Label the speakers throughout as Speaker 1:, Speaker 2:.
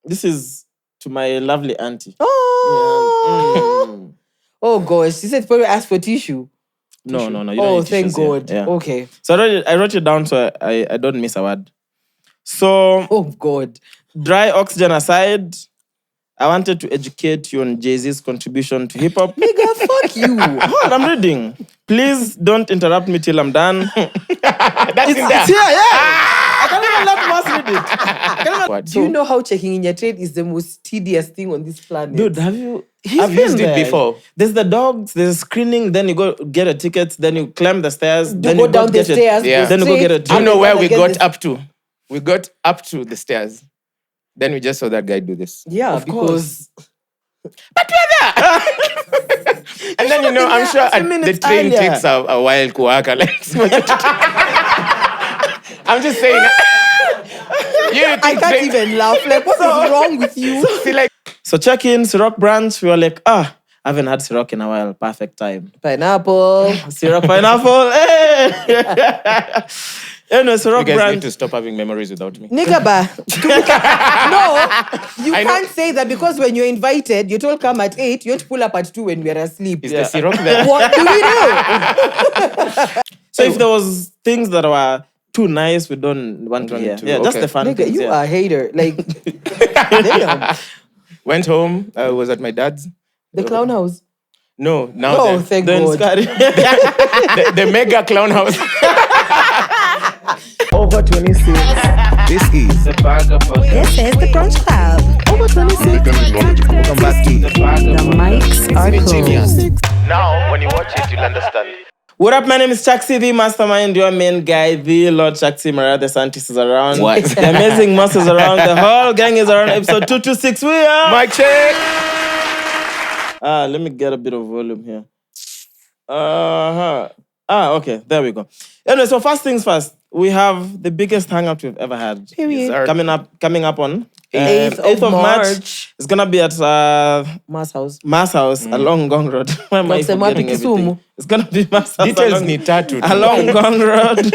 Speaker 1: This is to my lovely auntie.
Speaker 2: Oh, oh gosh. She said probably ask for tissue.
Speaker 1: No. You don't
Speaker 2: Oh,
Speaker 1: need
Speaker 2: thank
Speaker 1: tissues here.
Speaker 2: God.
Speaker 1: Yeah.
Speaker 2: Okay.
Speaker 1: So I wrote it down so I don't miss a word. So,
Speaker 2: Oh God.
Speaker 1: dry oxygen aside, I wanted to educate you on Jay-Z's contribution to hip-hop.
Speaker 2: Nigga, fuck you.
Speaker 1: Hold, I'm reading. Please don't interrupt me till I'm done.
Speaker 3: That's in there.
Speaker 1: It's here, yeah. I can't even let Mwass read it.
Speaker 3: What?
Speaker 2: Do you know how checking in your trade is the most tedious thing on this planet?
Speaker 1: Dude, have you...
Speaker 3: I've used it before.
Speaker 1: There's the dogs, there's a screening, then you go get a ticket, then you climb the stairs, then
Speaker 2: go
Speaker 1: you
Speaker 2: down the
Speaker 1: get
Speaker 2: stairs.
Speaker 3: Yeah.
Speaker 1: Then you go get a
Speaker 3: Do you
Speaker 1: drink.
Speaker 3: know where we
Speaker 2: Again,
Speaker 3: got
Speaker 2: this-
Speaker 3: up to? We got up to the stairs. Then we just saw that guy do this.
Speaker 2: Yeah,
Speaker 1: Of
Speaker 2: because
Speaker 3: And then, you know, I'm sure
Speaker 1: a few
Speaker 3: the
Speaker 1: minutes
Speaker 3: train
Speaker 1: earlier.
Speaker 3: takes a while to work. I'm just saying.
Speaker 2: I can't even laugh. Like, what is wrong with you?
Speaker 3: feel like
Speaker 1: So check in, Ciroc branch, we were like, I haven't had Ciroc in a while. Perfect time.
Speaker 2: Pineapple.
Speaker 1: Ciroc pineapple. Hey! Anyway, Ciroc
Speaker 3: you guys
Speaker 1: branch.
Speaker 3: need to stop having memories without me.
Speaker 2: Nigga ba. No, you can't say that because when you're invited, you're told come at 8, you have to pull up at 2 when we're asleep.
Speaker 3: Is the syrup there?
Speaker 2: What do we do?
Speaker 1: So if there was things that were too nice, we don't want to hear.
Speaker 3: to,
Speaker 1: Yeah, just
Speaker 3: okay.
Speaker 1: the fun
Speaker 2: Nigga,
Speaker 1: things.
Speaker 2: you
Speaker 1: Yeah.
Speaker 2: are a hater. Like, damn.
Speaker 3: Went home. I was at my dad's.
Speaker 2: The clown house.
Speaker 3: No, now
Speaker 2: Oh,
Speaker 3: the,
Speaker 2: thank
Speaker 1: Then
Speaker 2: God.
Speaker 3: the mega clown house.
Speaker 1: Over 26.
Speaker 3: This is
Speaker 1: The bag of
Speaker 4: This is the Brunch Club.
Speaker 2: Over 26.
Speaker 3: welcome back to
Speaker 4: The mics are closed.
Speaker 3: Now, when you watch it, you'll understand.
Speaker 1: What up, my name is Chaxy, the mastermind, your main guy, the Lord Chaxy. Mariah the scientist is around.
Speaker 3: What?
Speaker 1: The amazing Mwass is around. The whole gang is around. Episode 226, we are.
Speaker 3: Mic check.
Speaker 1: Let me get a bit of volume here. Okay, there we go. Anyway, so first things first, we have the biggest hangout we've ever had.
Speaker 2: Period.
Speaker 3: Sir.
Speaker 1: Coming up on
Speaker 2: 8th
Speaker 1: 8th of March. It's gonna be at
Speaker 2: Mass house.
Speaker 1: Mass House along Gong Road. Why am I
Speaker 2: Dr.
Speaker 1: forgetting
Speaker 2: Mapi
Speaker 1: everything?
Speaker 2: Kisumu.
Speaker 1: It's gonna be Mass House
Speaker 3: Details
Speaker 1: along,
Speaker 3: ni tatu.
Speaker 1: along Gong Road.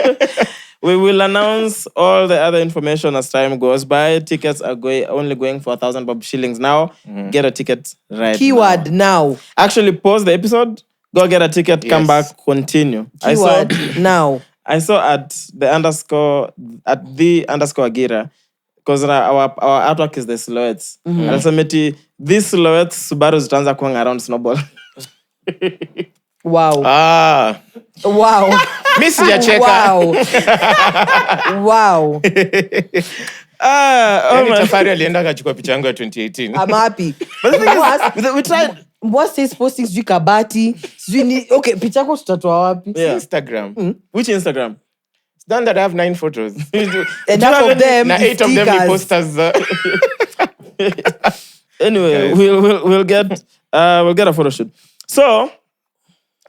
Speaker 1: We will announce all the other information as time goes by. Tickets are only going for 1,000 bob shillings now. Get a ticket right
Speaker 2: Keyword
Speaker 1: now.
Speaker 2: now.
Speaker 1: Actually, pause the episode. Go get a ticket. Come
Speaker 3: Yes.
Speaker 1: back. Continue.
Speaker 2: Keyword now.
Speaker 1: I saw at the underscore Agira, because our artwork is the silhouettes. And also these silhouettes Subaru zitaanza kuanga around Snowball.
Speaker 2: Wow.
Speaker 3: Ah.
Speaker 2: Wow.
Speaker 3: Miss Yacheka.
Speaker 2: Wow. Wow.
Speaker 3: Yani Tafari alienda akachukua picha yangu ya 2018.
Speaker 2: I'm happy.
Speaker 1: But the thing is, we tried.
Speaker 2: What says posting sijui kabati sijui ni okay picha yako tutatoa wapi?
Speaker 1: Yeah.
Speaker 3: Instagram.
Speaker 1: Which Instagram?
Speaker 3: It's done that I have 9 photos.
Speaker 2: Enough of them
Speaker 3: Na 8 of them ni
Speaker 2: stickers.
Speaker 3: posters.
Speaker 1: Anyway,
Speaker 3: Guys.
Speaker 1: we'll get a photo shoot. So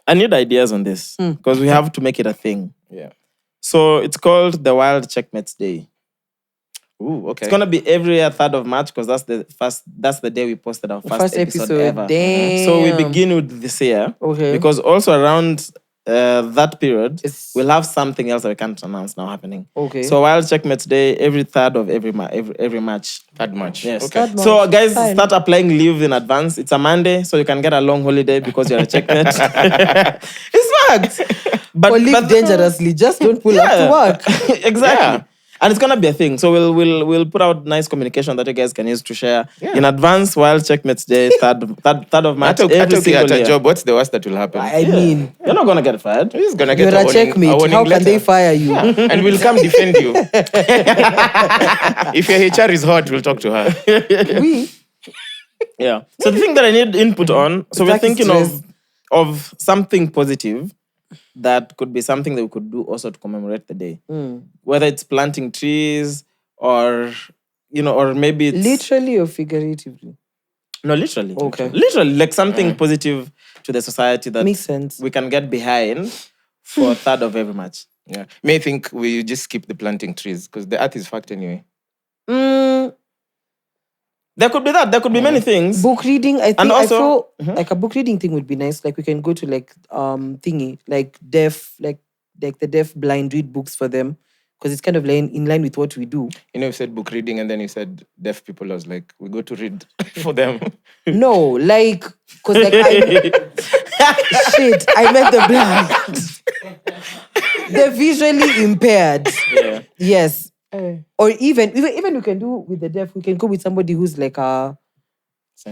Speaker 1: I need ideas on this because we have to make it a thing.
Speaker 3: Yeah.
Speaker 1: So it's called the Wild Cheque Mates Day.
Speaker 3: Ooh, okay.
Speaker 1: It's gonna be every 3rd of March because that's the day we posted our first episode ever.
Speaker 2: Damn.
Speaker 1: So we begin with this year.
Speaker 2: Okay.
Speaker 1: Because also around that period,
Speaker 2: It's-
Speaker 1: we'll have something else that we can't announce now happening.
Speaker 2: Okay.
Speaker 1: So Wild Cheque Mates Day every 3rd of every March.
Speaker 3: 3rd March.
Speaker 1: Yes.
Speaker 3: Okay.
Speaker 2: 3rd
Speaker 1: So
Speaker 2: March,
Speaker 1: guys,
Speaker 2: fine.
Speaker 1: start applying leave in advance. It's a Monday, so you can get a long holiday because you're a checkmate. It's fact.
Speaker 2: Or live dangerously. Just don't pull up to work.
Speaker 1: Exactly.
Speaker 3: Yeah.
Speaker 1: And it's gonna be a thing. So we'll put out nice communication that you guys can use to share
Speaker 3: Yeah.
Speaker 1: in advance. Wild Cheque Mates Day, 3rd of March.
Speaker 3: At
Speaker 1: every
Speaker 3: a
Speaker 1: single year.
Speaker 3: job, what's the worst that will happen?
Speaker 2: I mean,
Speaker 1: You're not gonna get fired.
Speaker 3: He's gonna get
Speaker 2: you're a
Speaker 3: warning,
Speaker 2: checkmate.
Speaker 3: warning
Speaker 2: How can
Speaker 3: letter.
Speaker 2: they fire you?
Speaker 3: And we'll come defend you. If your HR is hot, we'll talk to her.
Speaker 2: We
Speaker 1: Yeah. So the thing that I need input on, so we're
Speaker 2: That is
Speaker 1: thinking
Speaker 2: stress.
Speaker 1: of something positive that could be something that we could do also to commemorate the day. Whether it's planting trees or or maybe it's
Speaker 2: literally or figuratively.
Speaker 1: no, literally.
Speaker 2: Okay.
Speaker 1: Literally, like something positive to the society that
Speaker 2: Makes sense.
Speaker 1: we can get behind for 3rd of every March.
Speaker 3: Yeah. May think we just skip the planting trees because the earth is fucked anyway.
Speaker 1: There could be that. There could be many things.
Speaker 2: Book reading, I think
Speaker 1: And
Speaker 2: I
Speaker 1: also-
Speaker 2: feel like a book reading thing would be nice. Like we can go to like thingy, like deaf, like the deaf blind read books for them. because it's kind of in line with what we do.
Speaker 3: You know, you said book reading and then you said deaf people. I was like, we go to read for them.
Speaker 2: No, like, because like I meant the blind. They're visually impaired.
Speaker 1: Yeah.
Speaker 2: Yes. Or even we can do with the deaf, we can go with somebody who's like
Speaker 3: Sign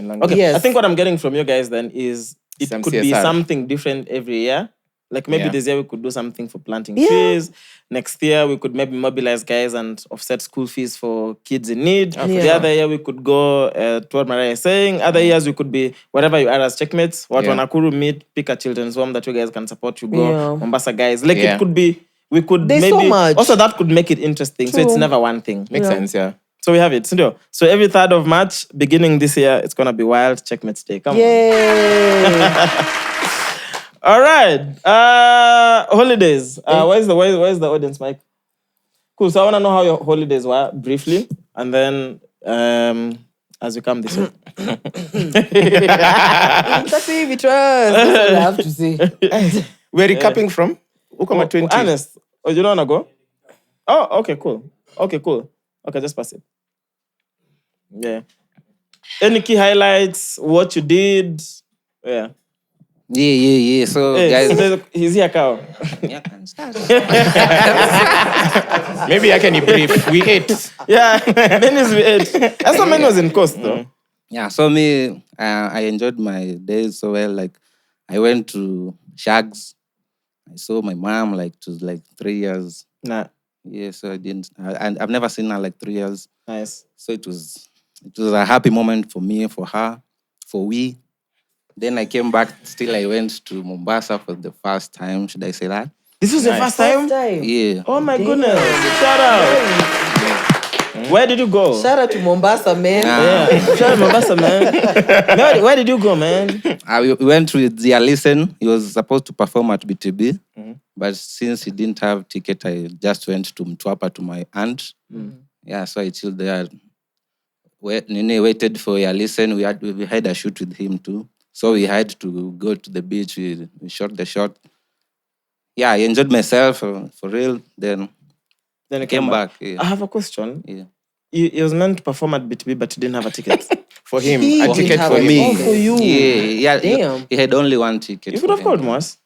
Speaker 3: language.
Speaker 1: Okay,
Speaker 2: Yes.
Speaker 1: I think what I'm getting from you guys then is it
Speaker 3: Some
Speaker 1: could be
Speaker 3: CSR.
Speaker 1: something different every year. Like maybe
Speaker 3: Yeah.
Speaker 1: this year we could do something for planting
Speaker 2: Yeah.
Speaker 1: trees. Next year we could maybe mobilize guys and offset school fees for kids in need.
Speaker 2: for
Speaker 1: The
Speaker 2: sure.
Speaker 1: other year we could go to what Mariah is saying. Other years we could be wherever you are as Cheque Mates. What
Speaker 3: Yeah.
Speaker 1: Nakuru meet, pick a children's home that you guys can support. You go
Speaker 2: Yeah.
Speaker 1: Mombasa guys. Like
Speaker 3: Yeah.
Speaker 1: it could be. We could
Speaker 2: There's
Speaker 1: maybe
Speaker 2: so much.
Speaker 1: also that could make it interesting. So it's
Speaker 2: True.
Speaker 1: never one thing.
Speaker 3: Makes sense, yeah.
Speaker 1: So we have it. So every 3rd of March, beginning this year, it's gonna be wild Cheque Mates Day. Come on.
Speaker 2: Yay.
Speaker 1: All right. Holidays. Where's the audience, Mike? Cool. So I wanna know how your holidays were briefly, and then as we come this way.
Speaker 2: Tapi we trust. That's all I have to say.
Speaker 3: We're recapping from Ukoma 20.
Speaker 1: Ernest. Oh, you don't wanna go? Oh, okay, cool. Okay, just pass it. Yeah. Any key highlights? What you did? Yeah.
Speaker 5: Yeah. So,
Speaker 1: Hey,
Speaker 5: guys,
Speaker 1: he's here, cow.
Speaker 5: yeah, can start.
Speaker 3: Maybe I can brief. We ate.
Speaker 1: Yeah, menus we ate. That's what menu was in cost though.
Speaker 5: Yeah, so me, I enjoyed my days so well. Like, I went to Shags. I saw my mom like 3 years.
Speaker 1: Nah,
Speaker 5: Yeah, so I didn't. And I've never seen her like 3 years.
Speaker 1: nice.
Speaker 5: So it was a happy moment for me, for her, for we. Then I came back. Still, I went to Mombasa for the first time. Should I say that?
Speaker 1: This was your first time?
Speaker 5: Yeah.
Speaker 1: Oh my goodness. Shout out. Where did you go?
Speaker 2: Shout out to Mombasa, man.
Speaker 1: Yeah. Shout out Mombasa, man. Where did you go, man?
Speaker 5: We went with Zia Listen. He was supposed to perform at BTB. But since he didn't have ticket, I just went to Mtwapa to my aunt. Yeah, so I chilled there. Nene waited for Zia Listen. We had a shoot with him too. So we had to go to the beach. We shot the shot. Yeah, I enjoyed myself for real. Then
Speaker 1: Then
Speaker 5: I
Speaker 1: you
Speaker 5: came back.
Speaker 1: I
Speaker 5: Yeah.
Speaker 1: have a question.
Speaker 5: Yeah.
Speaker 1: He was meant to perform at BTB, but he didn't have a ticket.
Speaker 3: For him.
Speaker 2: He
Speaker 3: A
Speaker 2: didn't
Speaker 3: ticket
Speaker 2: have
Speaker 3: for
Speaker 2: a
Speaker 3: him.
Speaker 2: ticket. For you.
Speaker 5: Yeah.
Speaker 2: Damn.
Speaker 5: He had only one ticket.
Speaker 1: You
Speaker 5: for
Speaker 1: could have
Speaker 5: him.
Speaker 1: called Mwass.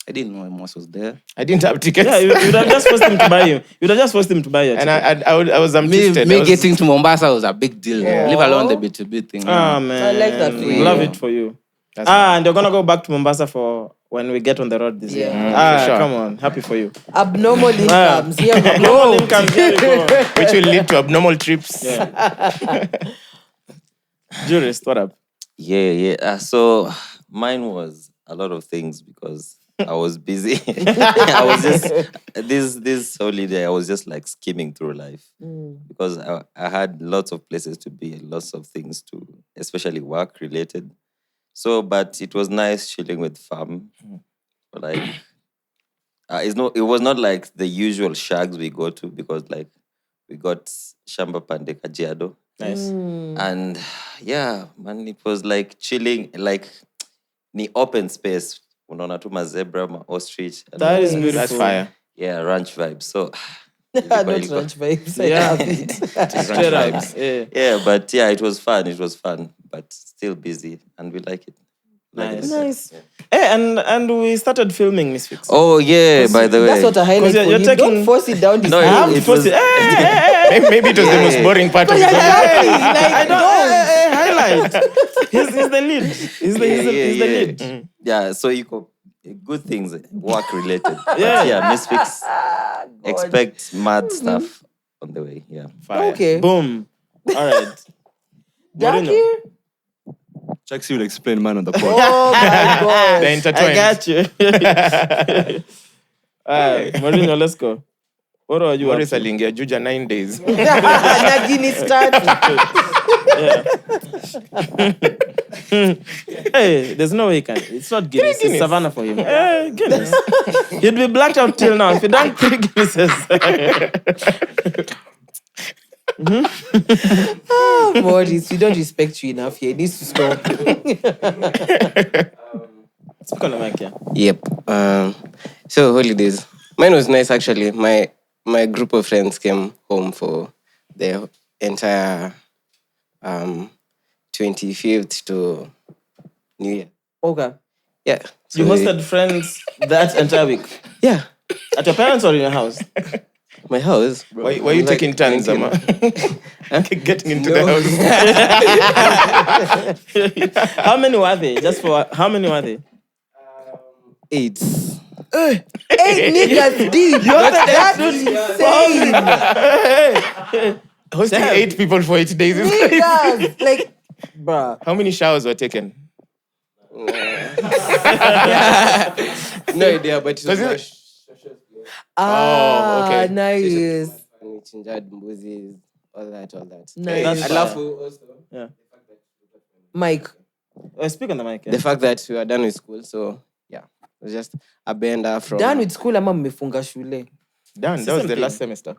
Speaker 5: I didn't know Mwass was there.
Speaker 3: I didn't have tickets.
Speaker 1: Yeah, you would have just forced him to buy you. You would have just forced him to buy you.
Speaker 3: And I was twisted.
Speaker 5: Me getting to Mombasa was a big deal. Leave alone the BTB thing.
Speaker 1: Ah, man.
Speaker 2: I like that for you.
Speaker 1: Love it for you.
Speaker 3: That's
Speaker 1: And you're gonna go back to Mombasa for when we get on the road this year.
Speaker 3: for sure.
Speaker 1: Come on. Happy for you.
Speaker 2: Abnormal incomes. Here we
Speaker 1: No
Speaker 2: go.
Speaker 1: income. Here we go.
Speaker 3: which will lead to abnormal trips.
Speaker 1: Jurist, what up?
Speaker 6: Yeah. So mine was a lot of things because I was busy. I was just this holiday. I was just like skimming through life because I had lots of places to be, lots of things to, especially work related. So, but it was nice chilling with fam. But like, it was not like the usual shags we go to because like we got Shamba Pande Kajiado.
Speaker 1: Nice.
Speaker 6: And yeah, man, it was like chilling, like the open space. Unaona tu mazebra, ma ostrich. and
Speaker 1: That is
Speaker 6: all
Speaker 1: beautiful.
Speaker 3: That's fire.
Speaker 6: Yeah, ranch vibes. So
Speaker 2: Not ranch vibes. I
Speaker 1: Yeah.
Speaker 2: love it.
Speaker 1: Straight up. Yeah.
Speaker 6: yeah, but yeah, it was fun, but still busy, and we like it.
Speaker 1: Nice.
Speaker 2: Nice.
Speaker 1: Hey, and we started filming Misfits.
Speaker 6: Oh yeah, by the way.
Speaker 2: That's what a highlight
Speaker 1: 'Cause
Speaker 2: for
Speaker 1: you're
Speaker 2: him.
Speaker 1: taking-
Speaker 2: Don't force it down his
Speaker 6: No,
Speaker 1: I have to
Speaker 6: it
Speaker 1: post
Speaker 6: was-
Speaker 1: it. Hey.
Speaker 3: Maybe it was the most boring part of it.
Speaker 1: I don't highlight. He's the lead. He's the lead.
Speaker 6: Yeah, so you go good things, work related.
Speaker 1: Yeah.
Speaker 6: Yeah, Misfits. Expect mad stuff on the way. Yeah.
Speaker 1: Fire.
Speaker 2: Okay.
Speaker 1: Boom. All right.
Speaker 2: Jackie?
Speaker 7: Chaxy will explain man on the pod.
Speaker 2: Oh my God.
Speaker 3: The
Speaker 1: I
Speaker 3: intertwined.
Speaker 1: got you. All right, Mourinho, let's go. What are you up
Speaker 3: Morris
Speaker 1: to?
Speaker 3: aliingia Juja 9 days.
Speaker 2: Nagini start.
Speaker 1: Hey, there's no way he can. It's not Guinness. It's Savannah for him. Hey, Guinness. He'd be blacked out till now if he done 3 Guinnesses.
Speaker 2: Morris, we don't respect you enough here. It needs to stop.
Speaker 1: Speak on the mic, yeah.
Speaker 8: Yep. So holidays. Mine was nice actually. My my group of friends came home for the entire 25th to New Year.
Speaker 2: Okay.
Speaker 8: Yeah.
Speaker 1: You hosted friends that entire week?
Speaker 8: Yeah.
Speaker 1: At your parents or in your house?
Speaker 8: My house.
Speaker 3: Why are you
Speaker 8: Like
Speaker 3: taking turns,
Speaker 8: 19.
Speaker 3: Amma? Getting into
Speaker 8: No.
Speaker 3: the house.
Speaker 1: How many were they? How many were they?
Speaker 8: 8.
Speaker 2: 8 niggas deep. That's insane.
Speaker 3: Hosting 8 people for 8 days.
Speaker 2: Niggas. Like, bruh.
Speaker 3: How many showers were taken?
Speaker 8: No idea, but it was
Speaker 3: it-
Speaker 2: Ah,
Speaker 3: okay.
Speaker 2: nice.
Speaker 8: chinjad mbuzis, all that.
Speaker 2: Nice.
Speaker 1: That's
Speaker 8: Alafu also
Speaker 1: Yeah.
Speaker 2: Mike.
Speaker 1: Speak on the mic. Yeah.
Speaker 8: the fact that we were done with school, so yeah, it was just a bender from
Speaker 2: Done with school ama mmefunga shule.
Speaker 3: Done. That was the
Speaker 1: Same
Speaker 3: last
Speaker 1: thing.
Speaker 3: semester.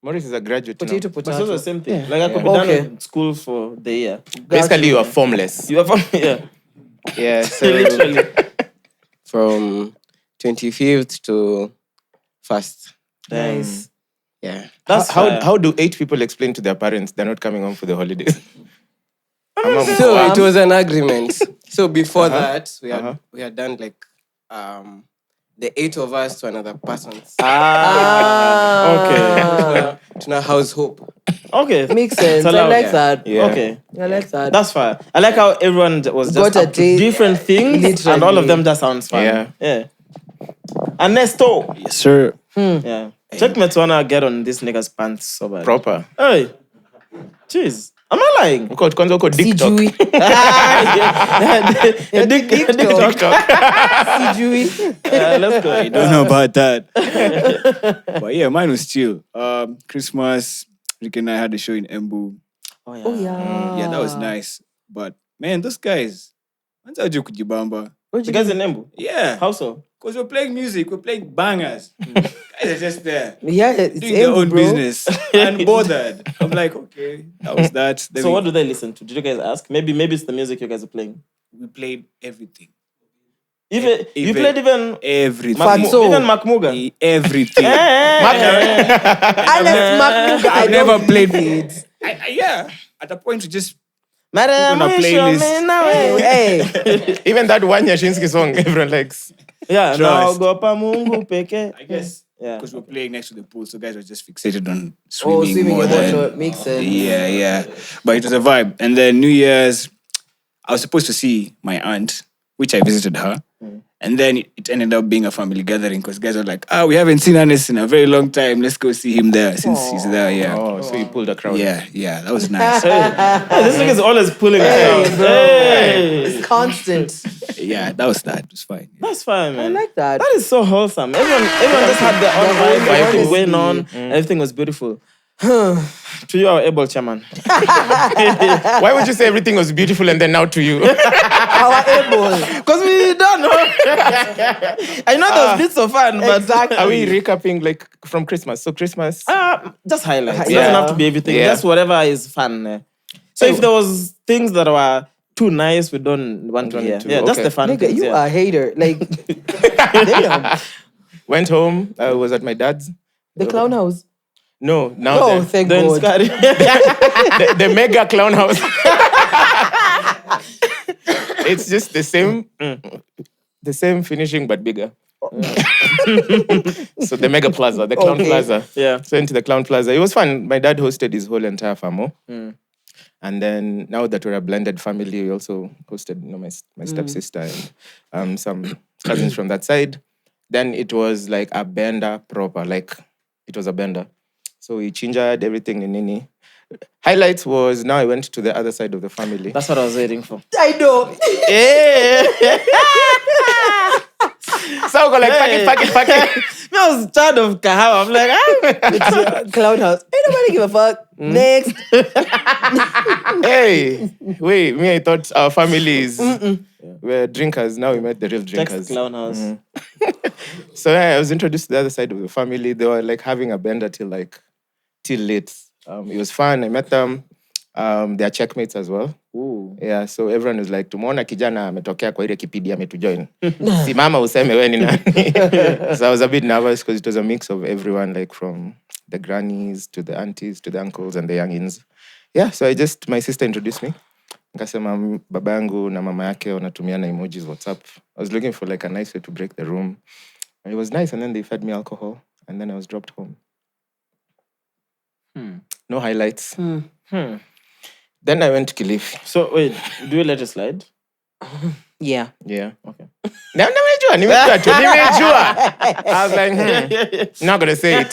Speaker 3: Maurice is a graduate now.
Speaker 2: Potato,
Speaker 1: But it's also the
Speaker 2: potato.
Speaker 1: same thing. Like I could be
Speaker 2: Okay.
Speaker 1: done with school for the year.
Speaker 3: Basically, you are formless.
Speaker 1: You are from yeah.
Speaker 8: Yeah, so
Speaker 1: Literally.
Speaker 8: from 25th to 1st.
Speaker 2: Nice.
Speaker 8: Yeah.
Speaker 1: That's fire.
Speaker 3: How do 8 people explain to their parents they're not coming home for the holidays?
Speaker 8: So it was an agreement. So before that, we
Speaker 3: Uh-huh.
Speaker 8: had done like the 8 of us to another person's
Speaker 1: Okay.
Speaker 8: to house hope.
Speaker 1: Okay.
Speaker 2: Makes sense.
Speaker 1: It's allowed,
Speaker 2: I like
Speaker 1: yeah.
Speaker 2: that.
Speaker 3: Yeah.
Speaker 1: Okay.
Speaker 2: I like that.
Speaker 1: That's fine. I like how everyone was just
Speaker 2: Got a
Speaker 1: up to
Speaker 2: taste.
Speaker 1: different things,
Speaker 2: Literally.
Speaker 1: and all of them just sounds fun.
Speaker 3: Yeah.
Speaker 1: Yeah. Ernesto.
Speaker 7: Yes, sir.
Speaker 1: Yeah. Cheque Mates wanna get on this nigga's pants so bad.
Speaker 3: Proper.
Speaker 1: Hey. Jeez. Am I lying?
Speaker 3: Kwanza uko TikTok.
Speaker 2: Sijui.
Speaker 1: TikTok.
Speaker 2: Sijui.
Speaker 1: Let's go.
Speaker 7: I don't know about that. But yeah, mine was chill. Christmas, Rick and I had a show in Embu.
Speaker 1: Oh yeah.
Speaker 2: Oh yeah.
Speaker 7: Yeah, that was nice. But man, those guys, manza waje kujibamba.
Speaker 1: You guys in Embu?
Speaker 7: Yeah,
Speaker 1: How so?
Speaker 7: because we're playing music, we're playing bangers. Guys are just there
Speaker 2: Yeah, it's
Speaker 7: doing their
Speaker 2: Embu,
Speaker 7: own
Speaker 2: bro.
Speaker 7: business, unbothered. I'm like, okay, that was that. Then
Speaker 1: So
Speaker 7: we,
Speaker 1: what do they listen to? Did you guys ask? Maybe it's the music you guys are playing.
Speaker 7: we played everything.
Speaker 1: Even you
Speaker 7: Even-
Speaker 1: played even
Speaker 7: Everything.
Speaker 2: Fatso.
Speaker 1: even Makmuga.
Speaker 7: Everything.
Speaker 2: Alex Makmuga, I
Speaker 7: I've never
Speaker 2: don't
Speaker 7: played.
Speaker 2: believe it.
Speaker 7: Yeah, at a point we just
Speaker 1: Madam,
Speaker 7: on a playlist.
Speaker 2: Hey,
Speaker 3: Even that one Yashinsky song everyone likes.
Speaker 1: Yeah,
Speaker 7: Trust.
Speaker 1: naogopa Mungu peke.
Speaker 7: I guess
Speaker 1: Yeah.
Speaker 7: because we're playing next to the pool, so guys were just fixated on
Speaker 2: oh,
Speaker 7: swimming,
Speaker 2: swimming
Speaker 7: more
Speaker 2: and
Speaker 7: than
Speaker 2: whatnot makes sense.
Speaker 7: yeah. But it was a vibe. And then New Year's, I was supposed to see my aunt, which I visited her. And then it ended up being a family gathering because guys were like, we haven't seen Ernest in a very long time. Let's go see him there since he's there. Yeah.
Speaker 3: Oh, so you pulled a crowd.
Speaker 7: Yeah, that was nice.
Speaker 1: Hey, this nigga is always pulling it out. Hey.
Speaker 2: It's constant.
Speaker 7: Yeah, that was that. It was fine. Yeah.
Speaker 1: That's fine, man.
Speaker 2: I like that.
Speaker 1: That is so wholesome. Everyone just had their own vibe. Everything going on. Everything was beautiful. To you, our able chairman.
Speaker 3: Why would you say everything was beautiful and then now to you?
Speaker 2: Our able.
Speaker 1: Because we don't know. I know there was bits of fun, but
Speaker 2: Exactly.
Speaker 3: Are we recapping like from Christmas? So Christmas.
Speaker 1: just highlights. It
Speaker 2: Yeah.
Speaker 1: doesn't have to be everything.
Speaker 3: Yeah.
Speaker 1: Just whatever is fun. So if there was things that were too nice, we don't want to
Speaker 3: Don't
Speaker 1: hear.
Speaker 3: need to.
Speaker 1: Yeah, just
Speaker 3: Okay.
Speaker 1: the fun
Speaker 2: Nigga,
Speaker 1: things.
Speaker 2: you
Speaker 1: yeah.
Speaker 2: are a hater. Like, damn.
Speaker 3: Went home. I was at my dad's.
Speaker 2: The clown house.
Speaker 3: No, now
Speaker 2: Oh,
Speaker 3: the,
Speaker 2: thank
Speaker 1: Then
Speaker 2: God.
Speaker 1: Scotty.
Speaker 3: the mega clown house. It's just the same finishing but bigger. So the mega plaza, the clown
Speaker 2: Okay.
Speaker 3: plaza.
Speaker 1: Yeah.
Speaker 3: So into the clown plaza. It was fun. My dad hosted his whole entire famo. And then now that we're a blended family, we also hosted my stepsister and some cousins from that side. Then it was like a bender proper, like it was a bender. So we changed everything in Nini. Highlights was now I went to the other side of the family.
Speaker 1: That's what I was waiting for.
Speaker 2: I know.
Speaker 3: So I go like, pack it.
Speaker 1: Me, I was tired of kahawa. I'm like,
Speaker 2: It's your clown house. Ain't nobody give a fuck. Next.
Speaker 3: Hey, wait, me, I thought our families were drinkers. Now we met the real
Speaker 1: Text
Speaker 3: drinkers.
Speaker 1: clown house.
Speaker 3: So yeah, I was introduced to the other side of the family. They were like having a bender till late. It was fun. I met them. They are Cheque Mates as well.
Speaker 1: Ooh.
Speaker 3: Yeah, so everyone is like, tumeona kijana ametokea kwa ile kipindi ametujoin. Simama useme we ni nani. So I was a bit nervous because it was a mix of everyone, like from the grannies to the aunties to the uncles and the youngins. Yeah, so my sister introduced me. Nikasema baba yangu na mama yake wanatumiana emojis WhatsApp. I was looking for like a nice way to break the room. And it was nice, and then they fed me alcohol, and then I was dropped home. No highlights. Then I went to Kilifi.
Speaker 1: So wait, do you let it slide?
Speaker 2: Yeah.
Speaker 3: Yeah.
Speaker 1: Okay.
Speaker 3: Nimejua. I was like, not gonna say it.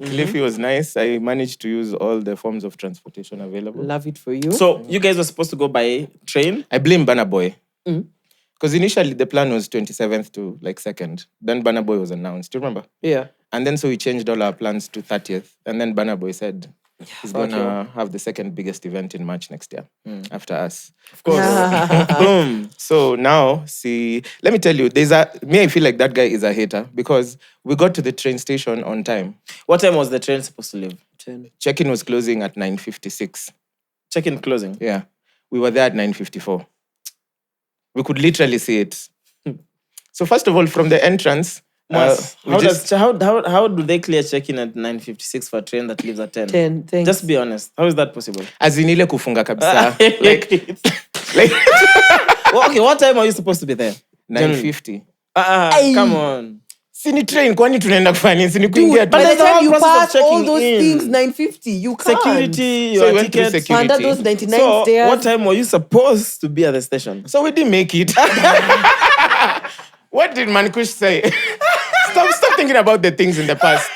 Speaker 3: Kilifi was nice. I managed to use all the forms of transportation available.
Speaker 2: Love it for you.
Speaker 1: So you guys were supposed to go by train?
Speaker 3: I blame Burna Boy. Because initially the plan was 27th to like 2nd. Then Burna Boy was announced. Do you remember?
Speaker 2: Yeah.
Speaker 3: And then so we changed all our plans to 30th. And then Burna Boy said he's going to have the second biggest event in March next year after us.
Speaker 1: Of course.
Speaker 3: Boom. So now, let me tell you, I feel like that guy is a hater because we got to the train station on time.
Speaker 1: What time was the train supposed to leave?
Speaker 3: Check-in was closing at 9:56.
Speaker 1: Check-in closing?
Speaker 3: Yeah. We were there at 9:54. We could literally see it. So first of all, from the entrance,
Speaker 1: how do they clear check-in at 9:56 for a train that leaves at 10?
Speaker 2: 10, thanks.
Speaker 1: Just be honest. How is that possible?
Speaker 3: as in ile kufunga kabisa. like
Speaker 1: Well, okay, what time are you supposed to be there?
Speaker 3: 9:50.
Speaker 1: Come on.
Speaker 3: Sini train kwani tunaenda kufanya nini? Sini kuingia tu.
Speaker 2: By the
Speaker 1: there's a
Speaker 2: time
Speaker 1: whole
Speaker 2: you
Speaker 1: process of
Speaker 2: pass all
Speaker 1: checking
Speaker 2: those
Speaker 1: in.
Speaker 2: things, 9:50, you can't.
Speaker 1: Security,
Speaker 3: So
Speaker 1: your
Speaker 3: we went through
Speaker 1: tickets.
Speaker 3: security.
Speaker 2: Under those 99
Speaker 1: So
Speaker 2: stairs.
Speaker 1: what time were you supposed to be at the station?
Speaker 3: So we didn't make it. What did Mankush say? Stop thinking about the things in the past.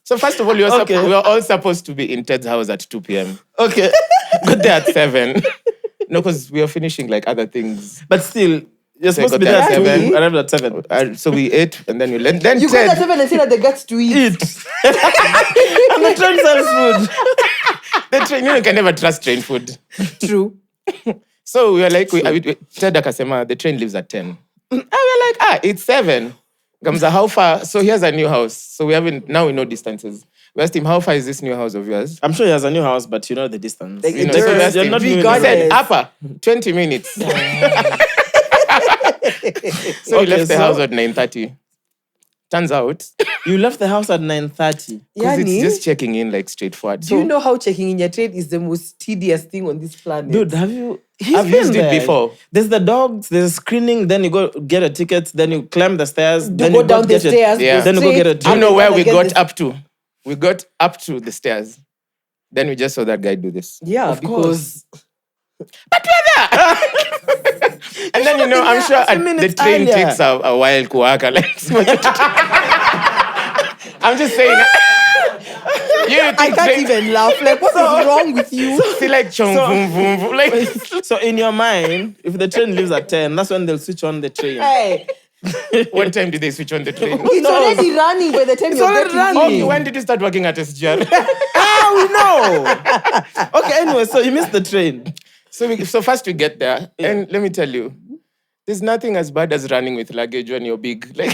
Speaker 3: So first of all, we were all supposed to be in Ted's house at 2 p.m.
Speaker 1: Okay.
Speaker 3: Got there at 7. No, because we were finishing like other things.
Speaker 1: But still, you're supposed to be
Speaker 3: got
Speaker 1: there at
Speaker 3: there at
Speaker 1: 7.
Speaker 3: 7.
Speaker 1: Arrived at 7.
Speaker 3: So we ate and then we left. Then
Speaker 2: You
Speaker 3: Ted,
Speaker 2: got at 7 and still had the guts to eat.
Speaker 1: And the train serves food.
Speaker 3: the train, you can never trust train food.
Speaker 2: True.
Speaker 3: So we were like, Ted akasema, the train leaves at 10. And we're like, it's 7. Gamza, how far? So here's a new house. So now we know distances. We asked him, how far is this new house of yours?
Speaker 1: I'm sure he has a new house, but you know the distance.
Speaker 2: Like,
Speaker 3: You know,
Speaker 2: You're
Speaker 3: so we asked him.
Speaker 1: not
Speaker 3: He
Speaker 1: doing
Speaker 3: said,
Speaker 2: it.
Speaker 3: upper, 20 minutes. So we left the house at 9:30. Turns out,
Speaker 1: You left the house at 9:30.
Speaker 3: because it's
Speaker 2: Yani,
Speaker 3: just checking in like straightforward.
Speaker 2: do you know how checking in your train is the most tedious thing on this planet?
Speaker 1: Dude, have you...
Speaker 3: I've used it before.
Speaker 1: There's the dogs, there's screening, then you go get a ticket, then you climb the stairs,
Speaker 2: You
Speaker 1: then
Speaker 2: go
Speaker 1: you
Speaker 2: down the
Speaker 1: get
Speaker 2: stairs.
Speaker 3: Yeah.
Speaker 2: go
Speaker 1: Then you go get a
Speaker 2: straight.
Speaker 3: Do you know where we
Speaker 2: Again,
Speaker 3: got
Speaker 2: this-
Speaker 3: up to? We got up to the stairs. Then we just saw that guy do this.
Speaker 2: Yeah,
Speaker 1: Of
Speaker 2: because
Speaker 3: And then, you know, I'm sure
Speaker 1: a few
Speaker 3: the
Speaker 1: minutes
Speaker 3: train
Speaker 1: earlier.
Speaker 3: takes a while kuwaka. Like, I'm just saying. You
Speaker 2: I
Speaker 3: think
Speaker 2: can't
Speaker 3: train,
Speaker 2: even laugh. Like, what is wrong with you?
Speaker 3: see like chong boom boom boom. Like,
Speaker 1: So in your mind, if the train leaves at 10, that's when they'll switch on the train.
Speaker 2: Hey,
Speaker 3: what time did they switch on the train?
Speaker 2: it's already running by the time you're
Speaker 1: already
Speaker 2: getting
Speaker 1: running.
Speaker 3: Okay,
Speaker 2: in.
Speaker 3: when did you start working at SGR?
Speaker 1: We know. Okay, anyway, so you missed the train.
Speaker 3: So first we get there, and let me tell you, there's nothing as bad as running with luggage when you're big. Like,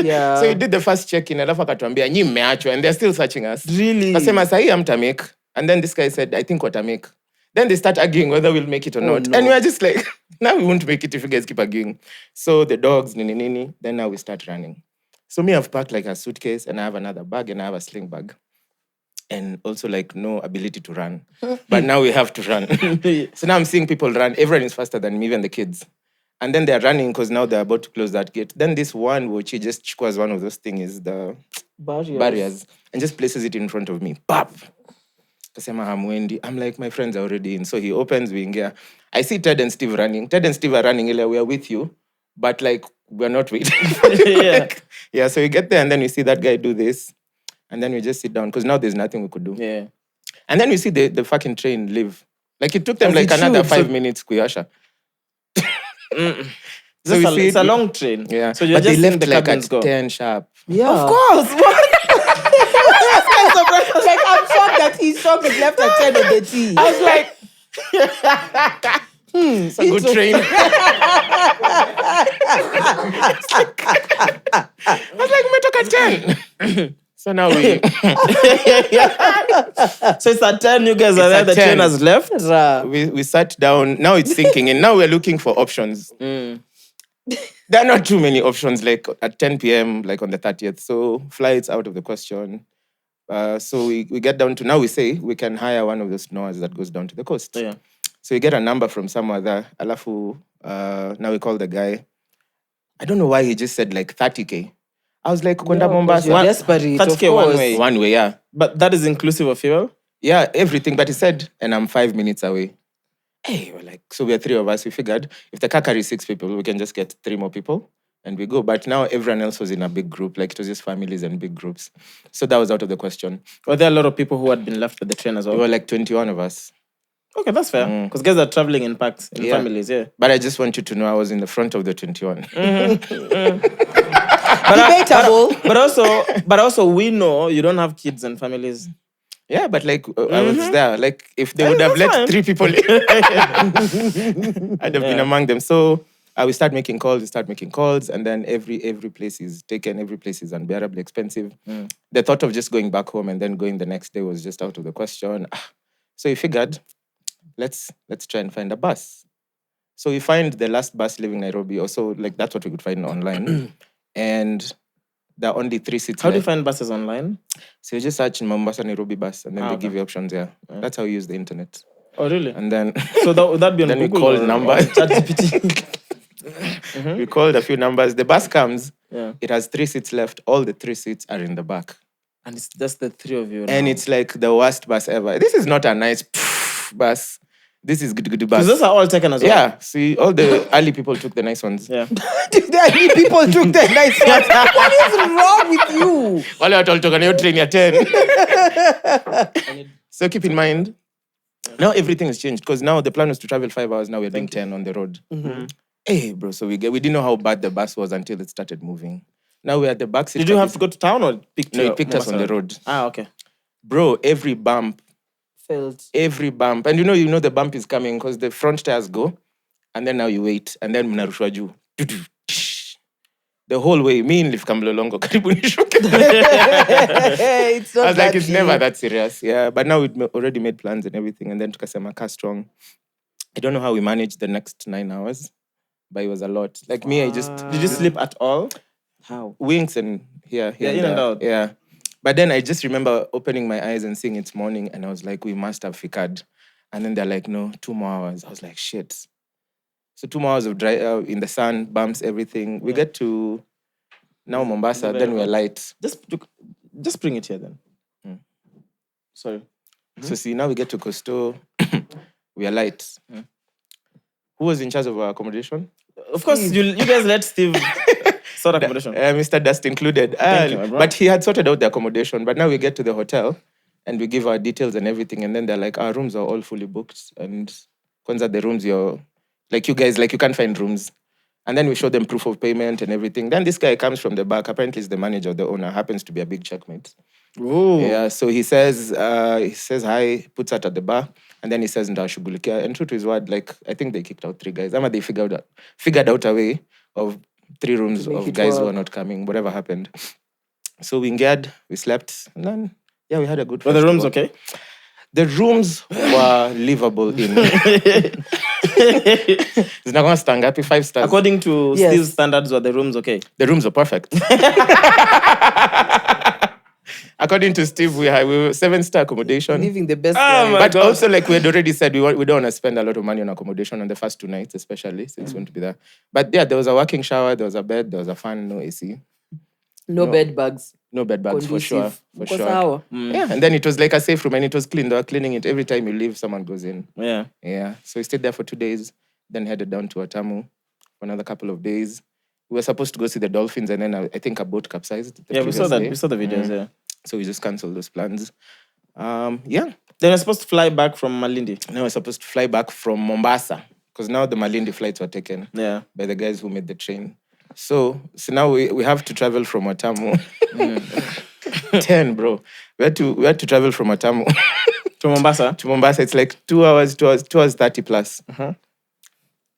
Speaker 2: Yeah.
Speaker 3: So you did the first check-in, alafu akatuambia nyi mmeachwa, and they're still searching us.
Speaker 1: Really?
Speaker 3: Kasema sahi hamtamake. And then this guy said, I think watamake. Then they start arguing whether we'll make it or not.
Speaker 2: no.
Speaker 3: And we are just like, now we won't make it if you guys keep arguing. So the dogs, nini. Then now we start running. So me, I've packed like a suitcase, and I have another bag, and I have a sling bag. And also like no ability to run. But now we have to run. So now I'm seeing people run. Everyone is faster than me, even the kids. And then they're running because now they're about to close that gate. Then this one, which he just was one of those things, the barriers, and just places it in front of me. Pop! Kasema hamwendi. I'm like, my friends are already in. So he opens, we ingia. I see Ted and Steve running. Ted and Steve are running. We are with you. But like, we're not waiting. Yeah, so we get there and then we see that guy do this. And then we just sit down because now there's nothing we could do.
Speaker 1: Yeah.
Speaker 3: And then we see the fucking train leave. Like it took them
Speaker 2: As
Speaker 3: like
Speaker 2: it
Speaker 3: another
Speaker 2: should.
Speaker 3: 5 minutes, Kuyasha.
Speaker 1: So
Speaker 3: we see
Speaker 1: it's a long train.
Speaker 3: Yeah.
Speaker 1: So you're
Speaker 3: but
Speaker 1: just
Speaker 3: they
Speaker 1: seeing
Speaker 3: left
Speaker 1: the
Speaker 3: like
Speaker 1: cabins
Speaker 3: at
Speaker 1: go.
Speaker 3: 10 sharp.
Speaker 2: Yeah.
Speaker 1: Of course.
Speaker 2: Like, I'm shocked that he's shocked it left at 10 on the T.
Speaker 3: I was like, it's a good train. I was like, umetoka 10. So now we...
Speaker 1: So it's at 10, you guys are there,
Speaker 3: at
Speaker 1: the
Speaker 3: 10.
Speaker 1: train has left.
Speaker 3: we sat down. Now it's sinking in. Now we're looking for options. There are not too many options, like at 10 p.m., like on the 30th. So flights out of the question. So we get down to, now we say we can hire one of those Noahs that goes down to the coast.
Speaker 1: Yeah.
Speaker 3: So we get a number from somewhere there. Alafu, now we call the guy. I don't know why he just said like 30K. I was like, Kwenda Mombasa.
Speaker 2: You're desperate,
Speaker 1: 30K
Speaker 2: of
Speaker 1: one
Speaker 2: course.
Speaker 1: way.
Speaker 3: One way, yeah.
Speaker 1: But that is inclusive of fuel?
Speaker 3: Yeah, everything. But he said, and I'm 5 minutes away. Hey, we're like, so we're 3 of us. We figured if the car carries 6 people, we can just get 3 more people and we go. But now everyone else was in a big group. Like it was just families and big groups. So that was out of the question.
Speaker 1: Were there a lot of people who had been left with the train as well?
Speaker 3: We were like 21 of us.
Speaker 1: Okay, that's fair. Because guys are traveling in packs, in families, yeah.
Speaker 3: But I just want you to know I was in the front of the 21.
Speaker 2: Debatable.
Speaker 1: But also, we know you don't have kids and families.
Speaker 3: Yeah, but like I was there. Like if they would have
Speaker 1: that's
Speaker 3: let
Speaker 1: fine.
Speaker 3: 3 people in, I'd have been among them. So we start making calls. And then every place is taken. Every place is unbearably expensive. The thought of just going back home and then going the next day was just out of the question. So we figured, let's try and find a bus. So we find the last bus leaving Nairobi. Also, like that's what we could find online. And there are only 3 seats.
Speaker 1: How do you
Speaker 3: left.
Speaker 1: find buses online?
Speaker 3: So you just search Mombasa Nairobi bus, and then they
Speaker 1: okay.
Speaker 3: give you options. Yeah, that's how you use the internet.
Speaker 1: Oh, really?
Speaker 3: And then
Speaker 1: So would that be on
Speaker 3: then we
Speaker 1: Google
Speaker 3: called
Speaker 1: or
Speaker 3: numbers.
Speaker 1: ChatGPT?
Speaker 3: We called a few numbers. The bus comes.
Speaker 1: Yeah.
Speaker 3: It has 3 seats left. All the 3 seats are in the back,
Speaker 1: And it's just the 3 of you.
Speaker 3: and it's like the worst bus ever. This is not a nice bus. This is good bus.
Speaker 1: Because those are all taken as well.
Speaker 3: Yeah. See, all the early people took the nice ones.
Speaker 1: Yeah.
Speaker 2: The people took the nice ones. What is wrong with you?
Speaker 3: Wale watu walitoka na hiyo train ya 10. So keep in mind, now everything has changed because now the plan was to travel 5 hours. Now we're doing 10 on the road. Hey, bro. So we didn't know how bad the bus was until it started moving. Now we're at the back seat.
Speaker 1: Did you have to go to town or pick
Speaker 3: No, it picked us on the road.
Speaker 1: Ah, okay.
Speaker 3: Bro, every bump. And you know the bump is coming because the front tires go, and then now you wait, and then mnarushwa juu. The whole way, me in Lift Kamlolongo, karibu nishuke.
Speaker 2: It's not
Speaker 3: I was like,
Speaker 2: that
Speaker 3: it's
Speaker 2: deep.
Speaker 3: never that serious. Yeah, but now we've already made plans and everything, and then tukasema car strong. I don't know how we managed the next 9 hours, but it was a lot. Like me, I just
Speaker 1: Did you sleep at all?
Speaker 2: How?
Speaker 3: winks and here
Speaker 1: Yeah, in and
Speaker 3: there.
Speaker 1: out.
Speaker 3: Yeah. But then I just remember opening my eyes and seeing it's morning, and I was like, we must have fikared. And then they're like, no, 2 more hours. I was like, shit. So 2 more hours of dry in the sun, bumps, everything. We get to now Mombasa, then we're light.
Speaker 1: Just bring it here then. Sorry.
Speaker 3: So see, now we get to Costo, we are light. Who was in charge of our accommodation?
Speaker 1: Of course, you guys let Steve sort accommodation.
Speaker 3: Mr. Dust included.
Speaker 1: Thank you, my bro.
Speaker 3: But he had sorted out the accommodation. But now we get to the hotel and we give our details and everything. And then they're like, our rooms are all fully booked. And kwanza the rooms, you guys, you can't find rooms. And then we show them proof of payment and everything. Then this guy comes from the back. Apparently, he's the manager, the owner. Happens to be a big checkmate.
Speaker 1: Ooh.
Speaker 3: Yeah, so he says hi, puts us at the bar, and then he says, ndawashughulikia. And true to his word, I think they kicked out 3 guys. Ama they figured out a way of 3 rooms of guys who are not coming, whatever happened. So we engaged, we slept, and then, we had a good
Speaker 1: Were the rooms
Speaker 3: festival.
Speaker 1: okay?
Speaker 3: The rooms were livable in. It's not going to stand up 5 stars.
Speaker 1: According to
Speaker 2: Yes.
Speaker 1: Steve's standards, were the rooms okay?
Speaker 3: The rooms are perfect. According to Steve, we were 7-star accommodation.
Speaker 2: Living the best
Speaker 1: Oh
Speaker 2: life.
Speaker 1: my
Speaker 3: But
Speaker 1: God.
Speaker 3: also, we had already said, we don't want to spend a lot of money on accommodation on the first 2 nights, especially since we want to be there. But yeah, there was a working shower, there was a bed, there was a fan, no AC,
Speaker 2: No bed bugs.
Speaker 3: no bed bugs for sure. For
Speaker 2: Uko
Speaker 3: sure.
Speaker 2: sawa.
Speaker 3: Yeah, and then it was like a safe room and it was clean. They were cleaning it every time you leave, someone goes in.
Speaker 1: Yeah.
Speaker 3: Yeah, so we stayed there for 2 days, then headed down to Watamu for another couple of days. We were supposed to go see the dolphins, and then I think a boat capsized. the
Speaker 1: Yeah, we saw
Speaker 3: previous
Speaker 1: that.
Speaker 3: day.
Speaker 1: We saw the videos, yeah.
Speaker 3: So we just cancelled those plans.
Speaker 1: Then we're supposed to fly back from Malindi.
Speaker 3: Now we're supposed to fly back from Mombasa because now the Malindi flights were taken
Speaker 1: Yeah.
Speaker 3: by the guys who made the train. So now we have to travel from Watamu. 10, bro. We had to travel from Watamu
Speaker 1: To Mombasa?
Speaker 3: to Mombasa. It's like 2 hours, 2 hours 30 plus.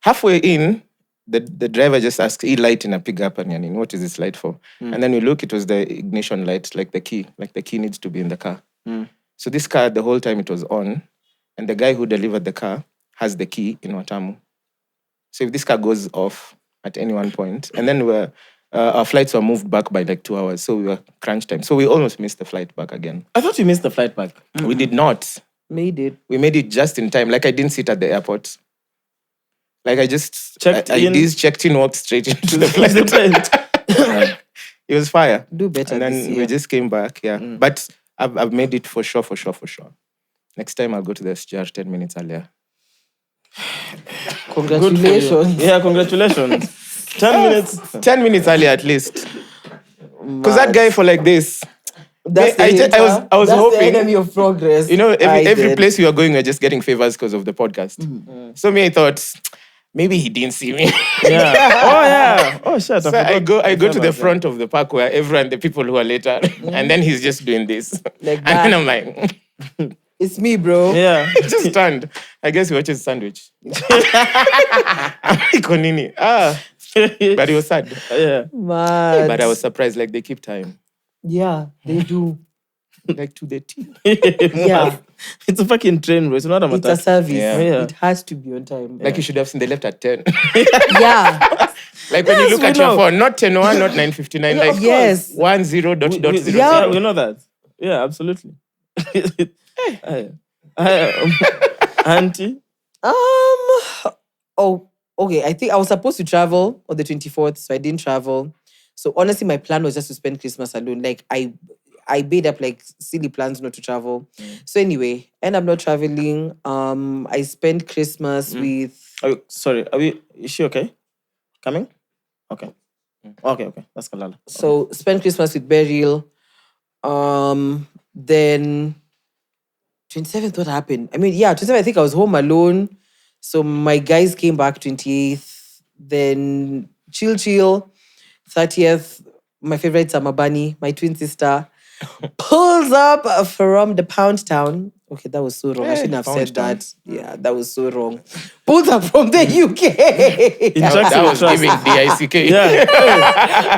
Speaker 3: Halfway in, the driver just asked, light in a pickup and what is this light for? And then we look, it was the ignition light, like the key needs to be in the car. So this car, the whole time it was on, and the guy who delivered the car has the key in Watamu. So if this car goes off at any one point, and then our flights were moved back by like 2 hours, so we were crunch time. So we almost missed the flight back again.
Speaker 1: I thought you missed the flight back.
Speaker 3: We did not.
Speaker 2: Made it.
Speaker 3: We made it just in time. Like I didn't sit at the airport. Like I just
Speaker 1: checked
Speaker 3: in, walked straight into the flight. It was fire.
Speaker 2: Do better.
Speaker 3: And then we just came back. Yeah, but I've made it for sure. Next time I'll go to the SGR 10 minutes earlier.
Speaker 2: Congratulations.
Speaker 1: Yeah, congratulations. 10 minutes earlier at least. Because that guy for like this.
Speaker 2: That's
Speaker 3: I was
Speaker 2: that's
Speaker 3: hoping.
Speaker 2: the enemy of progress.
Speaker 3: Every place we are going, we're just getting favors because of the podcast. So I thought maybe he didn't see me.
Speaker 1: Yeah. Oh yeah. Oh shit.
Speaker 3: So I go to the front of the park where the people who are later, and then he's just doing this,
Speaker 2: Like
Speaker 3: and
Speaker 2: that.
Speaker 3: then I'm like,
Speaker 2: It's me, bro.
Speaker 1: Yeah.
Speaker 3: just stand. I guess he watches sandwich. Konini. But he was sad.
Speaker 1: Yeah.
Speaker 2: Man.
Speaker 3: But I was surprised. Like they keep time,
Speaker 2: Yeah, they do.
Speaker 3: like to the T.
Speaker 2: Yeah.
Speaker 1: It's a fucking train, bro. It's not a
Speaker 2: It's a
Speaker 1: matter.
Speaker 2: service.
Speaker 3: Yeah.
Speaker 2: It has to be on time.
Speaker 3: Like you should have seen they left at 10.
Speaker 2: Yeah.
Speaker 3: Like when you look
Speaker 1: we
Speaker 3: at
Speaker 1: know.
Speaker 3: your phone, not 10:01, not 9:59. Like
Speaker 2: Yes.
Speaker 3: 10.0.
Speaker 2: Yeah.
Speaker 1: We know that. Yeah, absolutely. Auntie.
Speaker 2: Oh, okay. I think I was supposed to travel on the 24th, so I didn't travel. So honestly, my plan was just to spend Christmas alone. Like I made up like silly plans not to travel. So anyway, and I'm not traveling. I spent Christmas with.
Speaker 1: Sorry, is she okay? Coming? Okay. Okay. That's Kalala.
Speaker 2: So spent Christmas with Beryl. Then 27th, what happened? 27th, I think I was home alone. So my guys came back 28th. Then chill. 30th, my favorite Samabani, my twin sister, pulls up from the Pound Town. Okay, that was so wrong. I shouldn't have
Speaker 3: Pound
Speaker 2: said
Speaker 3: Town.
Speaker 2: that. Yeah, that was so wrong. Pulls up from the UK.
Speaker 3: That was giving DICK.
Speaker 1: Yeah.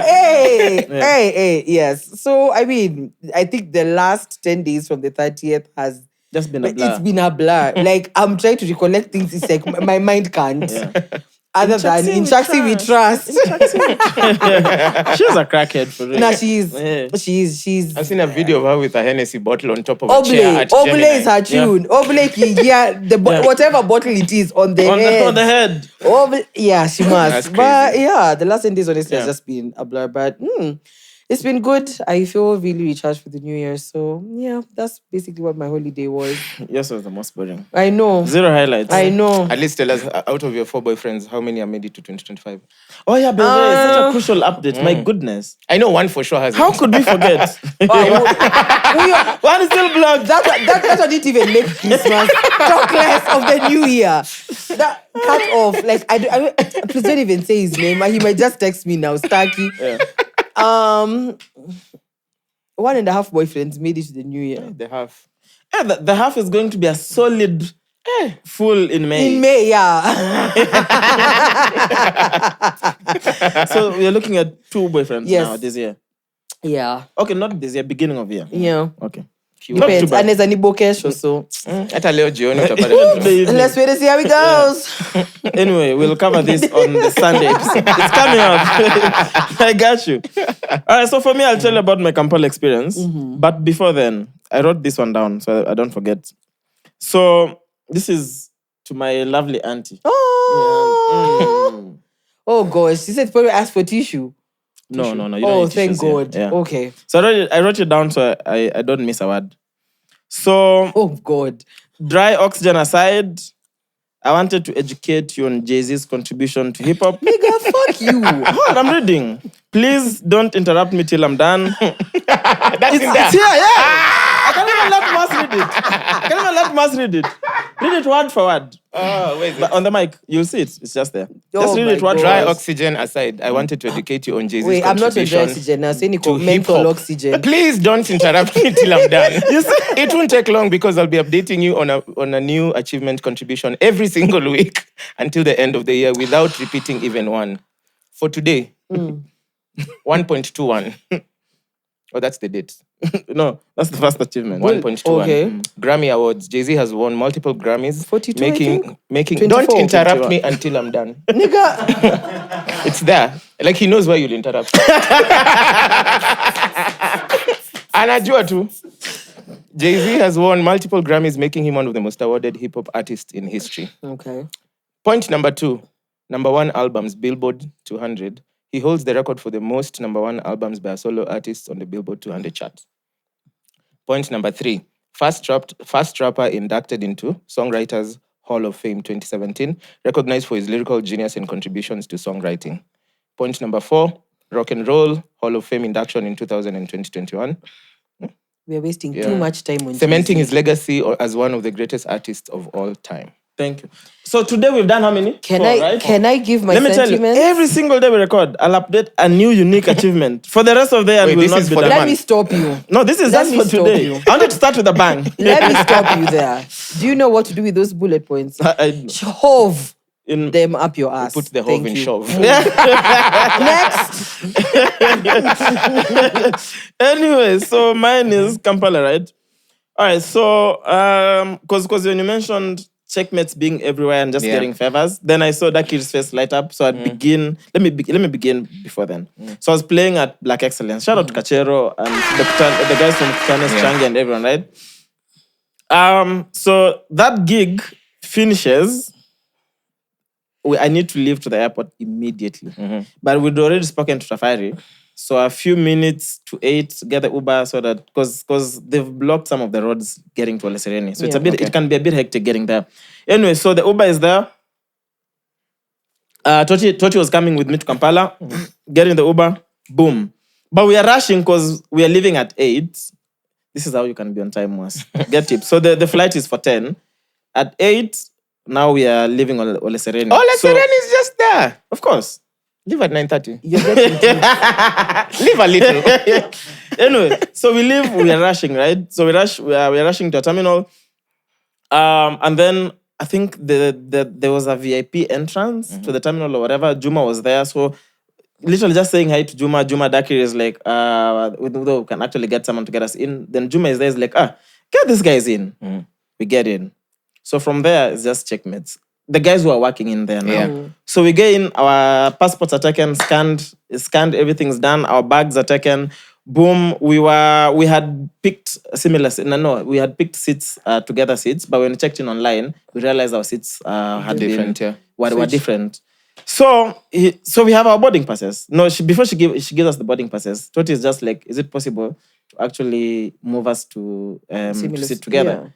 Speaker 2: Hey, yes. So, I think the last 10 days from the 30th has
Speaker 1: Just been a blur.
Speaker 2: It's been a blur. Like, I'm trying to recollect things. It's like my mind can't.
Speaker 1: Yeah.
Speaker 2: Other than in Chaxy we trust.
Speaker 1: She's a crackhead for real.
Speaker 2: Nah, she's.
Speaker 3: I've seen a video of her with a Hennessy bottle on top of a chair at
Speaker 2: Oble
Speaker 3: Gemini.
Speaker 2: is her tune. Oble, whatever bottle it is on the head.
Speaker 1: On the head.
Speaker 2: Oble, yeah, she
Speaker 3: That's
Speaker 2: must. But
Speaker 3: crazy.
Speaker 2: yeah, the last 10 days honestly has
Speaker 1: Yeah.
Speaker 2: just been a blur. But it's been good. I feel really recharged for the new year. So yeah, that's basically what my holiday was.
Speaker 1: Yours was the most boring.
Speaker 2: I know.
Speaker 1: 0 highlights.
Speaker 2: I know.
Speaker 3: At least tell us, out of your 4 boyfriends, how many are made it to 2025?
Speaker 1: Oh yeah, but it's such a crucial update. My goodness.
Speaker 3: I know one for sure has.
Speaker 1: How could we forget? One is still blocked.
Speaker 2: That one didn't even make Christmas chocolates of the new year. That cut off. Like I please don't even say his name. He might just text me now. Starkey.
Speaker 1: Yeah.
Speaker 2: 1.5 boyfriends made it to the new year.
Speaker 3: They have.
Speaker 1: Yeah, the half is going to be a solid full in May.
Speaker 2: In May, yeah.
Speaker 1: So we are looking at 2 boyfriends
Speaker 2: Yes.
Speaker 1: now this year.
Speaker 2: Yeah.
Speaker 1: Okay, not this year, beginning of year.
Speaker 2: Yeah.
Speaker 1: Okay.
Speaker 2: Depends.
Speaker 1: bad.
Speaker 2: And there's any bokesh or so.
Speaker 3: Hata leo jioni utapata.
Speaker 1: Today evening.
Speaker 2: Let's wait and see how it goes.
Speaker 1: Anyway, we'll cover this on the Sunday episode. It's coming up. I got you. All right, so for me, I'll tell you about my Kampala experience. But before then, I wrote this one down so I don't forget. So this is to my lovely auntie.
Speaker 2: Oh. Oh gosh. She said probably ask for tissue.
Speaker 1: No. You don't
Speaker 2: Oh,
Speaker 1: need
Speaker 2: thank
Speaker 1: tissues here.
Speaker 2: God.
Speaker 1: Yeah.
Speaker 2: Okay.
Speaker 1: So I wrote it down so I don't miss a word. So,
Speaker 2: Oh God.
Speaker 1: dry oxygen aside, I wanted to educate you on Jay-Z's contribution to hip-hop.
Speaker 2: Nigga, fuck you.
Speaker 1: Hold on, I'm reading. Please don't interrupt me till I'm done.
Speaker 3: That's in there.
Speaker 1: It's here, yeah. I can't even let Mwass read it. Read it word for word.
Speaker 3: Where is it?
Speaker 1: But on the mic, you'll see it. It's just there.
Speaker 2: Oh
Speaker 1: Just read
Speaker 2: my
Speaker 1: it. What
Speaker 2: God.
Speaker 3: Dry oxygen aside, I wanted to educate you on Jay-Z's
Speaker 2: Wait, I'm not on
Speaker 3: contribution
Speaker 2: dry oxygen now. Saying
Speaker 3: to
Speaker 2: menthol
Speaker 3: hip-hop.
Speaker 2: oxygen.
Speaker 3: Please don't interrupt me till I'm done. It won't take long because I'll be updating you on a new achievement contribution every single week until the end of the year without repeating even one. For today, 1.21. Oh, that's the date.
Speaker 1: No, that's the first achievement.
Speaker 3: 1.21.
Speaker 2: Okay.
Speaker 3: Grammy Awards. Jay-Z has won multiple Grammys.
Speaker 2: 42, I think.
Speaker 3: Making.
Speaker 2: 24,
Speaker 3: Don't interrupt
Speaker 1: 21.
Speaker 3: me until I'm done.
Speaker 2: Nigga.
Speaker 3: It's there. Like he knows why you'll interrupt. Anajua tu. Jay-Z has won multiple Grammys, making him one of the most awarded hip-hop artists in history.
Speaker 2: Okay.
Speaker 3: Point number 2. Number 1 albums, Billboard 200. He holds the record for the most number 1 albums by a solo artist on the Billboard 200 chart. Point number 3. First rapper inducted into Songwriters Hall of Fame 2017, recognized for his lyrical genius and contributions to songwriting. Point number 4. Rock and Roll Hall of Fame induction in 2000 and 2021.
Speaker 2: We're wasting too much time on
Speaker 3: Cementing
Speaker 2: Jay-Z.
Speaker 3: his legacy as one of the greatest artists of all time.
Speaker 1: Thank you. So today we've done how many?
Speaker 2: Can
Speaker 1: 4,
Speaker 2: I
Speaker 1: right?
Speaker 2: can I give my
Speaker 1: Let me tell you,
Speaker 2: sentiments?
Speaker 1: every single day we record, I'll update a new unique achievement. For the rest of the year,
Speaker 3: Wait,
Speaker 1: we will
Speaker 3: this
Speaker 1: not
Speaker 3: is
Speaker 1: be
Speaker 3: for the
Speaker 1: done.
Speaker 2: Let me stop you.
Speaker 1: No, this is
Speaker 2: Let
Speaker 1: just
Speaker 2: me
Speaker 1: for
Speaker 2: stop
Speaker 1: today.
Speaker 2: you.
Speaker 1: I wanted to start with a bang.
Speaker 2: Let me stop you there. Do you know what to do with those bullet points?
Speaker 1: I-
Speaker 2: Shove
Speaker 1: in
Speaker 2: them up your ass.
Speaker 3: Put the hove
Speaker 2: Thank
Speaker 3: in
Speaker 2: you.
Speaker 3: shove.
Speaker 2: Next.
Speaker 1: Anyway, so mine is Kampala, right? All right, so because when you mentioned checkmates being everywhere and just getting favors, then I saw that kid's face light up. So I'd begin. Let me begin before then. So I was playing at Black Excellence. Shout out to Kachero and the guys from Kutanes, Changi, and everyone, right? So that gig finishes. I need to leave to the airport immediately. But we'd already spoken to Tafari. So a few minutes to 8, get the Uber so that, because they've blocked some of the roads getting to Ole Sereni. So it's it can be a bit hectic getting there. Anyway, so the Uber is there. Toti was coming with me to Kampala, getting the Uber, boom. But we are rushing because we are leaving at 8. This is how you can be on time, Mwass. Get tip. So the flight is for 10. At 8, now we are leaving Ole Sereni.
Speaker 3: Ole Sereni is just there.
Speaker 1: Of course.
Speaker 3: Leave at 9:30.
Speaker 2: You're getting tips.
Speaker 3: Leave a little.
Speaker 1: Anyway, so we leave, we are rushing, right? So we are rushing to a terminal. And then I think there was a VIP entrance to the terminal or whatever. Juma was there. So literally just saying hi to Juma. Juma Dakir is like, we can actually get someone to get us in. Then Juma is there, is like, get these guys in. We get in. So from there, it's just checkmates. The guys who are working in there now.
Speaker 3: Yeah.
Speaker 1: So we get in, our passports are taken, scanned, everything's done, our bags are taken. Boom, we had picked we had picked seats, together seats, but when we checked in online, we realized our seats had
Speaker 3: Different,
Speaker 1: been,
Speaker 3: yeah.
Speaker 1: were different. So we have our boarding passes. No, before she gives us the boarding passes, Toti is just like, is it possible to actually move us to sit together?
Speaker 2: Yeah.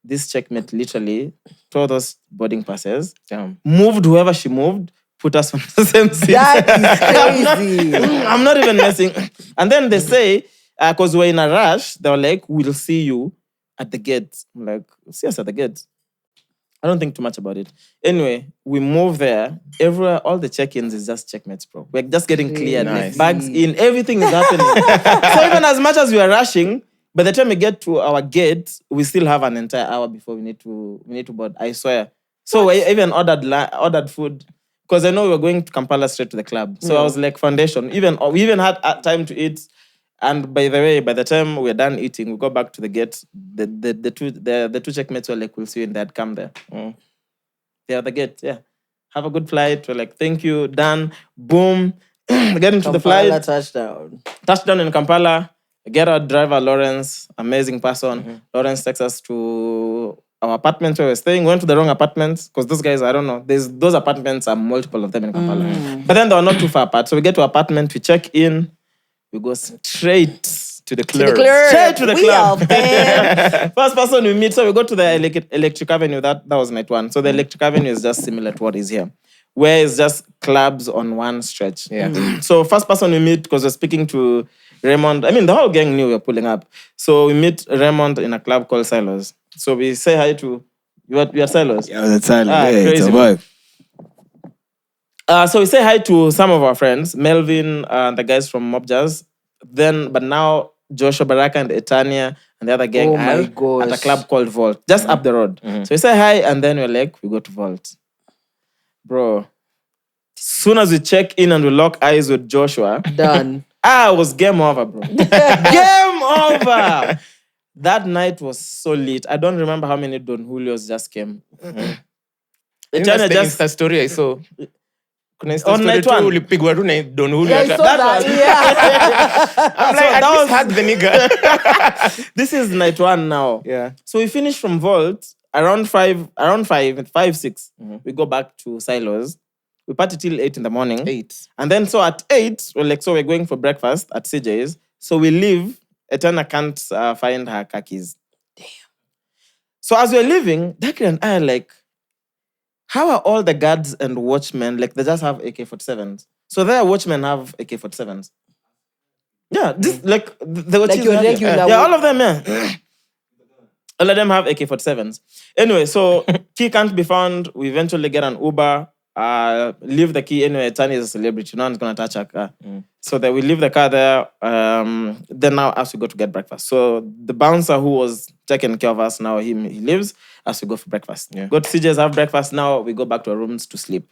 Speaker 1: This checkmate literally tore those boarding passes,
Speaker 3: Damn.
Speaker 1: moved whoever she moved, put us on the same seat.
Speaker 2: That is crazy.
Speaker 1: I'm not even messing. And then they say, because we're in a rush, they were like, we'll see you at the gate. I'm like, see us at the gate. I don't think too much about it. Anyway, we move there. Everywhere, all the check-ins is just checkmates, bro. We're just getting cleared.
Speaker 3: Nice.
Speaker 1: Bags in, everything is happening. So even as much as we are rushing, by the time we get to our gate, we still have an entire hour before we need to board. I swear. So we even ordered food because I know we were going to Kampala straight to the club. So I was like, foundation. We even had time to eat. And by the way, by the time we're done eating, we go back to the gate. The two checkmates were like, we'll see you, and they had come there. They're at the gate. Yeah. Have a good flight. We're like, thank you. Done. Boom. Get into the flight. Touchdown in Kampala. Get our driver, Lawrence, amazing person. Lawrence takes us to our apartments where we're staying. We went to the wrong apartments because those guys, I don't know. Those apartments are multiple of them in Kampala. But then they were not too far apart. So we get to our apartment, we check in, we go straight to the club. Straight to the club. First person we meet, so we go to the Electric Avenue. That was night 1. So the Electric Avenue is just similar to what is here, where it's just clubs on one stretch.
Speaker 3: Yeah.
Speaker 1: So first person we meet, because we're speaking to Raymond. I mean, the whole gang knew we were pulling up. So we meet Raymond in a club called Silos. So we say hi to You are silos.
Speaker 7: Yeah, that's all.
Speaker 1: Ah,
Speaker 7: It's
Speaker 1: crazy,
Speaker 7: a
Speaker 1: man.
Speaker 7: vibe.
Speaker 1: So we say hi to some of our friends, Melvin and the guys from Mob Jazz. But now Joshua Baraka and Etania and the other gang
Speaker 2: Oh my
Speaker 1: are
Speaker 2: gosh.
Speaker 1: at a club called Vault, just up the road. So we say hi and then we're like, we go to Vault. Bro, soon as we check in and we lock eyes with Joshua,
Speaker 2: Done.
Speaker 1: it was game over, bro. Game over. That night was so lit. I don't remember how many Don Julios just came. Etania just
Speaker 3: Insta story I saw. Kuna Insta
Speaker 1: On
Speaker 3: story
Speaker 1: night
Speaker 3: tu
Speaker 1: one.
Speaker 3: ulipigwa tu na Don Julio.
Speaker 2: Yeah, I saw that. Yeah.
Speaker 3: I'm like, at least hug the nigga.
Speaker 1: This is night one now.
Speaker 3: Yeah.
Speaker 1: So we finish from Vault around 5, 6. We go back to Silos. We party till 8 in the morning.
Speaker 3: 8.
Speaker 1: And then so at 8, we're going for breakfast at CJ's. So we leave. Etana can't find her car keys. Damn. So as we're leaving, Dakri and I are like, how are all the guards and watchmen, like they just have AK-47s? So their watchmen have AK-47s. Yeah, this like they were
Speaker 2: Like your regular
Speaker 1: Yeah, all of them, yeah. All of them have AK-47s. Anyway, so key can't be found. We eventually get an Uber. Leave the key anyway. Tani is a celebrity. No one's gonna touch her car. So that we leave the car there. Then now as we go to get breakfast. So the bouncer who was taking care of us now, he leaves as we go for breakfast.
Speaker 3: Yeah.
Speaker 1: Go to CJ's, have breakfast. Now we go back to our rooms to sleep.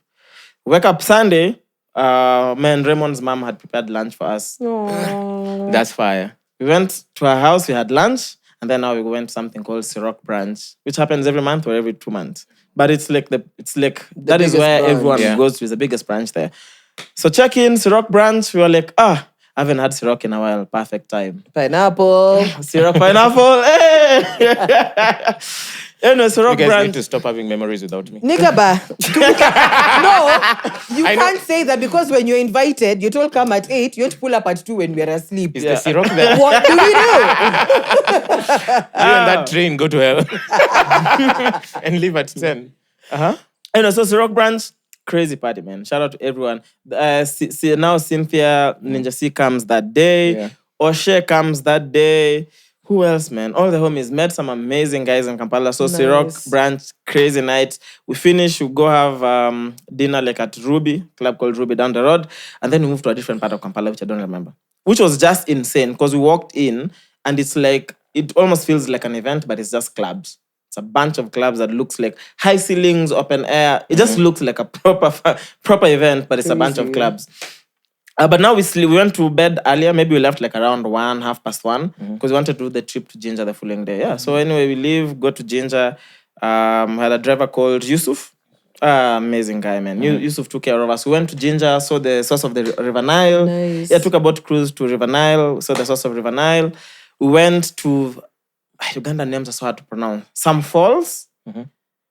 Speaker 1: Wake up Sunday. Man, Raymond's mom had prepared lunch for us.
Speaker 3: That's fire.
Speaker 1: We went to her house. We had lunch. And then now we went to something called Siroc branch, which happens every month or every 2 months. But it's like that is where
Speaker 2: biggest
Speaker 1: everyone
Speaker 3: branch.
Speaker 1: goes to. It's the biggest branch there. So check in Siroc branch. We were like, I haven't had Siroc in a while. Perfect time.
Speaker 2: Pineapple.
Speaker 1: Siroc pineapple. Hey! Anyway,
Speaker 3: You
Speaker 1: Siroc
Speaker 3: guys
Speaker 1: branch.
Speaker 3: need to stop having memories without me.
Speaker 2: Nigga ba. No, you can't say that because when you're invited, you're told come at 8, you have to pull up at 2 when we're asleep.
Speaker 3: Is the syrup there?
Speaker 2: What do we do?
Speaker 3: You and that train go to hell. And leave at 10.
Speaker 1: Anyway, so Siroc branch, crazy party, man. Shout out to everyone. Now Cynthia Ninja C comes that day.
Speaker 3: Yeah.
Speaker 1: Oshe comes that day. Who else, man? All the homies. Met some amazing guys in Kampala. So
Speaker 2: Nice.
Speaker 1: Siroc branch, crazy night. We finish, we go have dinner like at Ruby, club called Ruby down the road. And then we moved to a different part of Kampala, which I don't remember. Which was just insane because we walked in and it's like, it almost feels like an event, but it's just clubs. It's a bunch of clubs that looks like high ceilings, open air. It just looks like a proper event, but it's a bunch of
Speaker 2: Crazy.
Speaker 1: clubs. But now we went to bed earlier. Maybe we left like around 1, 1:30, because we wanted to do the trip to Ginger the following day. Yeah. So anyway, we leave, go to Ginger. Had a driver called Yusuf. Amazing guy, man. Yusuf took care of us. We went to Ginger, saw the source of the River Nile.
Speaker 2: Nice.
Speaker 1: Yeah, took a boat cruise to River Nile, saw the source of River Nile. We went to Uganda names are so hard to pronounce. Some falls,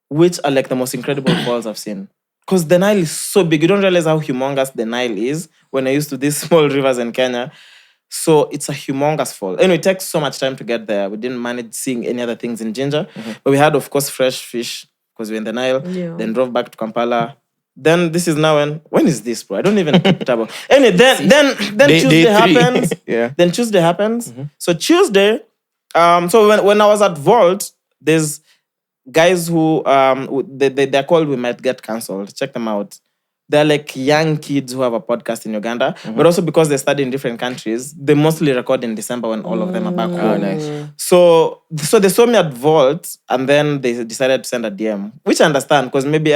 Speaker 1: which are like the most incredible falls I've seen. Because the Nile is so big. You don't realize how humongous the Nile is when I used to these small rivers in Kenya. So it's a humongous fall. Anyway, it takes so much time to get there. We didn't manage seeing any other things in Ginger. But we had, of course, fresh fish because we're in the Nile.
Speaker 2: Yeah.
Speaker 1: Then drove back to Kampala. Then this is now when is this, bro? I don't even keep it up. Anyway, then Tuesday
Speaker 3: Day 3.
Speaker 1: happens.
Speaker 3: Yeah.
Speaker 1: Then Tuesday happens. So Tuesday, so when I was at Vault, there's guys who they're called We Might Get Cancelled. Check them out. They're like young kids who have a podcast in Uganda, but also because they study in different countries, they mostly record in December when all of them are back home.
Speaker 3: Nice.
Speaker 1: So they saw me at Vault, and then they decided to send a DM, which I understand because maybe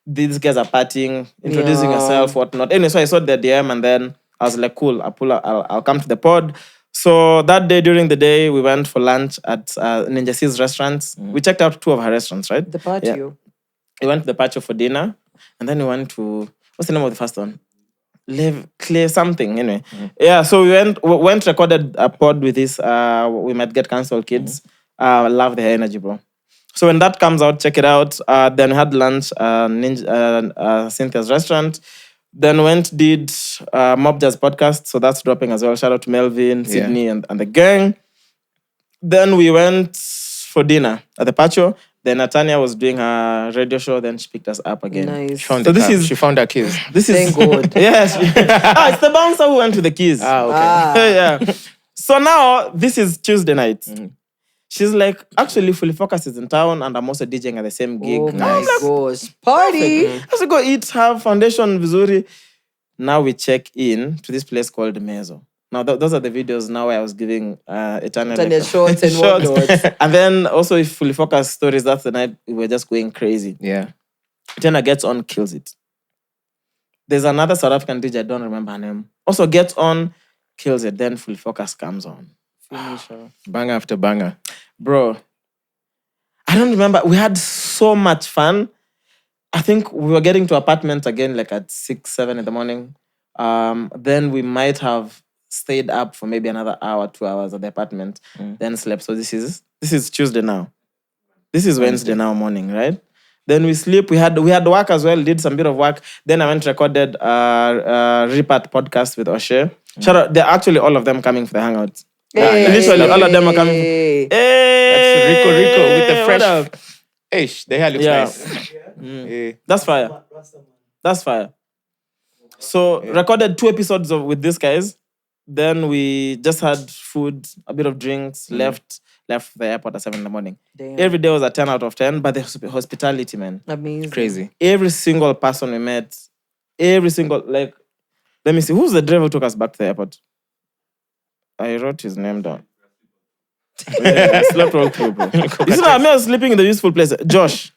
Speaker 1: these guys are partying, introducing yourself, whatnot. Anyway, so I saw the DM, and then I was like, cool, I'll come to the pod. So that day, during the day, we went for lunch at Ninja C's restaurants. We checked out 2 of her restaurants, right?
Speaker 2: The patio.
Speaker 1: We went to the patio for dinner, and then we went to, what's the name of the first one? Clay something, anyway. Yeah, so we went recorded a pod with this We Might Get Cancelled kids. Love their energy, bro. So when that comes out, check it out. Then we had lunch Cynthia's restaurant. Then did Mob Jazz podcast. So that's dropping as well. Shout out to Melvin, Sydney, and the gang. Then we went for dinner at the patio. Then Natania was doing her radio show. Then she picked us up again.
Speaker 2: Nice.
Speaker 3: She found her keys.
Speaker 1: This is
Speaker 2: Thank God.
Speaker 1: Yes. It's the bouncer who went to the keys.
Speaker 3: Okay.
Speaker 1: Yeah. So now this is Tuesday night. She's like, actually, Fully Focus is in town and I'm also DJing at the same gig.
Speaker 2: Oh my gosh. Party.
Speaker 1: Let's go eat, have foundation, vizuri. Now we check in to this place called Mezo. Now, those are the videos now where I was giving Eternal
Speaker 2: Shorts and whatnot.
Speaker 1: And then also, if Fully Focus stories, that's the night we were just going crazy.
Speaker 3: Yeah.
Speaker 1: Eternal gets on, kills it. There's another South African DJ, I don't remember her name. Also gets on, kills it. Then Fully Focus comes on.
Speaker 3: Banger after banger.
Speaker 1: Bro, I don't remember. We had so much fun. I think we were getting to apartments again like at 6, 7 in the morning. Then we might have stayed up for maybe another hour, 2 hours at the apartment, then slept. So this is Tuesday now. This is Wednesday now morning, right? Then we sleep. We had work as well, did some bit of work. Then I went recorded Repart podcast with Oshe. Shout out, they're actually all of them coming for the hangout. Literally, all of them are coming. Hey,
Speaker 3: That's Rico with the
Speaker 1: what
Speaker 3: fresh.
Speaker 1: up?
Speaker 3: Ish, the hair looks nice.
Speaker 1: That's fire. That's fire. So recorded 2 episodes with these guys. Then we just had food, a bit of drinks, left the airport at 7 in the morning.
Speaker 2: Damn.
Speaker 1: Every day was a 10 out of 10, but the hospitality, man.
Speaker 2: Amazing.
Speaker 3: Crazy.
Speaker 1: Every single person we met, let me see, who's the driver who took us back to the airport? I wrote his name down. I slept all through, bro. You see, I was sleeping in the useful place. Josh.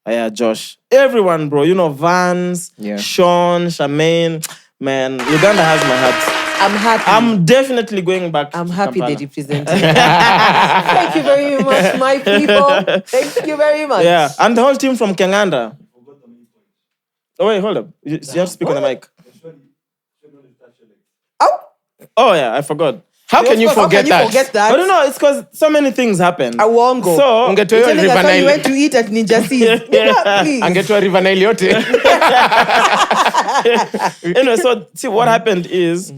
Speaker 1: Yeah, Josh. Everyone, bro. You know, Vance, Sean, Charmaine. Man, Uganda has my heart.
Speaker 2: I'm happy.
Speaker 1: I'm definitely going back.
Speaker 2: I'm happy
Speaker 1: Kampala.
Speaker 2: they represented. Thank you very much, my people. Thank you very much.
Speaker 1: Yeah, and the whole team from Kenganda. Oh, wait, hold up. You have to speak on the mic. Oh, yeah, I forgot.
Speaker 3: How can you forget that?
Speaker 1: I don't know, it's because so many things happened.
Speaker 2: I won't go.
Speaker 1: So,
Speaker 2: You're telling us how you went to eat at Ninja C's. Please.
Speaker 3: Angetwa River Nile yote.
Speaker 1: Anyway, so see what happened is,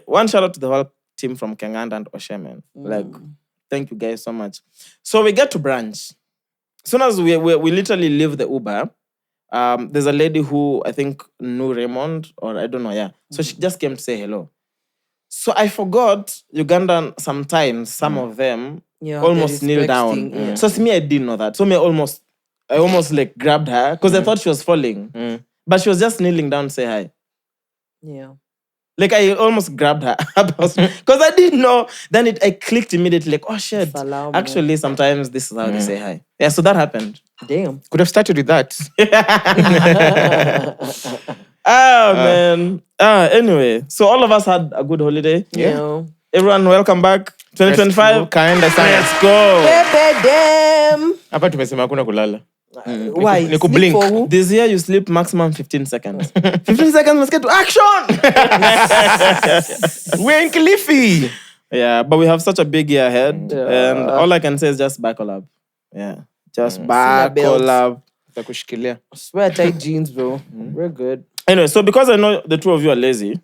Speaker 1: one shout out to the whole team from Kenganda and Oshe, man. Like, thank you guys so much. So we get to brunch. As soon as we literally leave the Uber, there's a lady who I think knew Raymond, or I don't know, yeah. So she just came to say hello. So I forgot Ugandan sometimes, some of them almost kneel down.
Speaker 2: Yeah.
Speaker 1: So to me, I didn't know that. So I almost like grabbed her because I thought she was falling. But she was just kneeling down to say hi.
Speaker 2: Yeah.
Speaker 1: Like I almost grabbed her because I didn't know. Then I clicked immediately like, oh shit.
Speaker 2: Salam.
Speaker 1: Actually, sometimes this is how they say hi. Yeah, so that happened.
Speaker 2: Damn.
Speaker 3: Could have started with that.
Speaker 1: Man. Anyway, so all of us had a good holiday.
Speaker 2: Yeah.
Speaker 1: Everyone, welcome back. 2025.
Speaker 3: Kaenda sana.
Speaker 1: Let's go.
Speaker 2: Pepe dem.
Speaker 3: Hapa tumesema hakuna kulala.
Speaker 2: Why?
Speaker 3: Ni kublink.
Speaker 2: Sleep for who?
Speaker 1: This year you sleep maximum 15 seconds. 15 seconds, let's get to action.
Speaker 3: We're in Kilifi.
Speaker 1: Yeah, but we have such a big year ahead. And all I can say is just buckle up. Yeah. Just buckle up.
Speaker 3: Takushikilia.
Speaker 2: Wear tight jeans, bro. We're good.
Speaker 1: Anyway, so because I know the two of you are lazy,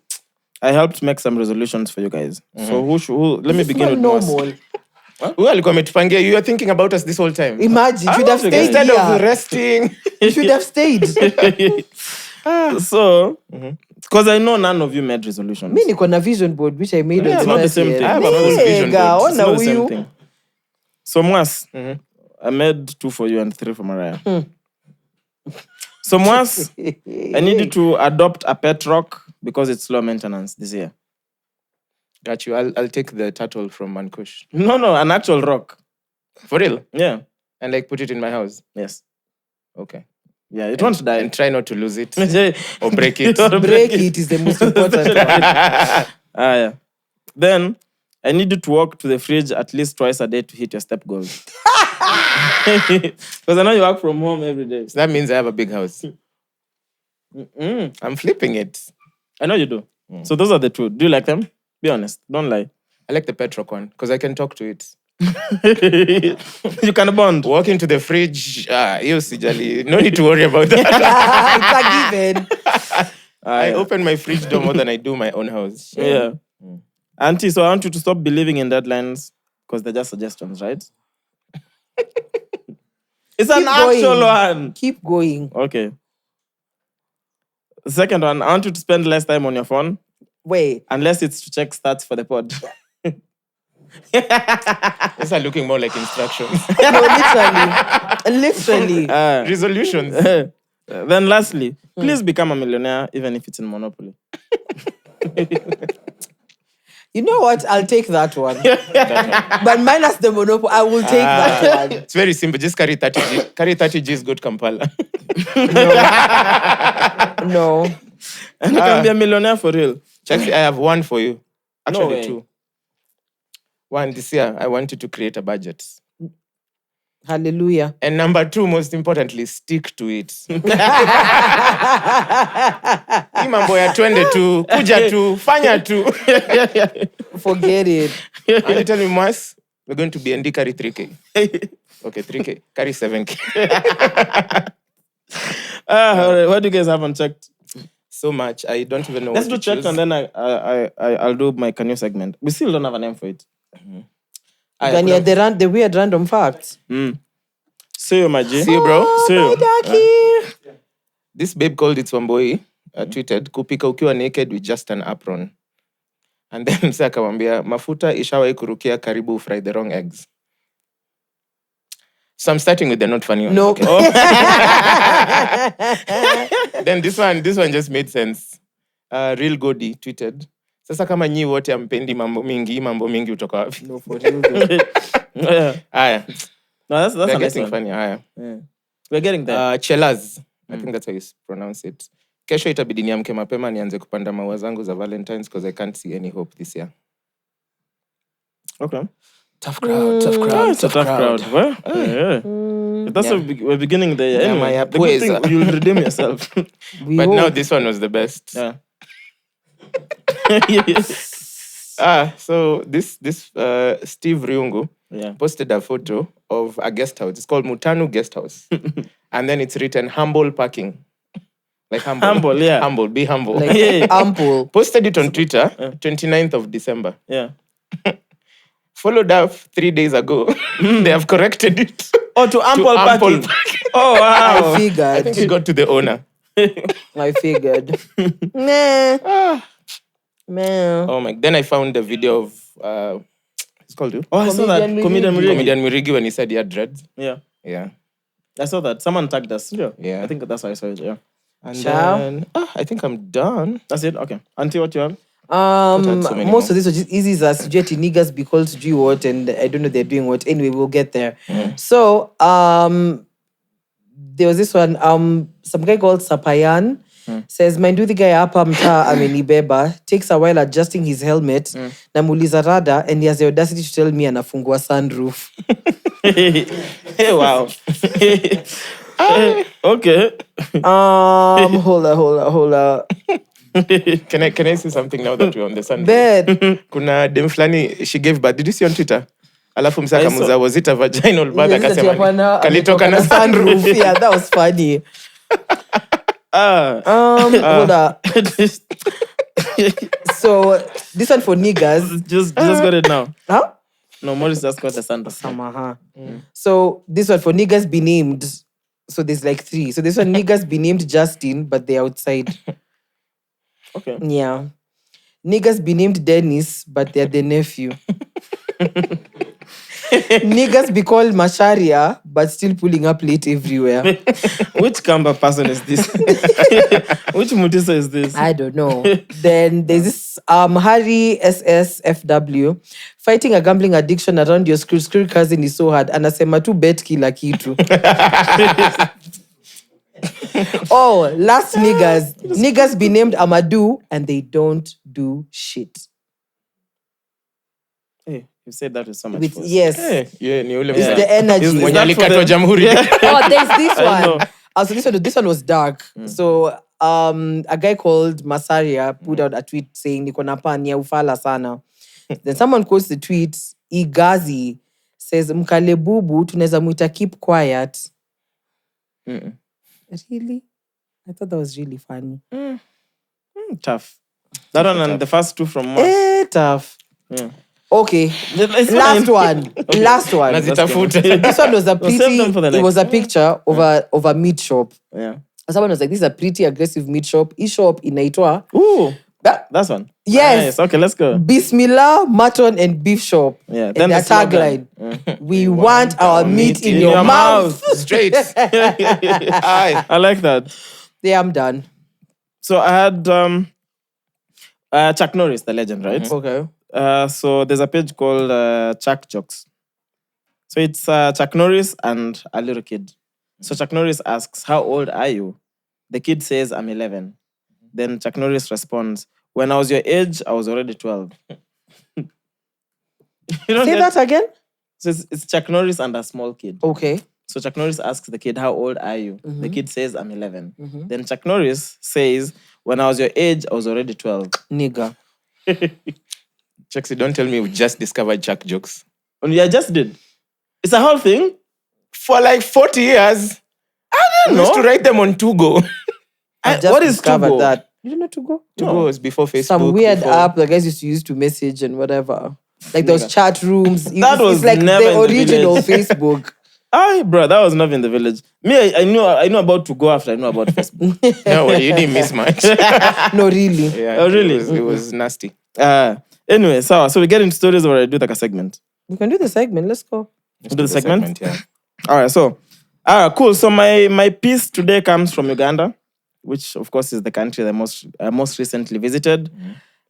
Speaker 1: I helped make some resolutions for you guys. So let me begin with Mwass.
Speaker 2: normal.
Speaker 3: Who alikuwa ametupangia? You are thinking about us this whole time.
Speaker 2: Imagine, you should have stayed
Speaker 3: Instead of
Speaker 2: here.
Speaker 3: resting.
Speaker 2: You should have stayed.
Speaker 1: So, because I know none of you made resolutions.
Speaker 2: Me niko na vision board which I made
Speaker 1: Yeah,
Speaker 2: on
Speaker 1: not the
Speaker 2: 30th.
Speaker 1: same thing.
Speaker 3: I have a full vision
Speaker 2: Nigga,
Speaker 3: board.
Speaker 1: It's not
Speaker 2: ona
Speaker 1: the same
Speaker 2: huyu.
Speaker 1: thing. So, Mwass, I made 2 for you and 3 for Mariah. So, Mwass, I need you to adopt a pet rock because it's low maintenance this year.
Speaker 3: Got you. I'll take the turtle from Mankush.
Speaker 1: No, an actual rock.
Speaker 3: For real?
Speaker 1: Yeah.
Speaker 3: And like put it in my house.
Speaker 1: Yes.
Speaker 3: Okay.
Speaker 1: Yeah, it won't die.
Speaker 3: And try not to lose it.
Speaker 1: Or
Speaker 3: break it.
Speaker 2: Break it is the most important one.
Speaker 1: Yeah. Then I need you to walk to the fridge at least twice a day to hit your step goals. Because I know you work from home every day.
Speaker 3: So that means I have a big house. I'm flipping it.
Speaker 1: I know you do. So those are the 2. Do you like them? Be honest. Don't lie.
Speaker 3: I like the Petrock one because I can talk to it.
Speaker 1: You can bond.
Speaker 3: Walk into the fridge. You sijali. No need to worry about that.
Speaker 2: It's a given.
Speaker 3: I open my fridge door more than I do my own house.
Speaker 1: Yeah. Auntie, so I want you to stop believing in deadlines because they're just suggestions, right? It's an actual one.
Speaker 2: Keep going.
Speaker 1: Okay. The second one, I want you to spend less time on your phone
Speaker 2: Wait.
Speaker 1: unless it's to check stats for the pod.
Speaker 3: These are looking more like instructions.
Speaker 2: No, literally.
Speaker 3: Resolutions.
Speaker 1: Then lastly, please become a millionaire, even if it's in Monopoly.
Speaker 2: You know what? I'll take that one. But minus the monopoly, I will take that one.
Speaker 3: It's very simple. Just carry 30 G. Carry 30 G's, go to Kampala.
Speaker 2: No.
Speaker 1: And you can be a millionaire for real.
Speaker 3: Chaxy, I have one for you.
Speaker 1: No
Speaker 3: Actually,
Speaker 1: way.
Speaker 3: 2. One, this year, I want you to create a budget.
Speaker 2: Hallelujah.
Speaker 3: And number 2, most importantly, stick to it. Hii mambo ya twende tu, kuja tu, fanya tu.
Speaker 2: Forget it.
Speaker 3: And you tell me, Mwass, we're going to be ND carry 3K. Okay, 3K. Carry 7K.
Speaker 1: All right. What do you guys have unchecked?
Speaker 3: So much. I don't even know
Speaker 1: Let's do
Speaker 3: what to
Speaker 1: checked
Speaker 3: choose.
Speaker 1: and then I'll do my Canyon segment. We still don't have a name for it.
Speaker 2: Then yeah, the weird random facts.
Speaker 1: See you, my G.
Speaker 3: See you, bro.
Speaker 1: See you.
Speaker 3: This babe called it Swamboi, tweeted, kupika ukiwa naked with just an apron. And then msa akamwambia, mafuta ishawai kurukia karibu fry the wrong eggs. So I'm starting with the not funny one.
Speaker 2: No.
Speaker 3: Okay. Then this one just made sense. Real Godi tweeted, sasa kama nyi wote ampendi mambo mingi utoka wapi?
Speaker 2: No, for real.
Speaker 3: Aya.
Speaker 1: No, that's
Speaker 3: They're
Speaker 1: a nice
Speaker 3: getting
Speaker 1: one.
Speaker 3: funny. Aya.
Speaker 1: Yeah. We're getting there.
Speaker 3: Chelas. I think that's how you pronounce it. Kesho itabidi niamke mapema nianze kupanda maua zangu za Valentine's because I can't see any hope this year.
Speaker 1: Okay.
Speaker 8: Tough crowd, tough crowd,
Speaker 1: It's a tough crowd. Well, yeah. That's we're beginning there.
Speaker 3: Yeah,
Speaker 1: Anyway,
Speaker 3: my
Speaker 1: the good thing,
Speaker 3: poesa.
Speaker 1: you'll redeem yourself.
Speaker 3: But now this one was the best.
Speaker 1: Yeah.
Speaker 3: So this Steve Riungu posted a photo of a guest house. It's called Mutanu Guest House. And then it's written humble parking. Like humble.
Speaker 1: Humble, yeah.
Speaker 3: Humble, be humble.
Speaker 2: Like ample.
Speaker 3: Posted it on Twitter, 29th of December.
Speaker 1: Yeah.
Speaker 3: Followed up 3 days ago. They have corrected it.
Speaker 1: Oh, to ample parking. Oh, wow.
Speaker 2: I figured.
Speaker 3: I think it got to the owner.
Speaker 2: I figured. Nah. Man.
Speaker 3: Oh my! Then I found the video of it's called who?
Speaker 1: Oh, I saw that. Comedian Muiruri.
Speaker 3: Comedian Muiruri when he said he had dreads.
Speaker 1: Yeah.
Speaker 3: Yeah.
Speaker 1: I saw that. Someone tagged us.
Speaker 3: Yeah.
Speaker 1: I think that's why I saw it. Yeah.
Speaker 3: And
Speaker 2: Ciao.
Speaker 3: then I think I'm done.
Speaker 1: That's it. Okay. Auntie, what you have?
Speaker 3: had so many
Speaker 2: Most
Speaker 3: more.
Speaker 2: of this was just easy as jetty niggas be called to do what, and I don't know they're doing what. Anyway, we'll get there. So there was this one. Some guy called Sapayan says, "Mind the guy hapa mtaa amenibeba. Takes a while adjusting his helmet. Namuuliza rada, and he has the audacity to tell me anafungua sunroof."
Speaker 1: Hey, wow. Okay.
Speaker 2: Hold on.
Speaker 3: Can I say something now that we're on the sun?
Speaker 2: Bed.
Speaker 3: Kuna dem flani, she gave birth. Did you see on Twitter? Alafu msa
Speaker 1: I saw.
Speaker 3: kamuza, was it a vaginal birth?
Speaker 2: Yes,
Speaker 3: Akasema,
Speaker 2: hapana,
Speaker 3: kalitoka na
Speaker 2: sunroof.
Speaker 3: sunroof.
Speaker 2: Yeah, that was funny. Hold on. So this one for niggas.
Speaker 1: just got it now.
Speaker 2: Huh?
Speaker 1: No, Morris just got the sand.
Speaker 2: Samaha. So this one for niggas be named. So there's like 3. So this one niggas be named Justin, but they're outside.
Speaker 1: Okay.
Speaker 2: Yeah. Niggas be named Denis, but they're the nephew. Niggas be called Masharia, but still pulling up late everywhere.
Speaker 1: Which Kamba person is this? Which Mutisa is this?
Speaker 2: I don't know. Then there's this Harry SSFW. Fighting a gambling addiction around your screw cousin is so hard. Anasema tu bet kila kitu. Oh, last niggas. Niggas be named Amadou and they don't do shit.
Speaker 1: Hey, you said that with so much
Speaker 2: With,
Speaker 1: force.
Speaker 2: yes.
Speaker 3: Yeah, ni ule
Speaker 2: It's
Speaker 3: msa.
Speaker 2: the energy.
Speaker 1: Is
Speaker 3: Mwenye
Speaker 1: that for
Speaker 3: alikatwa
Speaker 1: them?
Speaker 3: jamhuri.
Speaker 2: Oh, there's this
Speaker 1: I know.
Speaker 2: one. So this one was dark. So a guy called Masaria put out a tweet saying niko na pani ya ufala sana. Then someone quotes the tweet. Igazi says mkale bubu tunaweza muita keep quiet. Really? I thought that was really funny.
Speaker 1: Tough. That one and the first 2 from Mwass.
Speaker 2: Tough.
Speaker 1: Yeah.
Speaker 2: Okay.
Speaker 1: It's
Speaker 2: Last
Speaker 1: fine.
Speaker 2: one. Last one.
Speaker 3: Nazitafuta.
Speaker 2: This one was a
Speaker 1: We'll save them for the
Speaker 2: pretty. It was
Speaker 1: next.
Speaker 2: a picture of a meat shop.
Speaker 1: Yeah.
Speaker 2: Someone was like, "This is a pretty aggressive meat shop. Hii shop inaitwa
Speaker 1: Ooh. That's one.
Speaker 2: Yes.
Speaker 1: Nice. Okay, let's go.
Speaker 2: Bismillah, mutton and beef shop.
Speaker 1: Yeah,
Speaker 2: And
Speaker 1: then
Speaker 2: their
Speaker 1: the slogan.
Speaker 2: tagline. We want our meat in your mouth.
Speaker 3: Straight. Aye.
Speaker 1: I like that.
Speaker 2: Yeah, I'm done.
Speaker 1: So I had Chuck Norris, the legend, right?
Speaker 2: Okay.
Speaker 1: So there's a page called Chuck Jokes. So it's Chuck Norris and a little kid. So Chuck Norris asks, "How old are you?" The kid says, "I'm 11." Then Chuck Norris responds, "When I was your age, I was already 12." You don't
Speaker 2: Say
Speaker 1: get-
Speaker 2: that again.
Speaker 1: So it's Chuck Norris and a small kid.
Speaker 2: Okay.
Speaker 1: So Chuck Norris asks the kid, "How old are you?" The kid says, "I'm 11." Then Chuck Norris says, "When I was your age, I was already 12."
Speaker 2: Nigga.
Speaker 3: Chaxy, don't tell me we just discovered Chuck jokes.
Speaker 1: And I just did. It's a whole thing.
Speaker 3: For like 40 years. I used to write them on Tugo.
Speaker 2: I just
Speaker 1: what is
Speaker 2: discovered
Speaker 1: Tugo?
Speaker 2: that. You don't know to go?
Speaker 3: Tugo was before Facebook.
Speaker 2: Some weird
Speaker 3: before...
Speaker 2: app the guys used to use to message and whatever. Like those chat rooms.
Speaker 1: That was
Speaker 2: it's like
Speaker 1: never
Speaker 2: the
Speaker 1: in the
Speaker 2: original
Speaker 1: village.
Speaker 2: Facebook.
Speaker 1: Aye, bro, that was not in the village. Me, I knew about to go after I knew about Facebook.
Speaker 3: No, well, you didn't miss much.
Speaker 2: No, really.
Speaker 3: Yeah,
Speaker 1: Oh, really?
Speaker 3: It was nasty.
Speaker 1: Anyway, so we get into stories or I do like a segment.
Speaker 2: We can do the segment. Let's go.
Speaker 1: Do the segment?
Speaker 3: Yeah.
Speaker 1: All right, so cool. So my piece today comes from Uganda, which of course is the country that most recently visited.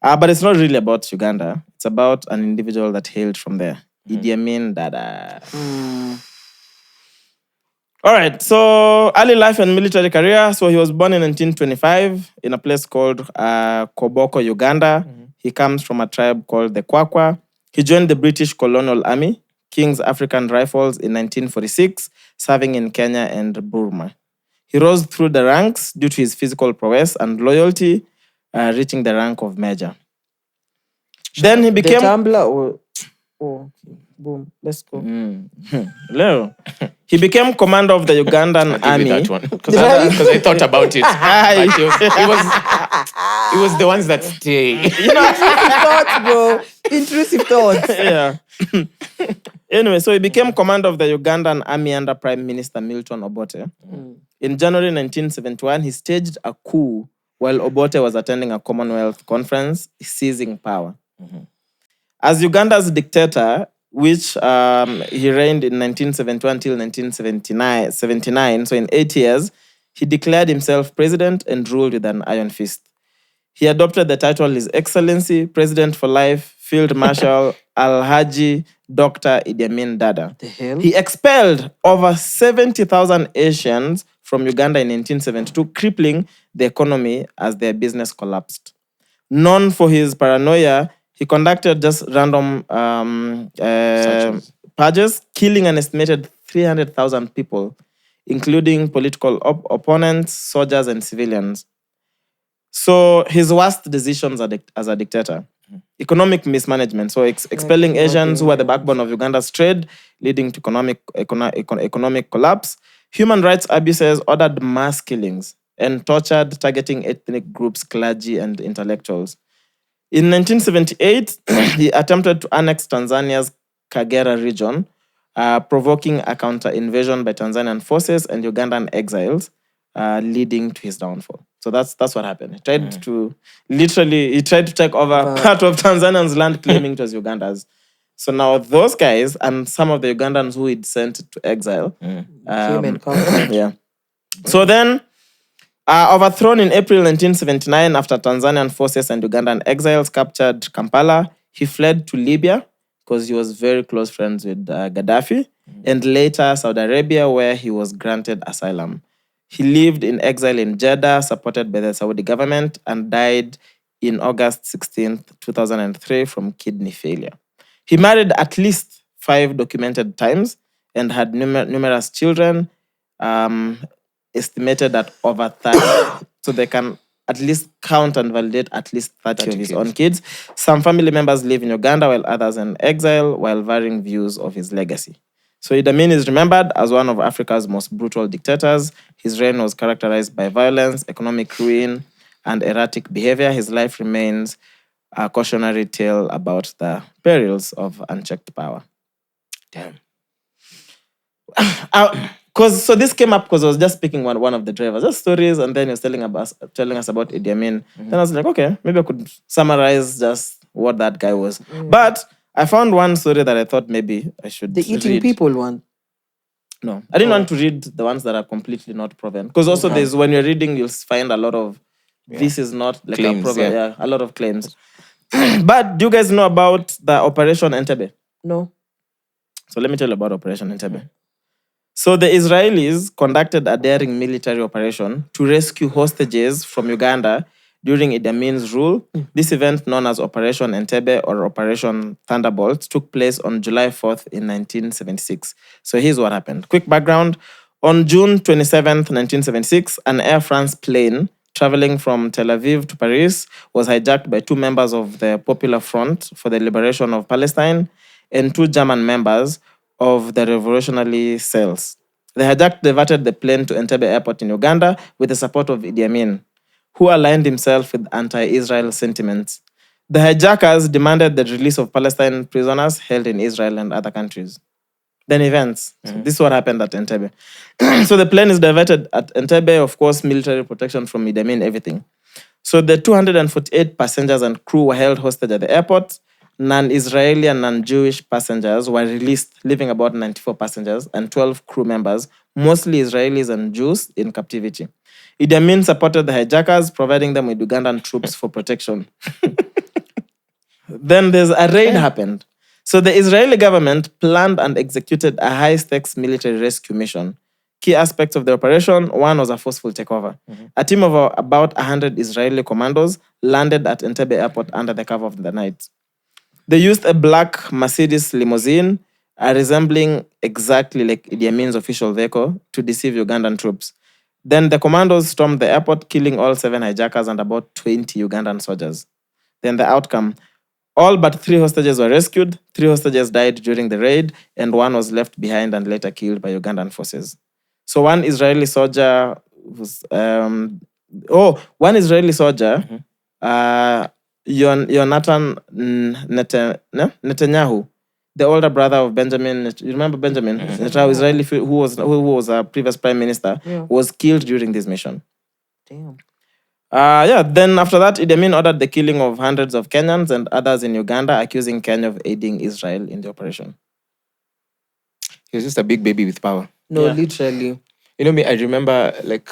Speaker 1: But it's not really about Uganda. It's about an individual that hailed from there, Iddi Amin Dada. All right, so early life and military career. So he was born in 1925 in a place called Koboko, Uganda. He comes from a tribe called the Kwakwa. He joined the British Colonial Army, King's African Rifles in 1946, serving in Kenya and Burma. He rose through the ranks due to his physical prowess and loyalty, reaching the rank of major. Then he became...
Speaker 2: The Tumblr or... Oh, okay. Boom. Let's go.
Speaker 1: Leo. He became commander of the Ugandan
Speaker 3: I'll give you
Speaker 1: army.
Speaker 3: that one. Because I thought about it. It was the ones that stay.
Speaker 2: Thoughts, bro. Intrusive thoughts.
Speaker 1: Yeah. Anyway, so he became commander of the Ugandan army under Prime Minister Milton Obote. In January 1971, he staged a coup while Obote was attending a Commonwealth conference, seizing power. As Uganda's dictator, which he reigned in 1971 until 1979, so in 8 years, he declared himself president and ruled with an iron fist. He adopted the title His Excellency, President for Life, Field Marshal Alhaji Dr. Iddi Amin Dada.
Speaker 2: The hell?
Speaker 1: He expelled over 70,000 Asians from Uganda in 1972, crippling the economy as their business collapsed. Known for his paranoia, he conducted just random purges, killing an estimated 300,000 people, including political opponents, soldiers, and civilians. So his worst decisions as a dictator: economic mismanagement, so expelling Asians who were the backbone of Uganda's trade, leading to economic collapse; human rights abuses, ordered mass killings, and tortured, targeting ethnic groups, clergy, and intellectuals. In 1978, he attempted to annex Tanzania's Kagera region, provoking a counter-invasion by Tanzanian forces and Ugandan exiles, leading to his downfall. So that's what happened. He tried to take over part of Tanzania's land, claiming it was Uganda's. So now those guys and some of the Ugandans who he'd sent to exile
Speaker 2: Came and conquered.
Speaker 1: yeah. So then, overthrown in April 1979 after Tanzanian forces and Ugandan exiles captured Kampala, he fled to Libya because he was very close friends with Gaddafi, and later Saudi Arabia, where he was granted asylum. He lived in exile in Jeddah, supported by the Saudi government, and died in August 16, 2003 from kidney failure. He married at least 5 documented times and had numerous children, estimated at over 30. So they can at least count and validate at least 30 of his own kids. Some family members live in Uganda while others in exile, while varying views of his legacy. So Iddi Amin is remembered as one of Africa's most brutal dictators. His reign was characterized by violence, economic ruin, and erratic behavior. His life remains a cautionary tale about the perils of unchecked power.
Speaker 3: Damn.
Speaker 1: So this came up because I was just speaking one of the drivers, just stories, and then he was telling us about Iddi Amin. Then I was like, okay, maybe I could summarize just what that guy was. But I found one story that I thought maybe I should
Speaker 2: The eating
Speaker 1: read.
Speaker 2: people one.
Speaker 1: No, I didn't want to read the ones that are completely not proven. Because also there's, when you're reading, you'll find a lot of, this is not like
Speaker 3: Claims,
Speaker 1: a proven, a lot of claims. But do you guys know about the Operation Entebbe?
Speaker 2: No.
Speaker 1: So let me tell you about Operation Entebbe. So the Israelis conducted a daring military operation to rescue hostages from Uganda during Iddi Amin's rule. This event, known as Operation Entebbe or Operation Thunderbolt, took place on July 4th in 1976. So here's what happened. Quick background. On June 27th, 1976, an Air France plane traveling from Tel Aviv to Paris was hijacked by 2 members of the Popular Front for the Liberation of Palestine and 2 German members of the revolutionary cells. The hijack diverted the plane to Entebbe Airport in Uganda with the support of Iddi Amin, who aligned himself with anti-Israel sentiments. The hijackers demanded the release of Palestine prisoners held in Israel and other countries. Then events. So this is what happened at Entebbe. So the plane is diverted at Entebbe, of course, military protection from Iddi Amin, everything. So the 248 passengers and crew were held hostage at the airport. Non-Israeli and non-Jewish passengers were released, leaving about 94 passengers and 12 crew members, mostly Israelis and Jews, in captivity. Iddi Amin supported the hijackers, providing them with Ugandan troops for protection. Then there's a raid happened. So the Israeli government planned and executed a high-stakes military rescue mission. Key aspects of the operation: one was a forceful takeover. A team of about 100 Israeli commandos landed at Entebbe Airport under the cover of the night. They used a black Mercedes limousine, resembling exactly like Iddi Amin's official vehicle, to deceive Ugandan troops. Then the commandos stormed the airport, killing all 7 hijackers and about 20 Ugandan soldiers. Then the outcome: all but 3 hostages were rescued, 3 hostages died during the raid, and 1 was left behind and later killed by Ugandan forces. So one Israeli soldier was, Jonathan Netanyahu, the older brother of Benjamin. You remember Benjamin? Netanyahu, Israeli, who was a previous prime minister, was killed during this mission.
Speaker 2: Damn.
Speaker 1: Then after that, Iddi Amin ordered the killing of hundreds of Kenyans and others in Uganda, accusing Kenya of aiding Israel in the operation.
Speaker 3: He was just a big baby with power.
Speaker 2: No, literally.
Speaker 3: You know me, I remember, like,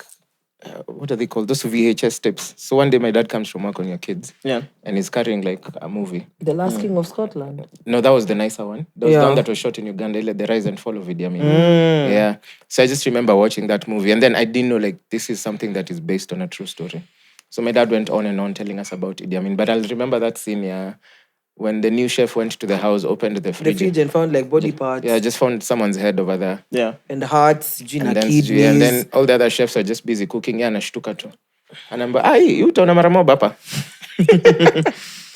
Speaker 3: what are they called? Those VHS tapes. So one day my dad comes from work on Your Kids.
Speaker 1: Yeah.
Speaker 3: And he's carrying, like, a movie.
Speaker 2: The Last King of Scotland.
Speaker 3: No, that was the nicer one. There was the one that was shot in Uganda, like The Rise and Fall of Iddi Amin. Yeah. So I just remember watching that movie. And then I didn't know, like, this is something that is based on a true story. So my dad went on and on telling us about Iddi Amin. But I'll remember that scene, when the new chef went to the house, opened the fridge
Speaker 2: and found, like, body parts.
Speaker 3: Yeah, just found someone's head over there.
Speaker 1: Yeah.
Speaker 2: And hearts, kidneys.
Speaker 3: And then all the other chefs are just busy cooking. Yeah, nashtuka tu. And I'm like, you utaona mara moja hapa.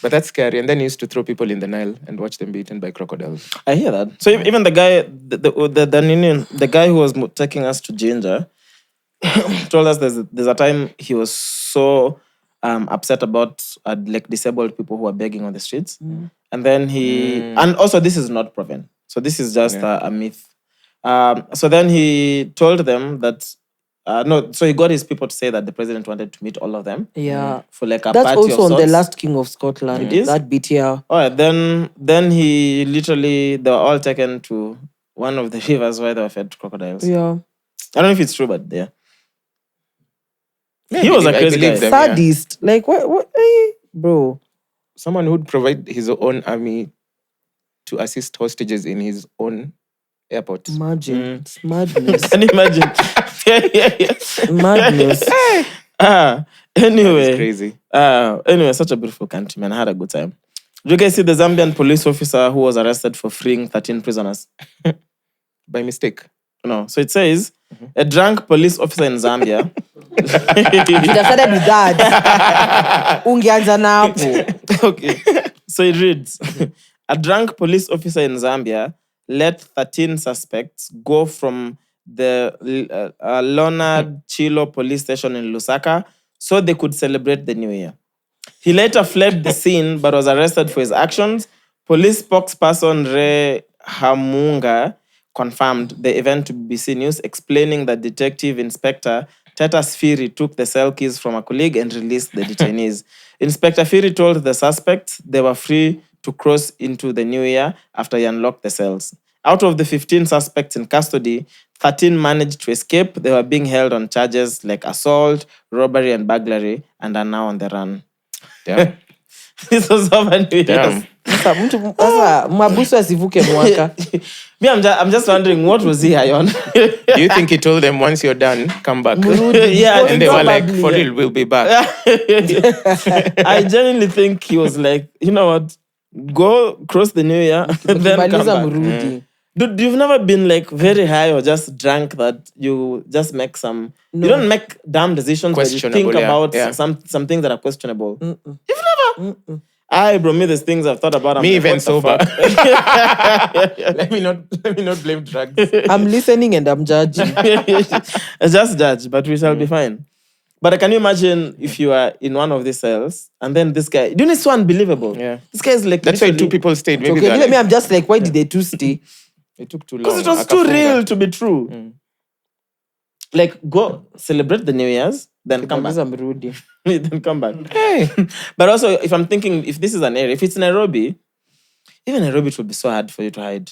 Speaker 3: But that's scary. And then he used to throw people in the Nile and watch them be eaten by crocodiles.
Speaker 1: I hear that. So even the guy, the guy who was taking us to Ginger, told us there's a time he was so upset about like disabled people who are begging on the streets, and then and also this is not proven. So this is just a myth. So then he told them that so he got his people to say that the president wanted to meet all of them.
Speaker 2: Yeah.
Speaker 1: For like a
Speaker 2: That's
Speaker 1: party
Speaker 2: also
Speaker 1: of
Speaker 2: on
Speaker 1: sorts.
Speaker 2: The Last King of Scotland.
Speaker 1: It is?
Speaker 2: That bit, yeah.
Speaker 1: Oh, then he literally, they were all taken to one of the rivers where they were fed crocodiles.
Speaker 2: Yeah.
Speaker 1: I don't know if it's true, but yeah. He was a crazy guy.
Speaker 3: them,
Speaker 2: Sadist. Like, what? Bro.
Speaker 3: Someone who would provide his own army to assist hostages in his own airport.
Speaker 2: Imagine. It's madness.
Speaker 1: Can you imagine? yeah.
Speaker 2: Madness.
Speaker 1: Anyway.
Speaker 3: That's crazy.
Speaker 1: Anyway, such a beautiful country, man. I had a good time. Did you guys see the Zambian police officer who was arrested for freeing 13 prisoners?
Speaker 3: By mistake.
Speaker 1: No. So it says, a drunk police officer in Zambia.
Speaker 2: It have started with that. Ungeanza na hapo.
Speaker 1: Okay. So it reads, a drunk police officer in Zambia let 13 suspects go from the Leonard Chilo police station in Lusaka so they could celebrate the new year. He later fled the scene but was arrested for his actions. Police spokesperson Ray Hamunga confirmed the event to BBC News, explaining that Detective Inspector Titus Fury took the cell keys from a colleague and released the detainees. Inspector Fury told the suspects they were free to cross into the new year after he unlocked the cells. Out of the 15 suspects in custody, 13 managed to escape. They were being held on charges like assault, robbery, and burglary, and are now on the run.
Speaker 3: Damn.
Speaker 1: This was over New Year's.
Speaker 3: Damn.
Speaker 2: Sasa mabusu asivuke mwaka.
Speaker 1: Me, I'm just wondering, what was he high on?
Speaker 3: Do you think he told them once you're done, come back?
Speaker 1: Yeah,
Speaker 3: And they were like,
Speaker 1: probably,
Speaker 3: for
Speaker 1: yeah.
Speaker 3: real, we'll be back.
Speaker 1: I genuinely think he was like, you know what? Go cross the new year, then come
Speaker 2: Maliza
Speaker 1: back.
Speaker 2: mrudi.
Speaker 1: Dude, you've never been like very high or just drunk that you just make some... You don't make dumb decisions, but you think
Speaker 3: Questionable, yeah.
Speaker 1: about
Speaker 3: Yeah.
Speaker 1: some things that are questionable. You've never... I, bro, me, there's things I've thought about. I'm
Speaker 3: Me
Speaker 1: like,
Speaker 3: even
Speaker 1: what the
Speaker 3: sober.
Speaker 1: fuck?
Speaker 3: let me not blame drugs.
Speaker 2: I'm listening and I'm judging.
Speaker 1: Just judge, but we shall be fine. But can you imagine if you are in one of these cells and then this guy... Do you know it's so unbelievable?
Speaker 3: Yeah.
Speaker 1: This guy is like...
Speaker 3: That's why
Speaker 1: literally-
Speaker 3: 2 people stayed. Maybe
Speaker 2: Okay,
Speaker 3: they're
Speaker 2: even me,
Speaker 3: like,
Speaker 2: I'm just like, why did they two stay?
Speaker 3: it took too long.
Speaker 1: Because it was too real to be true. Like, go celebrate the New Year's, then come back.
Speaker 2: Maliza mrudi.
Speaker 1: Then come back. Hey. But also, if I'm thinking, if this is an area, if it's Nairobi, even Nairobi, it would be so hard for you to hide.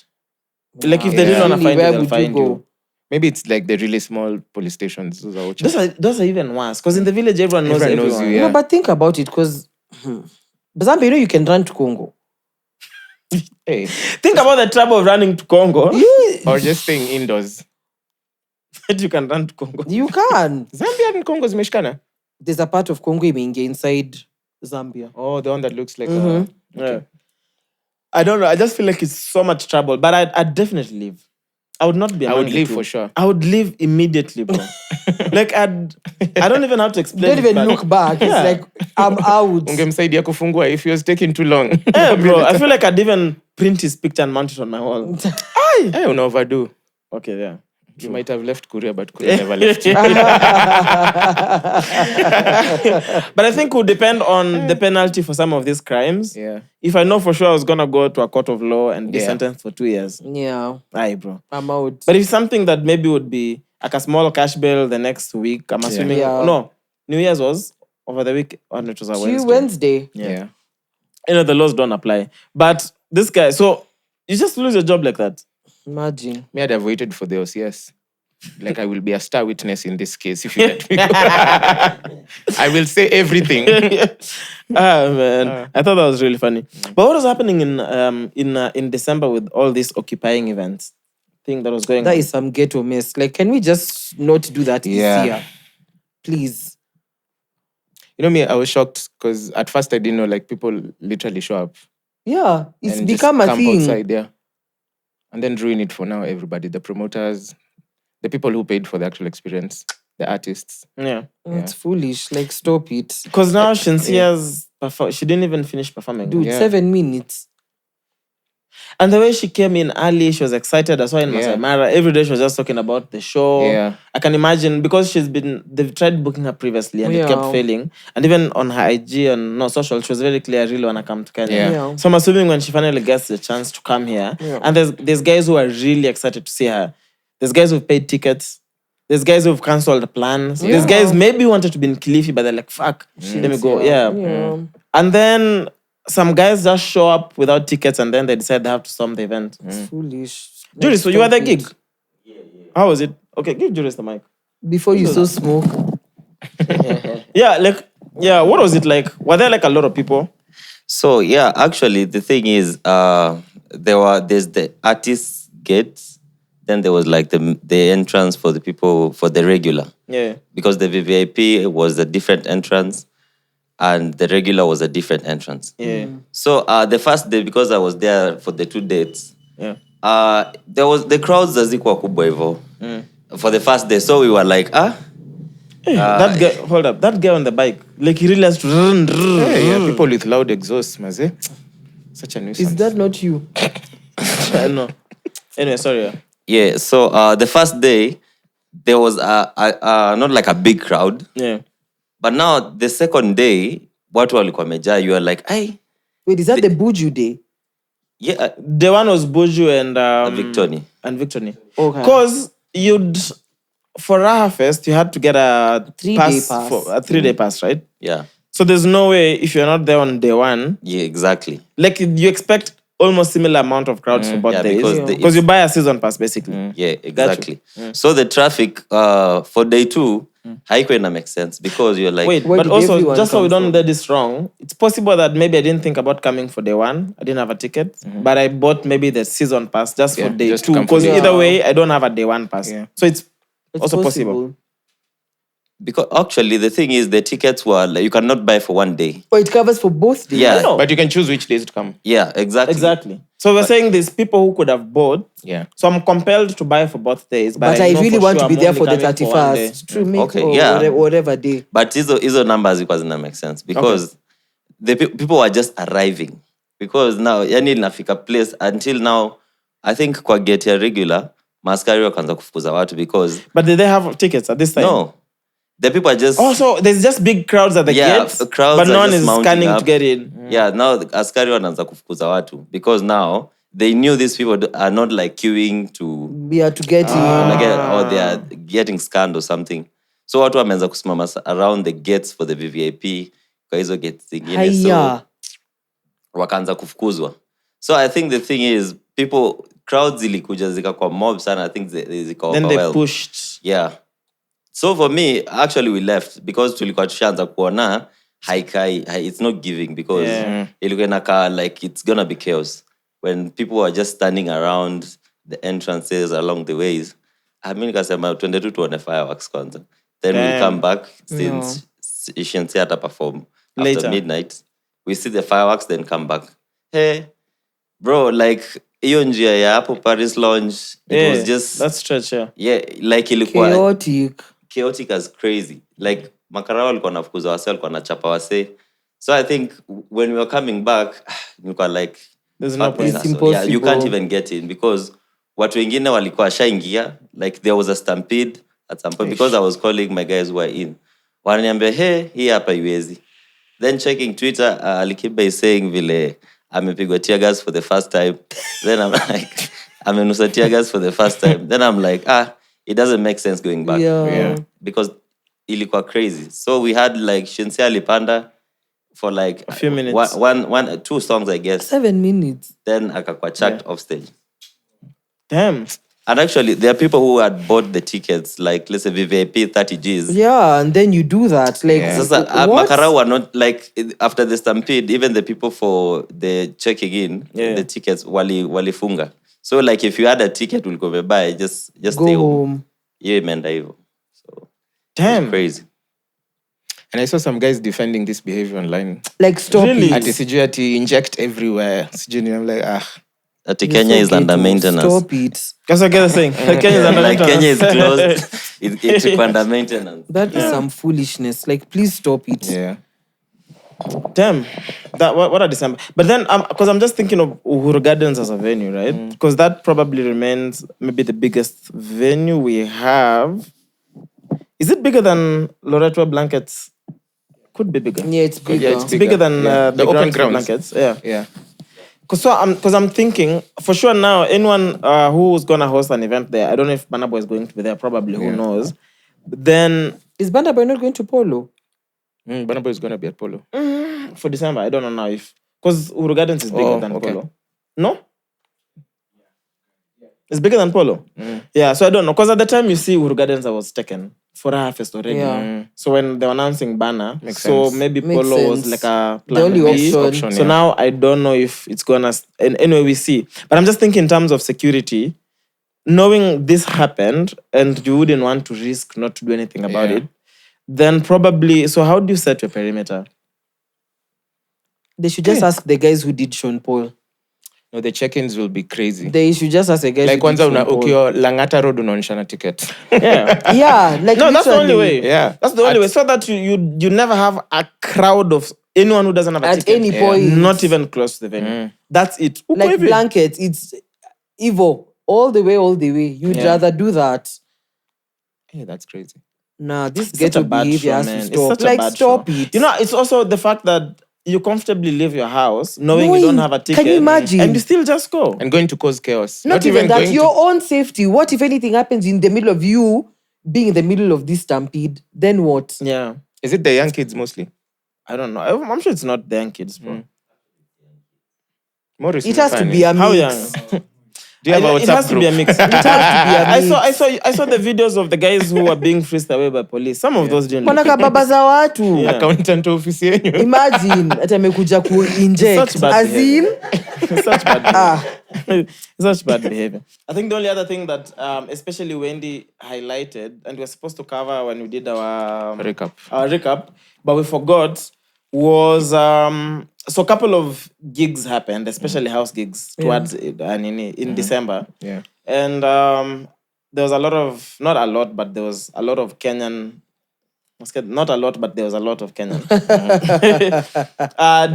Speaker 1: Like, if they
Speaker 3: Yeah.
Speaker 1: didn't want to
Speaker 2: Really,
Speaker 1: find you,
Speaker 2: where
Speaker 1: they'll
Speaker 2: would you
Speaker 1: find
Speaker 2: go?
Speaker 1: you.
Speaker 3: Maybe it's like the really small police stations.
Speaker 1: Those are even worse. Because in the village, everyone knows
Speaker 3: Everyone knows
Speaker 1: everyone.
Speaker 3: you, yeah.
Speaker 2: No, but think about it, because Zambia, you know, you can run to Congo.
Speaker 3: Hey.
Speaker 1: Think about the trouble of running to Congo.
Speaker 3: Or just staying indoors.
Speaker 1: You can run to Congo.
Speaker 2: You can.
Speaker 3: Zambia and Congo zimeshikana.
Speaker 2: There's a part of Congo imeingia inside Zambia.
Speaker 3: Oh, the one that looks like
Speaker 1: Yeah. I don't know. I just feel like it's so much trouble. But I'd definitely leave. I would not be
Speaker 3: I
Speaker 1: among
Speaker 3: would
Speaker 1: the
Speaker 3: leave
Speaker 1: two.
Speaker 3: for sure.
Speaker 1: I would leave immediately, bro. Like, I don't even have to explain.
Speaker 2: Don't even
Speaker 1: it, but-
Speaker 2: look back.
Speaker 1: Yeah.
Speaker 2: It's like, I'm out.
Speaker 3: Ungemsaidia kufungua if he was taking too long.
Speaker 1: Yeah, bro. I feel like I'd even print his picture and mount it on my wall.
Speaker 3: Hey, una overdo.
Speaker 1: Okay, yeah.
Speaker 3: You might have left Korea, but Korea never left you.
Speaker 1: But I think it would depend on the penalty for some of these crimes.
Speaker 3: Yeah.
Speaker 1: If I know for sure I was gonna go to a court of law and be
Speaker 3: Yeah.
Speaker 1: sentenced for 2 years,
Speaker 2: Yeah,
Speaker 1: aye, bro.
Speaker 2: I'm out.
Speaker 1: But if it's something that maybe would be like a small cash bail the next week, I'm assuming.
Speaker 2: Yeah.
Speaker 1: No, New Year's was over the week, and it was a Wednesday.
Speaker 2: Wednesday.
Speaker 3: Yeah.
Speaker 1: You know, the laws don't apply. But this guy, so you just lose your job like that.
Speaker 2: Imagine.
Speaker 3: Me, I'd have waited for the OCS. Like, I will be a star witness in this case if you let me go. I will say everything.
Speaker 1: Man, I thought that was really funny. But what was happening in December with all these occupying events? Thing that was going
Speaker 2: That
Speaker 1: on.
Speaker 2: is some ghetto mess. Like, can we just not do that
Speaker 3: Yeah.
Speaker 2: this year? Please.
Speaker 3: You know me, I was shocked because at first I didn't know like people literally show up.
Speaker 2: Yeah, it's
Speaker 3: and just
Speaker 2: become a
Speaker 3: camp
Speaker 2: thing.
Speaker 3: outside, yeah. And then ruin it for now, everybody. The promoters, the people who paid for the actual experience, the artists.
Speaker 1: Yeah.
Speaker 2: It's foolish. Like, stop it.
Speaker 1: Because now Shinsia's she didn't even finish performing.
Speaker 2: Dude,
Speaker 3: Yeah.
Speaker 2: 7 minutes.
Speaker 1: And the way she came in early, she was excited. I saw in Masai
Speaker 3: Yeah.
Speaker 1: Mara. Every day she was just talking about the show.
Speaker 3: Yeah.
Speaker 1: I can imagine because they've tried booking her previously and it kept
Speaker 2: Yeah.
Speaker 1: failing. And even on her IG and social, she was very clear, I really want to come to Kenya.
Speaker 3: Yeah.
Speaker 2: Yeah.
Speaker 1: So I'm assuming when she finally gets the chance to come here,
Speaker 2: Yeah.
Speaker 1: and there's guys who are really excited to see her. There's guys who've paid tickets. There's guys who've cancelled the plans. There's guys maybe wanted to be in Kilifi, but they're like, fuck, let me go. Yeah.
Speaker 2: Yeah.
Speaker 1: And then some guys just show up without tickets and then they decide they have to storm the event.
Speaker 2: It's foolish.
Speaker 1: Julius, so you were
Speaker 2: Stop
Speaker 1: at the
Speaker 2: it.
Speaker 1: gig? How was it? Okay, give Julius the mic.
Speaker 2: Before you saw smoke.
Speaker 1: What was it like? Were there like a lot of people?
Speaker 6: So yeah, actually the thing is, there's the artist gate, then there was like the entrance for the people for the regular.
Speaker 1: Yeah.
Speaker 6: Because the VVIP was a different entrance and the regular was a different entrance.
Speaker 1: Yeah.
Speaker 6: So the first day, because I was there for the 2 dates,
Speaker 1: Yeah.
Speaker 6: there was the crowds zazikuwa kubwa hivyo for the first day. So we were like,
Speaker 1: That guy, hold up. That guy on the bike, like he really has to run.
Speaker 3: Yeah, people with loud exhausts, maze. Such a nuisance.
Speaker 2: Is that not you?
Speaker 1: I know. Anyway, sorry. Yeah.
Speaker 6: yeah. So the first day, there was not like a big crowd.
Speaker 1: Yeah.
Speaker 6: But now the second day, watu walikuwa wamejaa, you are like,
Speaker 2: Wait, is that the Buju day?
Speaker 6: Yeah,
Speaker 1: Day one was Buju and
Speaker 6: Victoni.
Speaker 1: And Victoni.
Speaker 2: Okay.
Speaker 1: Because for Raha Fest, you had to get a
Speaker 2: 3-day pass.
Speaker 1: for a 3-day pass, right?
Speaker 6: Yeah.
Speaker 1: So there's no way if you're not there on day one,
Speaker 6: Yeah, exactly.
Speaker 1: like you expect almost similar amount of crowds for both
Speaker 6: Yeah,
Speaker 1: days
Speaker 6: because
Speaker 1: because you buy a season pass basically.
Speaker 6: Yeah, exactly. So the traffic for day 2, haikuwa ina make sense because you're like,
Speaker 1: Wait,
Speaker 2: Where
Speaker 1: but
Speaker 2: did
Speaker 1: also
Speaker 2: everyone
Speaker 1: just so we
Speaker 2: come
Speaker 1: don't
Speaker 2: from?
Speaker 1: get this wrong, it's possible that maybe I didn't think about coming for day one. I didn't have a ticket, but I bought maybe the season pass just for day
Speaker 3: just to
Speaker 1: 2
Speaker 3: come for
Speaker 1: because
Speaker 3: day
Speaker 1: either
Speaker 2: two.
Speaker 1: way I don't have a day one pass.
Speaker 3: Yeah.
Speaker 1: So it's
Speaker 2: It's
Speaker 1: also possible.
Speaker 6: because actually the thing is the tickets were like, you cannot buy for one day.
Speaker 2: Oh, it covers for both days.
Speaker 6: Yeah,
Speaker 1: know.
Speaker 3: But you can choose which days to come.
Speaker 6: yeah, exactly.
Speaker 1: So we're saying there's people who could have bought.
Speaker 3: Yeah.
Speaker 1: So I'm compelled to buy for both days.
Speaker 2: But I
Speaker 1: know
Speaker 2: really
Speaker 1: for
Speaker 2: want
Speaker 1: sure
Speaker 2: to be
Speaker 1: I'm
Speaker 2: there
Speaker 1: only
Speaker 2: for the
Speaker 1: coming for one day.
Speaker 2: 31st. True, make
Speaker 6: Okay,
Speaker 2: or
Speaker 6: yeah.
Speaker 2: whatever day.
Speaker 6: But hizo numbers zilikuwa zina make sense because the people were just arriving because now yani inafika place until now I think kwa gate ya regular maskari wakaanza kufukuza watu because
Speaker 1: But did they have tickets at this time?
Speaker 6: no, the people are just
Speaker 1: Also, there's just big crowds at the gates,
Speaker 6: crowds
Speaker 1: but
Speaker 6: are
Speaker 1: no one
Speaker 6: just
Speaker 1: is
Speaker 6: mounting
Speaker 1: scanning
Speaker 6: up.
Speaker 1: to get in.
Speaker 6: Yeah, now the askari wanaanza kufukuza watu because now they knew these people are not like queuing to
Speaker 2: Yeah, to get in.
Speaker 6: or they are getting scanned or something. So watu wameanza kusimama around the gates for the VVIP kwa hizo gates zingine.
Speaker 2: Haya.
Speaker 6: So wakaanza kufukuzwa. So I think the thing is crowds zilikuja zikakuwa mob sana. I think zikawa
Speaker 1: Then they
Speaker 6: overwhelmed.
Speaker 1: pushed.
Speaker 6: Yeah. So for me, actually we left because tulikuwa tushaanza kuona it's not giving because ilikuwa inakaa like it's gonna be chaos when people are just standing around the entrances along the ways. I mean, nikasema tuende tu tuone fireworks kwanza. Then we'll come back since Ishensi hata perform after
Speaker 1: Later.
Speaker 6: midnight. We see the fireworks, then come back. Hey, bro, like hiyo njia ya hapo Paris Lounge, it was just
Speaker 1: that stretch,
Speaker 6: yeah, like ilikuwa
Speaker 2: Chaotic.
Speaker 6: as crazy. Like makarao walikuwa nafukuza wase, walikuwa nachapa wase. So I think when we were coming back, nilikuwa like
Speaker 1: There's no
Speaker 6: fuck this
Speaker 1: point.
Speaker 2: It's
Speaker 6: hustle. Yeah, you
Speaker 2: impossible.
Speaker 6: can't even get in because watu wengine walikuwa shaingia, like there was a stampede at some point because I was calling my guys who were in. Wananiambia, hey, hii hapa iwezi. Then checking Twitter, Alikiba is saying vile amepigwa tear gas for the first time. Then I'm like, amenusa tear gas for the first time. Then I'm like, it doesn't make sense going back.
Speaker 2: Yeah.
Speaker 6: Because ilikuwa crazy. So we had like Shinse alipanda for like
Speaker 1: a few minutes.
Speaker 6: Two songs, I guess.
Speaker 2: 7 minutes.
Speaker 6: Then akakwa chucked off stage.
Speaker 1: Damn.
Speaker 6: And actually, there are people who had bought the tickets, like let's say VVIP 30 Gs.
Speaker 2: Yeah, and then you do that. Like,
Speaker 6: Sasa,
Speaker 2: what?
Speaker 6: Makarao were not like after the stampede. Even the people for the checking in the tickets walifunga. So like if you had a ticket, we'll go buy. Just
Speaker 2: Go
Speaker 6: stay
Speaker 2: home.
Speaker 6: Yeah, imeenda hivyo. So
Speaker 1: Damn.
Speaker 6: crazy.
Speaker 3: And I saw some guys defending this behavior online.
Speaker 2: Like, stop
Speaker 1: Really?
Speaker 2: it.
Speaker 3: Ati sijui ati inject everywhere. Sijui, I'm like,
Speaker 6: Ati Kenya is under maintenance.
Speaker 2: Stop it.
Speaker 1: That's what I'm saying. Kenya is under
Speaker 6: Like Kenya is
Speaker 1: maintenance.
Speaker 6: closed. It's under maintenance.
Speaker 2: That is some foolishness. Like, please stop it.
Speaker 3: yeah.
Speaker 1: Damn. What a December. But then, because I'm just thinking of Uhuru Gardens as a venue, right? Because that probably remains maybe the biggest venue we have. Is it bigger than Loreto Blankets? Could be bigger.
Speaker 2: Yeah, it's bigger.
Speaker 3: Yeah, it's
Speaker 1: It's bigger than
Speaker 3: The open
Speaker 1: grounds for
Speaker 3: grounds.
Speaker 1: Blankets. Yeah.
Speaker 3: Yeah.
Speaker 1: Because I'm thinking, for sure now, anyone who's going to host an event there, I don't know if Burna Boy is going to be there, probably, who knows. Then,
Speaker 2: Is Banda Boy not going to Polo?
Speaker 3: Burna Boy is going to be at Polo.
Speaker 1: for December, I don't know now if... Because Uhuru Gardens is bigger than
Speaker 3: okay.
Speaker 1: Polo. No? It's bigger than Polo? Yeah, so I don't know. Because at the time you see Uhuru Gardens, I was taken for a fest already.
Speaker 2: Yeah.
Speaker 1: So when they were announcing Burna,
Speaker 3: Makes
Speaker 1: so
Speaker 3: sense.
Speaker 1: maybe
Speaker 2: Makes
Speaker 1: Polo was
Speaker 2: sense.
Speaker 1: like a
Speaker 2: The
Speaker 1: plan
Speaker 2: only
Speaker 1: B.
Speaker 2: option.
Speaker 1: So now I don't know if it's gonna. And anyway, we see. But I'm just thinking in terms of security, knowing this happened and you wouldn't want to risk not to do anything about it, then probably. So how do you set your perimeter?
Speaker 2: They should just ask the guys who did Sean Paul.
Speaker 3: No, the check-ins will be crazy.
Speaker 2: They should just ask the guys
Speaker 3: Like
Speaker 2: who did
Speaker 3: kwanza
Speaker 2: Sean Paul.
Speaker 3: ukiwa Langata Road unaonyeshana ticket.
Speaker 1: Yeah.
Speaker 2: Yeah, like
Speaker 1: No, that's the only
Speaker 2: literally,
Speaker 1: way.
Speaker 3: Yeah.
Speaker 1: That's the only way. So that you never have a crowd of anyone who doesn't have a
Speaker 2: At
Speaker 1: ticket.
Speaker 2: any point.
Speaker 1: Not even close to the venue. That's it.
Speaker 2: Like
Speaker 1: Uko hivi.
Speaker 2: blankets, it's evil. All the way. You'd rather do that.
Speaker 3: Hey, that's crazy.
Speaker 2: Nah, this
Speaker 1: Such a
Speaker 2: ghetto
Speaker 1: bad
Speaker 2: behavior
Speaker 1: show,
Speaker 2: has
Speaker 1: man.
Speaker 2: to
Speaker 1: It's
Speaker 2: stop.
Speaker 1: such a
Speaker 2: Like,
Speaker 1: bad
Speaker 2: stop
Speaker 1: show.
Speaker 2: it.
Speaker 1: You know, it's also the fact that you comfortably leave your house knowing you don't have a ticket.
Speaker 2: Can you imagine?
Speaker 1: And you still just go.
Speaker 3: And going to cause chaos.
Speaker 2: Not even that,
Speaker 3: going
Speaker 2: your
Speaker 3: to...
Speaker 2: own safety. What if anything happens in the middle of you being in the middle of this stampede? Then what?
Speaker 1: Yeah.
Speaker 3: Is it the young kids mostly?
Speaker 1: I don't know. I'm sure it's not the young kids, bro.
Speaker 3: Morris,
Speaker 2: It has to be a mix.
Speaker 1: How young?
Speaker 3: Do you have a
Speaker 1: It has
Speaker 3: WhatsApp
Speaker 1: to be a
Speaker 3: group?
Speaker 1: mix.
Speaker 2: It has to be a mix.
Speaker 1: I saw the videos of the guys who were being frisked away by police. Some of those didn't.
Speaker 2: Wanaka baba za watu.
Speaker 1: Yeah.
Speaker 3: Accountant office yenyu.
Speaker 2: Imagine ati amekuja ku inject.
Speaker 1: Such bad
Speaker 2: As in,
Speaker 1: behavior. Such bad behavior. Such bad behavior. I think the only other thing that, especially Wendy highlighted, and we were supposed to cover when we did our recap, but we forgot, was so a couple of gigs happened, especially house gigs towards in December.
Speaker 3: Yeah.
Speaker 1: And there was a lot of, not a lot, but there was a lot of Kenyan. Not a lot, but there was a lot of Kenyan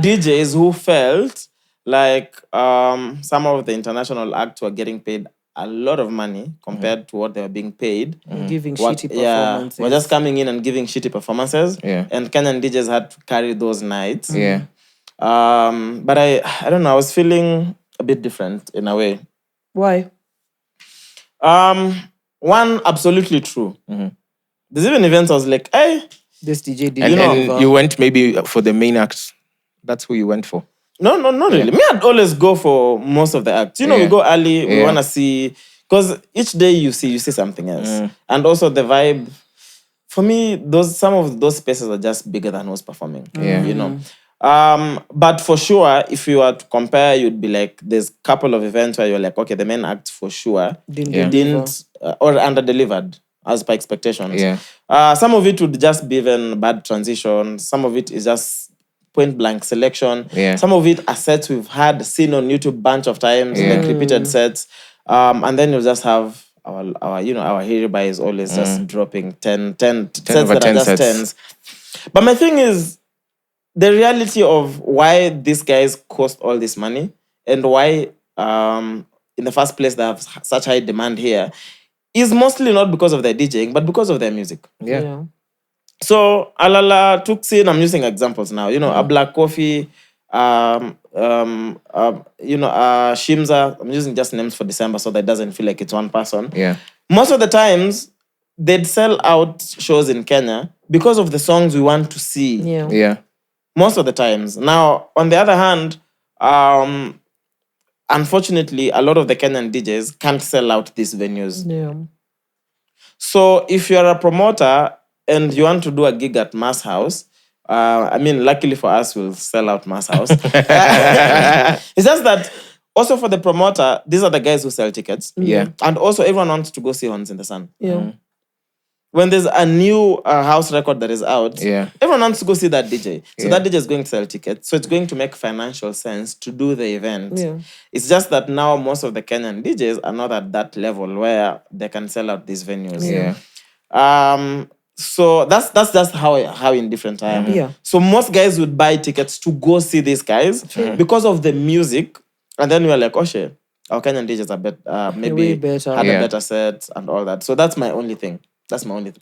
Speaker 1: DJs who felt like some of the international acts were getting paid a lot of money compared to what they were being paid.
Speaker 2: Giving shitty performances.
Speaker 1: Yeah, were just coming in and giving shitty performances.
Speaker 3: Yeah.
Speaker 1: And Kenyan DJs had to carry those nights.
Speaker 3: Yeah.
Speaker 1: But I don't know, I was feeling a bit different in a way.
Speaker 2: Why?
Speaker 1: One, absolutely true. There's even events I was like, hey.
Speaker 2: This DJ did
Speaker 3: And you went maybe for the main act. That's who you went for.
Speaker 1: No, not really. Me, I'd always go for most of the acts. You know, we go early, we want to see... Because each day you see something else. And also the vibe... For me, some of those spaces are just bigger than who's performing.
Speaker 3: Yeah.
Speaker 1: You know? But for sure, if you were to compare, you'd be like, there's a couple of events where you're like, okay, the main act for sure didn't or under-delivered as per expectations.
Speaker 3: Yeah.
Speaker 1: Some of it would just be even bad transition. Some of it is just point-blank selection.
Speaker 3: Yeah.
Speaker 1: Some of it are sets we've seen on YouTube bunch of times, like repeated sets. And then you'll just have our hereby is always just dropping 10 sets that are just tens. But my thing is, the reality of why these guys cost all this money and why, in the first place, they have such high demand here is mostly not because of their DJing, but because of their music.
Speaker 2: Yeah.
Speaker 1: So, Alala, Tuxin, I'm using examples now. You know, a Black Coffee, Shimza. I'm using just names for December so that it doesn't feel like it's one person.
Speaker 3: Yeah.
Speaker 1: Most of the times, they'd sell out shows in Kenya because of the songs we want to see.
Speaker 3: Yeah.
Speaker 1: Most of the times. Now, on the other hand, unfortunately, a lot of the Kenyan DJs can't sell out these venues.
Speaker 2: Yeah.
Speaker 1: So if you're a promoter and you want to do a gig at Mass House, luckily for us, we'll sell out Mass House. It's just that also for the promoter, these are the guys who sell tickets.
Speaker 3: Yeah.
Speaker 1: And also everyone wants to go see Horns in the Sun.
Speaker 2: Yeah.
Speaker 1: When there's a new house record that is out, everyone wants to go see that DJ. So that DJ is going to sell tickets. So it's going to make financial sense to do the event.
Speaker 2: Yeah.
Speaker 1: It's just that now most of the Kenyan DJs are not at that level where they can sell out these venues.
Speaker 3: Yeah.
Speaker 1: So that's just how indifferent I am.
Speaker 2: Yeah.
Speaker 1: So most guys would buy tickets to go see these guys because of the music. And then we're like, oh shit, our Kenyan DJs are maybe
Speaker 2: way better.
Speaker 1: had a better set and all that. So that's my only thing. That's my only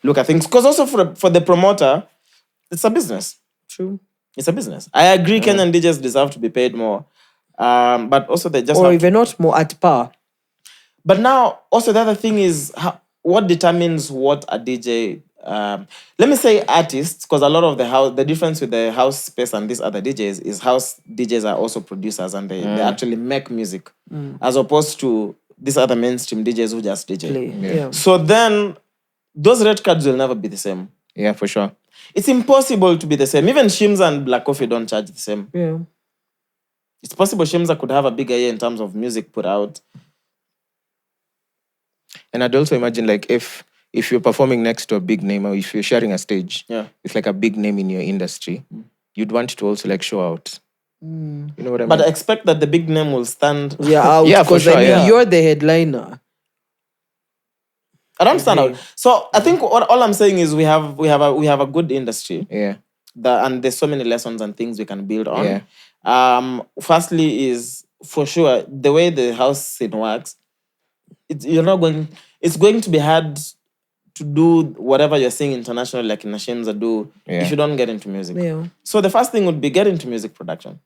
Speaker 1: look at things. Because also for the promoter, it's a business.
Speaker 2: True.
Speaker 1: It's a business. I agree Kenyan DJs deserve to be paid more. But also they just
Speaker 2: or even not more at par.
Speaker 1: But now, also the other thing is what determines what a DJ... let me say artists, because a lot of the difference with the house space and these other DJs is house DJs are also producers and they actually make music. As opposed to these other mainstream DJs who just DJ.
Speaker 2: Yeah.
Speaker 1: So then, those red cards will never be the same.
Speaker 3: Yeah, for sure.
Speaker 1: It's impossible to be the same. Even Shimza and Black Coffee don't charge the same.
Speaker 2: Yeah.
Speaker 1: It's possible Shimza could have a bigger year in terms of music put out.
Speaker 3: And I'd also imagine like if you're performing next to a big name or if you're sharing a stage with like a big name in your industry, you'd want to also like show out. You know what I mean?
Speaker 1: But I expect that the big name will stand.
Speaker 2: Out.
Speaker 3: Yeah, for
Speaker 2: Because
Speaker 3: sure,
Speaker 2: you're the headliner.
Speaker 1: I don't stand out. So I think all I'm saying is we have a good industry.
Speaker 3: Yeah.
Speaker 1: And there's so many lessons and things we can build on. Firstly is for sure the way the house scene works. It's going to be hard to do whatever you're seeing internationally, like Nashimza do, if you don't get into music.
Speaker 2: Yeah.
Speaker 1: So the first thing would be get into music production.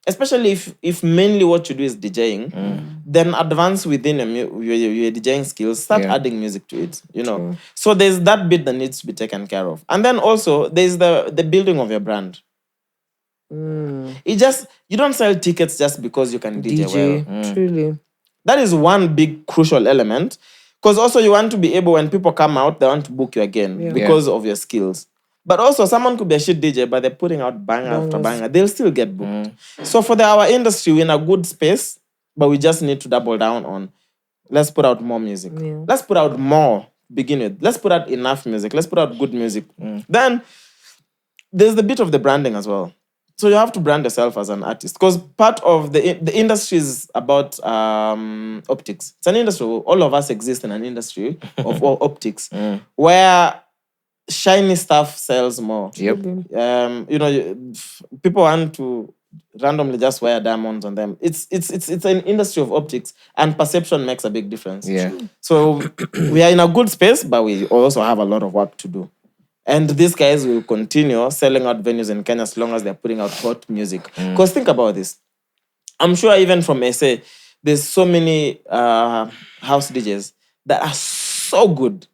Speaker 1: Especially if mainly what you do is DJing, then advance within your DJing skills, start adding music to it, you know. So there's that bit that needs to be taken care of. And then also there's the building of your brand. It just, you don't sell tickets just because you can DJ well.
Speaker 2: Truly.
Speaker 1: That is one big crucial element. Because also you want to be able, when people come out, they want to book you again because of your skills. But also someone could be a shit DJ, but they're putting out banger after banger. They'll still get booked. So for our industry, we're in a good space, but we just need to double down on, let's put out more music.
Speaker 2: Yeah.
Speaker 1: Let's put out more, begin with. Let's put out enough music. Let's put out good music. Then there's the bit of the branding as well. So you have to brand yourself as an artist. Because part of the industry is about optics. It's an industry. All of us exist in an industry of optics where shiny stuff sells more.
Speaker 3: Yep.
Speaker 1: You know, people want to randomly just wear diamonds on them. It's an industry of optics, and perception makes a big difference.
Speaker 3: Yeah.
Speaker 1: So we are in a good space, but we also have a lot of work to do. And these guys will continue selling out venues in Kenya as long as they're putting out hot music. Because think about this. I'm sure even from SA, there's so many house DJs that are so good.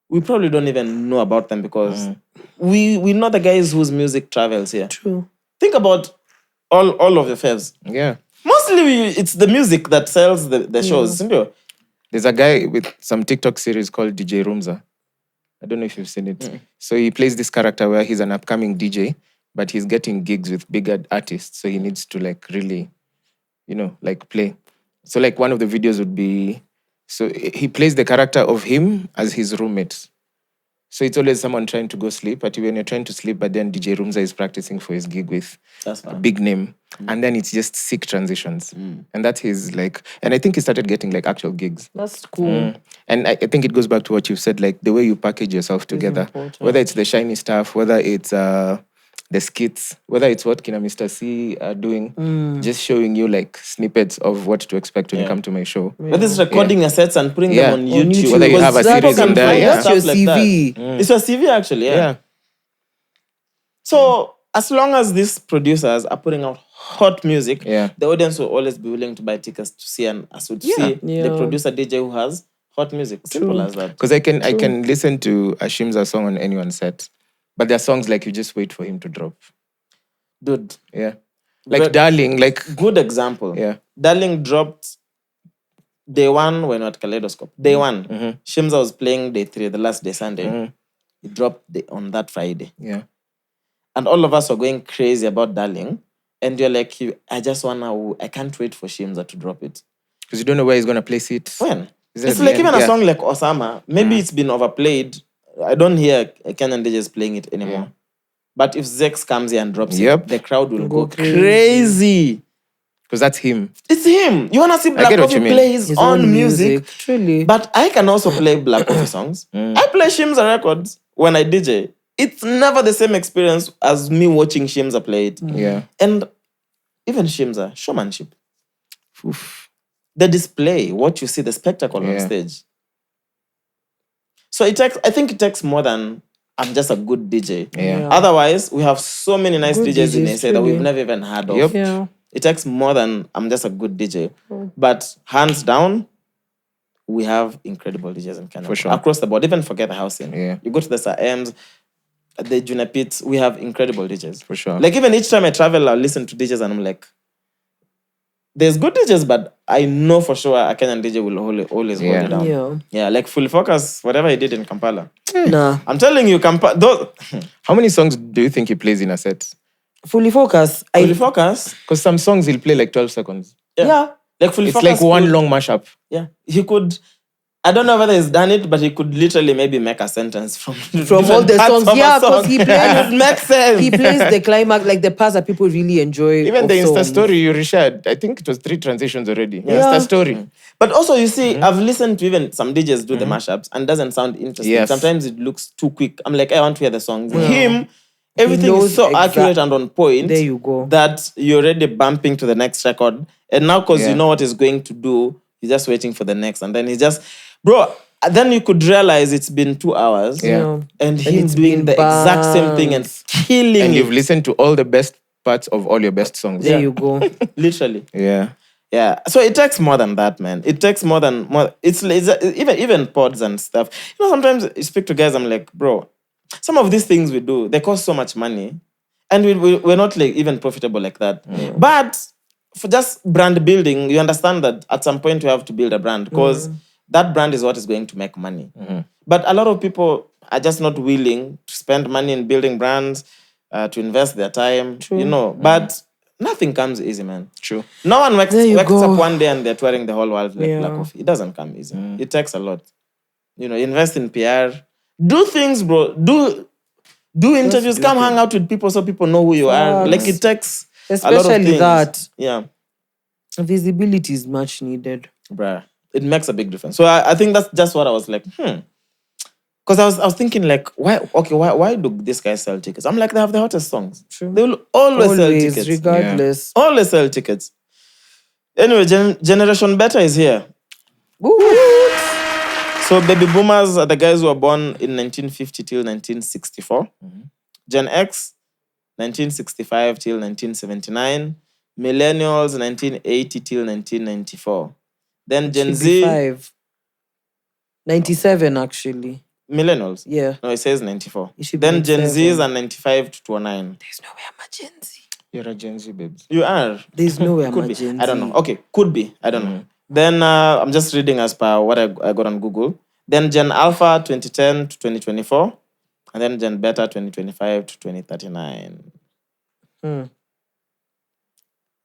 Speaker 1: We probably don't even know about them because we know the guys whose music travels here.
Speaker 2: True.
Speaker 1: Think about all of the faves.
Speaker 3: Yeah.
Speaker 1: Mostly it's the music that sells the shows, isn't it?
Speaker 3: There's a guy with some TikTok series called DJ Rumza. I don't know if you've seen it. So he plays this character where he's an upcoming DJ, but he's getting gigs with bigger artists. So he needs to like really, you know, like play. So like one of the videos would be, so he plays the character of him as his roommate. So it's always someone trying to go sleep, but when you're trying to sleep, but then DJ Rumza is practicing for his gig with a big name. And then it's just sick transitions. And that's his like, and I think he started getting like actual gigs.
Speaker 2: That's cool.
Speaker 3: And I think it goes back to what you've said, like the way you package yourself together, whether it's the shiny stuff, whether it's the skits, whether it's what Kina Mr. C are doing, just showing you like snippets of what to expect when you come to my show.
Speaker 1: Whether it's recording your sets and putting them on YouTube.
Speaker 3: Whether you have a series on there.
Speaker 2: That's your CV.
Speaker 1: It's your CV actually, yeah. So as long as these producers are putting out hot music, the audience will always be willing to buy tickets to see the producer DJ who has hot music. Simple as that.
Speaker 3: Because I can listen to a Shimza song on anyone's set, but there are songs like you just wait for him to drop.
Speaker 1: Dude.
Speaker 3: Yeah. Like Darling, like...
Speaker 1: Good example.
Speaker 3: Yeah.
Speaker 1: Darling dropped day one when at Kaleidoscope. Day one. Shimza was playing day 3, the last day, Sunday. He dropped on that Friday.
Speaker 3: Yeah.
Speaker 1: And all of us were going crazy about Darling. And you're like, I can't wait for Shimza to drop it.
Speaker 3: Because you don't know where he's going to place it.
Speaker 1: When? It's like even a song like Osama, maybe it's been overplayed. I don't hear Kenyan DJs playing it anymore. But if Zex comes here and drops it, the crowd will go crazy.
Speaker 3: Because that's him.
Speaker 1: It's him. You want to see Black Coffee play his own music.
Speaker 2: Truly.
Speaker 1: But I can also play Black Coffee songs. I play Shimza records when I DJ. It's never the same experience as me watching Shimza play it.
Speaker 3: Yeah.
Speaker 1: And even Shimza, showmanship. The display, what you see, the spectacle on stage. So I think it takes more than I'm just a good DJ.
Speaker 3: Yeah.
Speaker 1: Otherwise, we have so many nice
Speaker 2: Good
Speaker 1: DJs in
Speaker 2: DJs,
Speaker 1: SA that we've never even heard of.
Speaker 3: Yep.
Speaker 2: Yeah.
Speaker 1: It takes more than I'm just a good DJ. But hands down, we have incredible DJs in Kenya.
Speaker 3: For sure.
Speaker 1: Across the board, even forget the housing.
Speaker 3: Yeah.
Speaker 1: You go to the Sir M's, the Junior Pits, we have incredible DJs.
Speaker 3: For sure.
Speaker 1: Like even each time I travel, I'll listen to DJs and I'm like, there's good DJs, but I know for sure a Kenyan DJ will always hold it down.
Speaker 2: Yeah.
Speaker 1: Yeah, like Full Focus, whatever he did in Kampala.
Speaker 2: Nah.
Speaker 1: I'm telling you, Kampala.
Speaker 3: How many songs do you think he plays in a set?
Speaker 2: Fully Focus.
Speaker 1: Fully Focus.
Speaker 3: Because some songs he'll play like 12 seconds.
Speaker 1: Yeah. Like Fully
Speaker 3: It's
Speaker 1: Focus.
Speaker 3: like one long mashup.
Speaker 1: Yeah. He could, I don't know whether he's done it, but he could literally maybe make a sentence from
Speaker 2: all the songs. Yeah, because he
Speaker 1: it makes sense.
Speaker 2: He plays the climax, like the parts that people really enjoy.
Speaker 3: Even the Insta
Speaker 2: songs.
Speaker 3: story you reshared, I think it was 3 transitions already.
Speaker 2: Yeah.
Speaker 3: Insta story.
Speaker 1: But also, you see, I've listened to even some DJs do the mashups and doesn't sound interesting.
Speaker 3: Yes.
Speaker 1: Sometimes it looks too quick. I'm like, I want to hear the song. Him, everything
Speaker 2: knows
Speaker 1: is so accurate and on point.
Speaker 2: There you go.
Speaker 1: That you're already bumping to the next record. And now, because you know what he's going to do, you're just waiting for the next. And then he just... Bro, then you could realize it's been 2 hours.
Speaker 3: Yeah.
Speaker 1: And him
Speaker 2: it's
Speaker 1: doing
Speaker 2: been
Speaker 1: the exact same thing and killing
Speaker 3: And
Speaker 1: it.
Speaker 3: you've listened to all the best parts of all your best songs.
Speaker 2: There you go.
Speaker 1: Literally.
Speaker 3: Yeah.
Speaker 1: Yeah. So it takes more than that, man. It takes more than more. It's even pods and stuff. You know, sometimes you speak to guys, I'm like, bro, some of these things we do, they cost so much money. And we're not like even profitable like that. But for just brand building, you understand that at some point you have to build a brand because that brand is what is going to make money. But a lot of people are just not willing to spend money in building brands, to invest their time, you know. But nothing comes easy, man.
Speaker 3: True.
Speaker 1: No one wakes
Speaker 2: There you
Speaker 1: up
Speaker 2: go.
Speaker 1: one day and they're touring the whole world like
Speaker 2: Yeah.
Speaker 1: black coffee. It doesn't come easy. It takes a lot. You know, invest in PR. Do things, bro. Do interviews. Come hang out with people so people know who you are. Like it takes a lot of
Speaker 2: Especially
Speaker 1: things.
Speaker 2: that.
Speaker 1: Yeah.
Speaker 2: Visibility is much needed.
Speaker 1: Bruh. It makes a big difference. So I think that's just what I was like, Because I was thinking like, why do these guys sell tickets? I'm like, they have the hottest songs.
Speaker 2: True.
Speaker 1: They will always sell tickets.
Speaker 2: Regardless.
Speaker 1: Always sell tickets. Anyway, Generation Better is here. So baby boomers are the guys who were born in 1950 till 1964. Gen X, 1965 till 1979. Millennials, 1980 till 1994. Then Gen Z,
Speaker 2: 65. 97 actually.
Speaker 1: millennials.
Speaker 2: Yeah.
Speaker 1: No, it says 94.
Speaker 2: It should be
Speaker 1: Then Gen
Speaker 2: 97.
Speaker 1: Zs are 95 to 2009.
Speaker 2: There's no way I'm a Gen Z.
Speaker 3: You're a Gen Z, babes.
Speaker 1: You are.
Speaker 2: There's no way I'm
Speaker 1: Could
Speaker 2: a
Speaker 1: be.
Speaker 2: Gen Z.
Speaker 1: I don't know. Okay, could be. I don't know. Then I'm just reading as per what I got on Google. Then Gen Alpha 2010 to 2024. And then Gen Beta 2025 to 2039.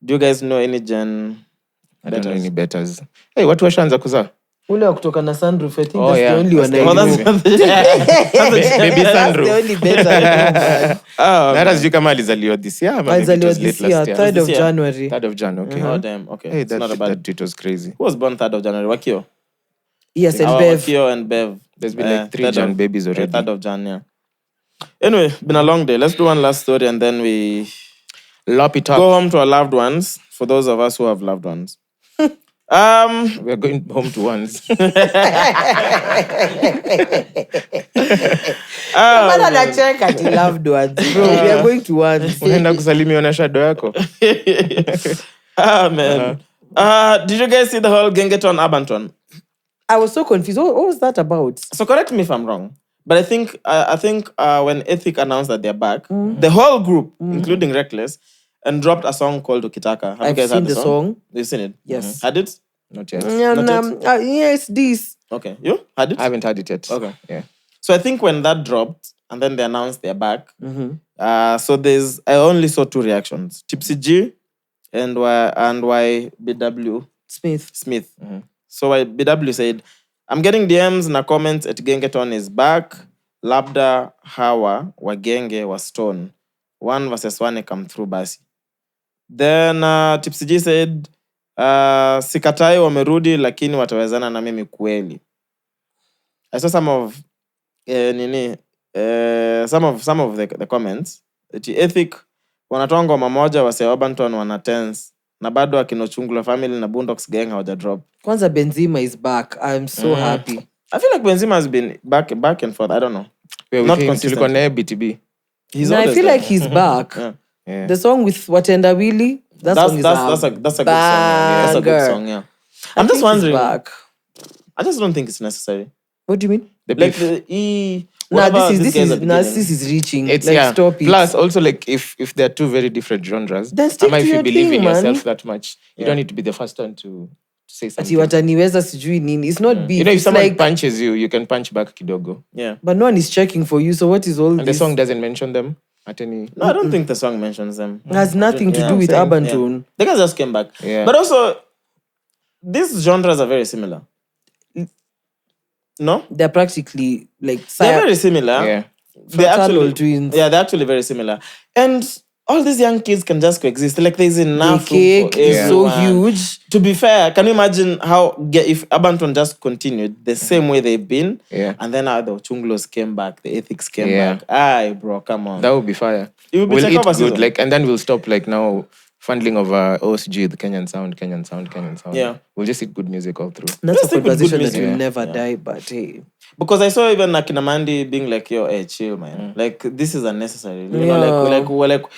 Speaker 1: Do you guys know any Gen
Speaker 3: I don't know
Speaker 1: Betas?
Speaker 3: any betters. Hey, what washaanza kuzaa?
Speaker 2: Ule wa kutoka na sunroof, I think
Speaker 3: Oh,
Speaker 2: that's
Speaker 3: yeah.
Speaker 2: the only one I
Speaker 1: Oh,
Speaker 2: know.
Speaker 1: that's
Speaker 3: Baby
Speaker 2: That's
Speaker 3: sunroof.
Speaker 2: the only better I know, man.
Speaker 3: Na hata sijui kama alizaliwa this year ama maybe it
Speaker 2: Alizaliwa
Speaker 3: was late
Speaker 2: this year,
Speaker 3: last year.
Speaker 2: 3rd of
Speaker 1: This year.
Speaker 2: January.
Speaker 3: 3rd of Jan, okay.
Speaker 1: Oh, damn. Okay.
Speaker 3: Hey,
Speaker 1: It's not a
Speaker 3: that
Speaker 1: bad.
Speaker 3: tweet was crazy.
Speaker 1: Who was born 3rd of January? Wakio.
Speaker 2: Yes, and
Speaker 1: Our
Speaker 2: Bev.
Speaker 1: Wakio and Bev.
Speaker 3: There's been like 3
Speaker 1: 3rd
Speaker 3: Jan
Speaker 1: of-
Speaker 3: babies already.
Speaker 1: 3rd of Jan, yeah. Anyway, been a long day. Let's do one last story and then we
Speaker 3: Lop it up.
Speaker 1: go home to our loved ones, for those of us who have loved ones.
Speaker 3: We're going home to ones.
Speaker 2: Man anacheka ati loved ones, bro. We are going to one.
Speaker 3: Unaenda kusalimiwa na shadow yako.
Speaker 1: Man. Did you guys see the whole Gengetone Arbantone?
Speaker 2: I was so confused. What was that about?
Speaker 1: So correct me if I'm wrong, but I think when Ethic announced that they're back, the whole group, including Reckless, and dropped a song called Ukitaka. Have you
Speaker 2: I've
Speaker 1: guys
Speaker 2: seen
Speaker 1: heard
Speaker 2: the song.
Speaker 1: You've seen it?
Speaker 2: Yes.
Speaker 1: Had it?
Speaker 3: Not yet.
Speaker 2: Yes, this.
Speaker 1: Okay. You? Had it?
Speaker 3: I haven't had it yet.
Speaker 1: Okay.
Speaker 3: Yeah.
Speaker 1: So I think when that dropped, and then they announced they're back, so I only saw 2 reactions. Tipsy G and YBW
Speaker 2: Smith.
Speaker 1: So BW said, I'm getting DMs na comments at Gengetone is back. Labda hawa wagenge wa stone. 1 versus 1 come through basi. Then Tipsy G said, sikatai wamerudi lakini watawezana na mimi kweli. I saw some of some of the comments. Eti Ethic wanatoa ngoma moja wase Arbantone wana tense na bado akinochungula family na Boondocks gang hawaja drop.
Speaker 2: Kwanza Benzema is back. I'm so happy.
Speaker 1: I feel like Benzema has been back and forth. I don't know.
Speaker 3: We're
Speaker 1: Not
Speaker 3: with him.
Speaker 1: consistent.
Speaker 3: Tulikuwa naye BTB.
Speaker 1: He's
Speaker 2: No, I
Speaker 1: always
Speaker 2: feel
Speaker 1: there.
Speaker 2: like he's back.
Speaker 1: Yeah.
Speaker 3: Yeah.
Speaker 2: The song with Watenda Willy, that song is
Speaker 1: That's a good song. Yeah. That's a good
Speaker 2: banger.
Speaker 1: song. Yeah.
Speaker 2: I
Speaker 1: I'm just
Speaker 2: think he's
Speaker 1: wondering.
Speaker 2: back.
Speaker 1: I just don't think it's necessary.
Speaker 2: What do you mean?
Speaker 3: The
Speaker 1: Like
Speaker 3: beef.
Speaker 2: This is reaching.
Speaker 3: It's
Speaker 2: Like, stop it.
Speaker 3: Plus, also like if they're 2 very different genres,
Speaker 2: Then stick
Speaker 3: ama
Speaker 2: to
Speaker 3: if you
Speaker 2: your
Speaker 3: believe
Speaker 2: thing,
Speaker 3: in
Speaker 2: man.
Speaker 3: yourself that much, you don't need to be the first one to say
Speaker 2: Ati
Speaker 3: something.
Speaker 2: wataniweza sijui nini. It's not beef.
Speaker 3: You know, if
Speaker 2: It's
Speaker 3: someone
Speaker 2: like,
Speaker 3: punches you, you can punch back kidogo.
Speaker 1: Yeah.
Speaker 2: but no one is checking for you. So what is all
Speaker 3: And the
Speaker 2: this?
Speaker 3: song doesn't mention them at any.
Speaker 1: No, I don't think the song mentions them.
Speaker 2: It has nothing to
Speaker 1: Yeah,
Speaker 2: do
Speaker 1: I'm
Speaker 2: with
Speaker 1: saying,
Speaker 2: Arbantone.
Speaker 1: The guys just came back.
Speaker 3: Yeah.
Speaker 1: But also, these genres are very similar. No?
Speaker 2: They're practically like
Speaker 1: They're very similar.
Speaker 3: Yeah.
Speaker 1: They're
Speaker 2: fraternal twins.
Speaker 1: Yeah, they're actually very similar. And all these young kids can just coexist. Like there's
Speaker 2: The
Speaker 1: enough
Speaker 2: cake
Speaker 1: room for
Speaker 2: is so
Speaker 1: everyone.
Speaker 2: huge.
Speaker 1: To be fair, can you imagine if Arbantone just continued the same way they've been,
Speaker 3: Yeah.
Speaker 1: and then the Chunglos came back, the Ethics came
Speaker 3: Yeah.
Speaker 1: back. Aye, bro, come on.
Speaker 3: That would be fire.
Speaker 1: It would be
Speaker 3: We'll eat
Speaker 1: takeover
Speaker 3: good,
Speaker 1: season.
Speaker 3: like, and then we'll stop like now funding of OSG, the Kenyan sound.
Speaker 1: Yeah.
Speaker 3: We'll just eat good music all through.
Speaker 2: That's a
Speaker 1: Just stick with good
Speaker 2: conversation that
Speaker 1: music.
Speaker 2: will never
Speaker 1: Yeah.
Speaker 2: die, but hey.
Speaker 1: Because I saw even Akina Mandi being like, yo, hey, chill, man. Like, this is unnecessary. You know,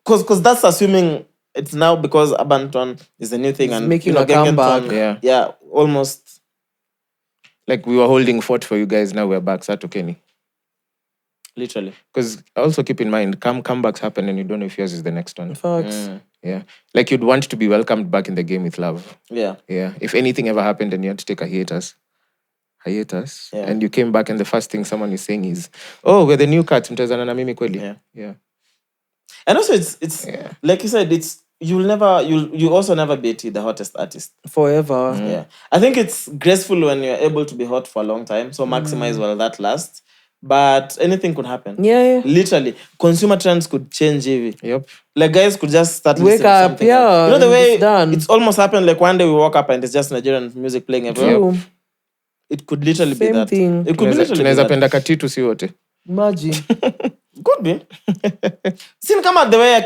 Speaker 1: because that's assuming it's now because Arbantone is the new thing.
Speaker 2: It's
Speaker 1: and
Speaker 2: making
Speaker 1: you know,
Speaker 2: a comeback.
Speaker 1: Gengetone, yeah, almost.
Speaker 3: Like we were holding fort for you guys, now we're back. Sato Kenny.
Speaker 1: Literally.
Speaker 3: Because also keep in mind, comebacks happen and you don't know if yours is the next one.
Speaker 2: Facts.
Speaker 3: Yeah. Like you'd want to be welcomed back in the game with love.
Speaker 1: Yeah.
Speaker 3: Yeah. If anything ever happened and you had to take a hiatus,
Speaker 1: Yeah.
Speaker 3: and you came back and the first thing someone is saying is, oh, we're the new cats, mtazana na mimi kweli. Yeah.
Speaker 1: And also it's like you said, you also never be the hottest artist.
Speaker 2: Forever.
Speaker 1: Yeah. I think it's graceful when you're able to be hot for a long time. So maximize while that lasts. But anything could happen.
Speaker 2: Yeah.
Speaker 1: Literally. Consumer trends could change even.
Speaker 3: Yep.
Speaker 1: Like guys could just start
Speaker 2: Wake
Speaker 1: listening to
Speaker 2: up,
Speaker 1: something
Speaker 2: yeah,
Speaker 1: else. You know the
Speaker 2: and
Speaker 1: way
Speaker 2: it's done.
Speaker 1: it's almost happened like one day we woke up and it's just Nigerian music playing everywhere.
Speaker 2: True.
Speaker 1: It could literally be
Speaker 2: Same
Speaker 1: that.
Speaker 2: thing.
Speaker 1: It could literally be
Speaker 3: Tunaweza
Speaker 1: that.
Speaker 3: penda katitu si wote.
Speaker 2: Imagine.
Speaker 1: Could be. Seen come out the way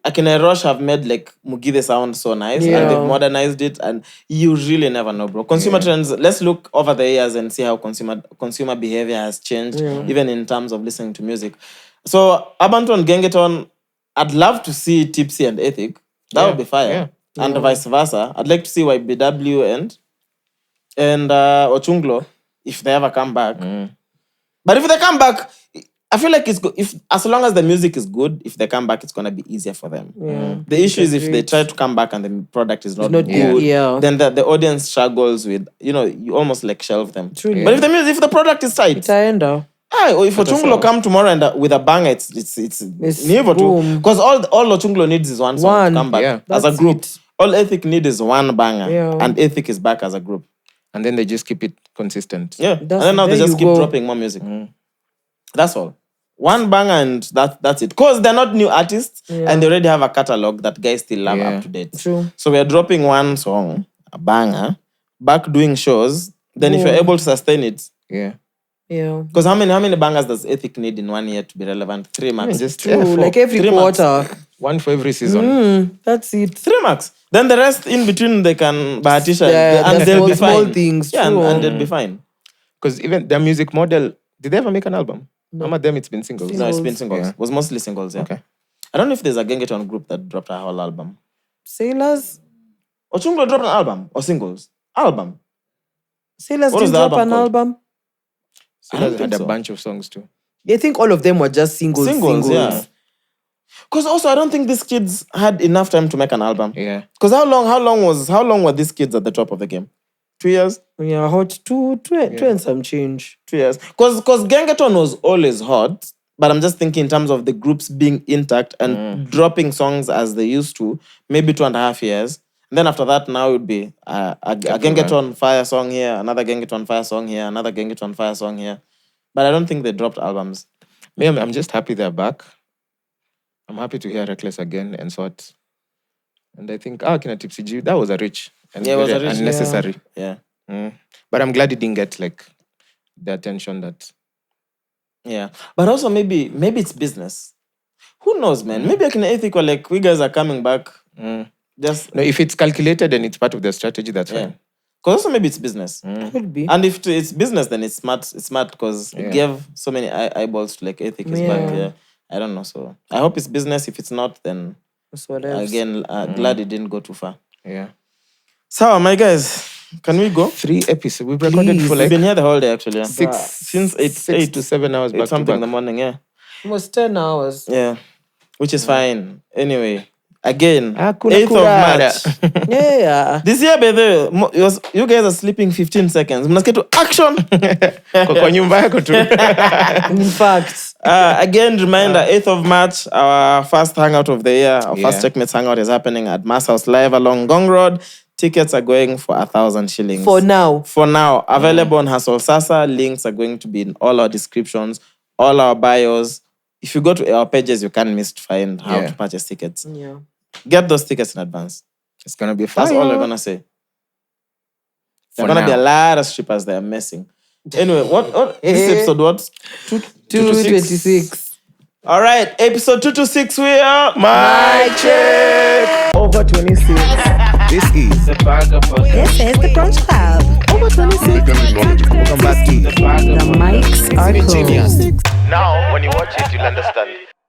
Speaker 1: Akina Roche have made like Mugithi sound so nice and they've modernized it and you really never know, bro. Consumer trends, let's look over the years and see how consumer behavior has changed, even in terms of listening to music. So Arbantone, Gengetone, I'd love to see Tipsy and Ethic. That would be fire. And vice versa. I'd like to see YBW and Ochunglo if they ever come back. But if they come back, I feel like it's good. If as long as the music is good, if they come back, it's gonna be easier for them. The issue is if they try to come back and the product is not good, then the audience struggles with, you almost like shelve them.
Speaker 2: Truly.
Speaker 1: But if the product is tight,
Speaker 2: Itaenda.
Speaker 1: or if Ochunglo come tomorrow and with a banger, it's never too. Because all Ochunglo needs is one song to come back as a group. All Ethic need is one banger, and Ethic is back as a group.
Speaker 3: And then they just keep it consistent.
Speaker 1: Yeah, and then now they just keep dropping more music. That's all. One banger and that's it. Because they're not new artists and they already have a catalog that guys still love up to date.
Speaker 2: True.
Speaker 1: So we are dropping one song, a banger, back doing shows. Then if you're able to sustain it.
Speaker 3: Yeah.
Speaker 1: Because how many bangers does Ethic need in 1 year to be relevant? 3 max.
Speaker 3: Just
Speaker 2: True. Like every
Speaker 1: 3
Speaker 2: quarter.
Speaker 3: one for every season.
Speaker 2: That's it.
Speaker 1: 3 max. Then the rest in between they can bahatisha
Speaker 2: Yeah,
Speaker 1: and they'll be
Speaker 2: small
Speaker 1: fine.
Speaker 2: things.
Speaker 1: Yeah,
Speaker 2: True.
Speaker 1: and they'll be fine.
Speaker 3: Because even their music model, did they ever make an album? No. Some of them it's been singles.
Speaker 1: No, it's been singles.
Speaker 3: Yeah.
Speaker 1: It was mostly singles, yeah.
Speaker 3: Okay.
Speaker 1: I don't know if there's a Gengetone group that dropped a whole album.
Speaker 2: Sailors.
Speaker 1: Ochunglo dropped an album or singles? Album.
Speaker 2: Sailors
Speaker 1: What
Speaker 2: didn't
Speaker 1: was the
Speaker 2: drop
Speaker 1: album
Speaker 2: an
Speaker 1: called?
Speaker 2: album.
Speaker 1: I don't
Speaker 3: Had
Speaker 1: think
Speaker 3: a
Speaker 1: so.
Speaker 3: bunch of songs too.
Speaker 2: I think all of them were just singles.
Speaker 1: Yeah. Because also I don't think these kids had enough time to make an album.
Speaker 3: Yeah.
Speaker 1: Because how long were these kids at the top of the game? 2 years?
Speaker 2: Yeah, hot two and some change.
Speaker 1: 2 years. Because Gengetone was always hot, but I'm just thinking in terms of the groups being intact and dropping songs as they used to, maybe 2.5 years. And then after that, now it would be a Gengetone fire song here, another Gengetone fire song here, another Gengetone fire song here. But I don't think they dropped albums.
Speaker 3: I'm just happy they're back. I'm happy to hear Reckless again and Sort. And I think, Kina Tipsy G, that was a reach. And
Speaker 1: Yeah, it was
Speaker 3: very
Speaker 1: a reach,
Speaker 3: unnecessary.
Speaker 1: Yeah.
Speaker 3: But I'm glad it didn't get like the attention that.
Speaker 1: Yeah. But also maybe it's business. Who knows, man? Maybe I can ethical like we guys are coming back. Just
Speaker 3: No, if it's calculated and it's part of their strategy, that's
Speaker 1: yeah.
Speaker 3: fine.
Speaker 1: Because also maybe it's business.
Speaker 2: Could be.
Speaker 1: And if it's business, then it's smart. It's smart because it gave so many eyeballs to like Ethic is back here. I don't know. So I hope it's business. If it's not, then
Speaker 2: That's what else.
Speaker 1: again, glad it didn't go too far.
Speaker 3: Yeah.
Speaker 1: So, my guys, can we go?
Speaker 3: 3 episodes. We've recorded for
Speaker 1: We've
Speaker 3: like
Speaker 1: been here the whole day actually. Yeah.
Speaker 3: 6
Speaker 1: since
Speaker 3: 6 to 7 hours back to
Speaker 1: something in the
Speaker 3: back.
Speaker 1: morning. Yeah.
Speaker 2: Almost 10 hours.
Speaker 1: Yeah. Which is fine. Anyway, again,
Speaker 3: Hakuna
Speaker 1: 8th of
Speaker 3: kulala.
Speaker 1: March.
Speaker 2: Yeah.
Speaker 1: This year, by the way, you guys are sleeping 15 seconds. Must get to action.
Speaker 3: Kwa nyumba yako tu.
Speaker 2: In fact.
Speaker 1: Again, reminder, 8th of March, our first hangout of the year, our first
Speaker 3: Yeah.
Speaker 1: Cheque Mates Hangout is happening at Mass House Live along Gong Road. Tickets are going for 1,000 shillings.
Speaker 2: For now.
Speaker 1: For now. Available on Hustle Sasa. Links are going to be in all our descriptions, all our bios. If you go to our pages, you can't miss to find how to purchase tickets.
Speaker 2: Yeah.
Speaker 1: Get those tickets in advance.
Speaker 3: It's gonna be fun.
Speaker 1: That's all we're gonna say. There are
Speaker 3: For
Speaker 1: gonna be a
Speaker 3: now.
Speaker 1: lot of strippers that are messing. Anyway, what this episode what?
Speaker 2: 226.
Speaker 1: All right, episode 226 we are.
Speaker 3: My check.
Speaker 1: Over 26.
Speaker 3: This is the
Speaker 4: This is the Brunch Club.
Speaker 1: Over 26.
Speaker 3: Welcome back to
Speaker 4: The mics are closed.
Speaker 3: Now, when you watch it, you'll understand.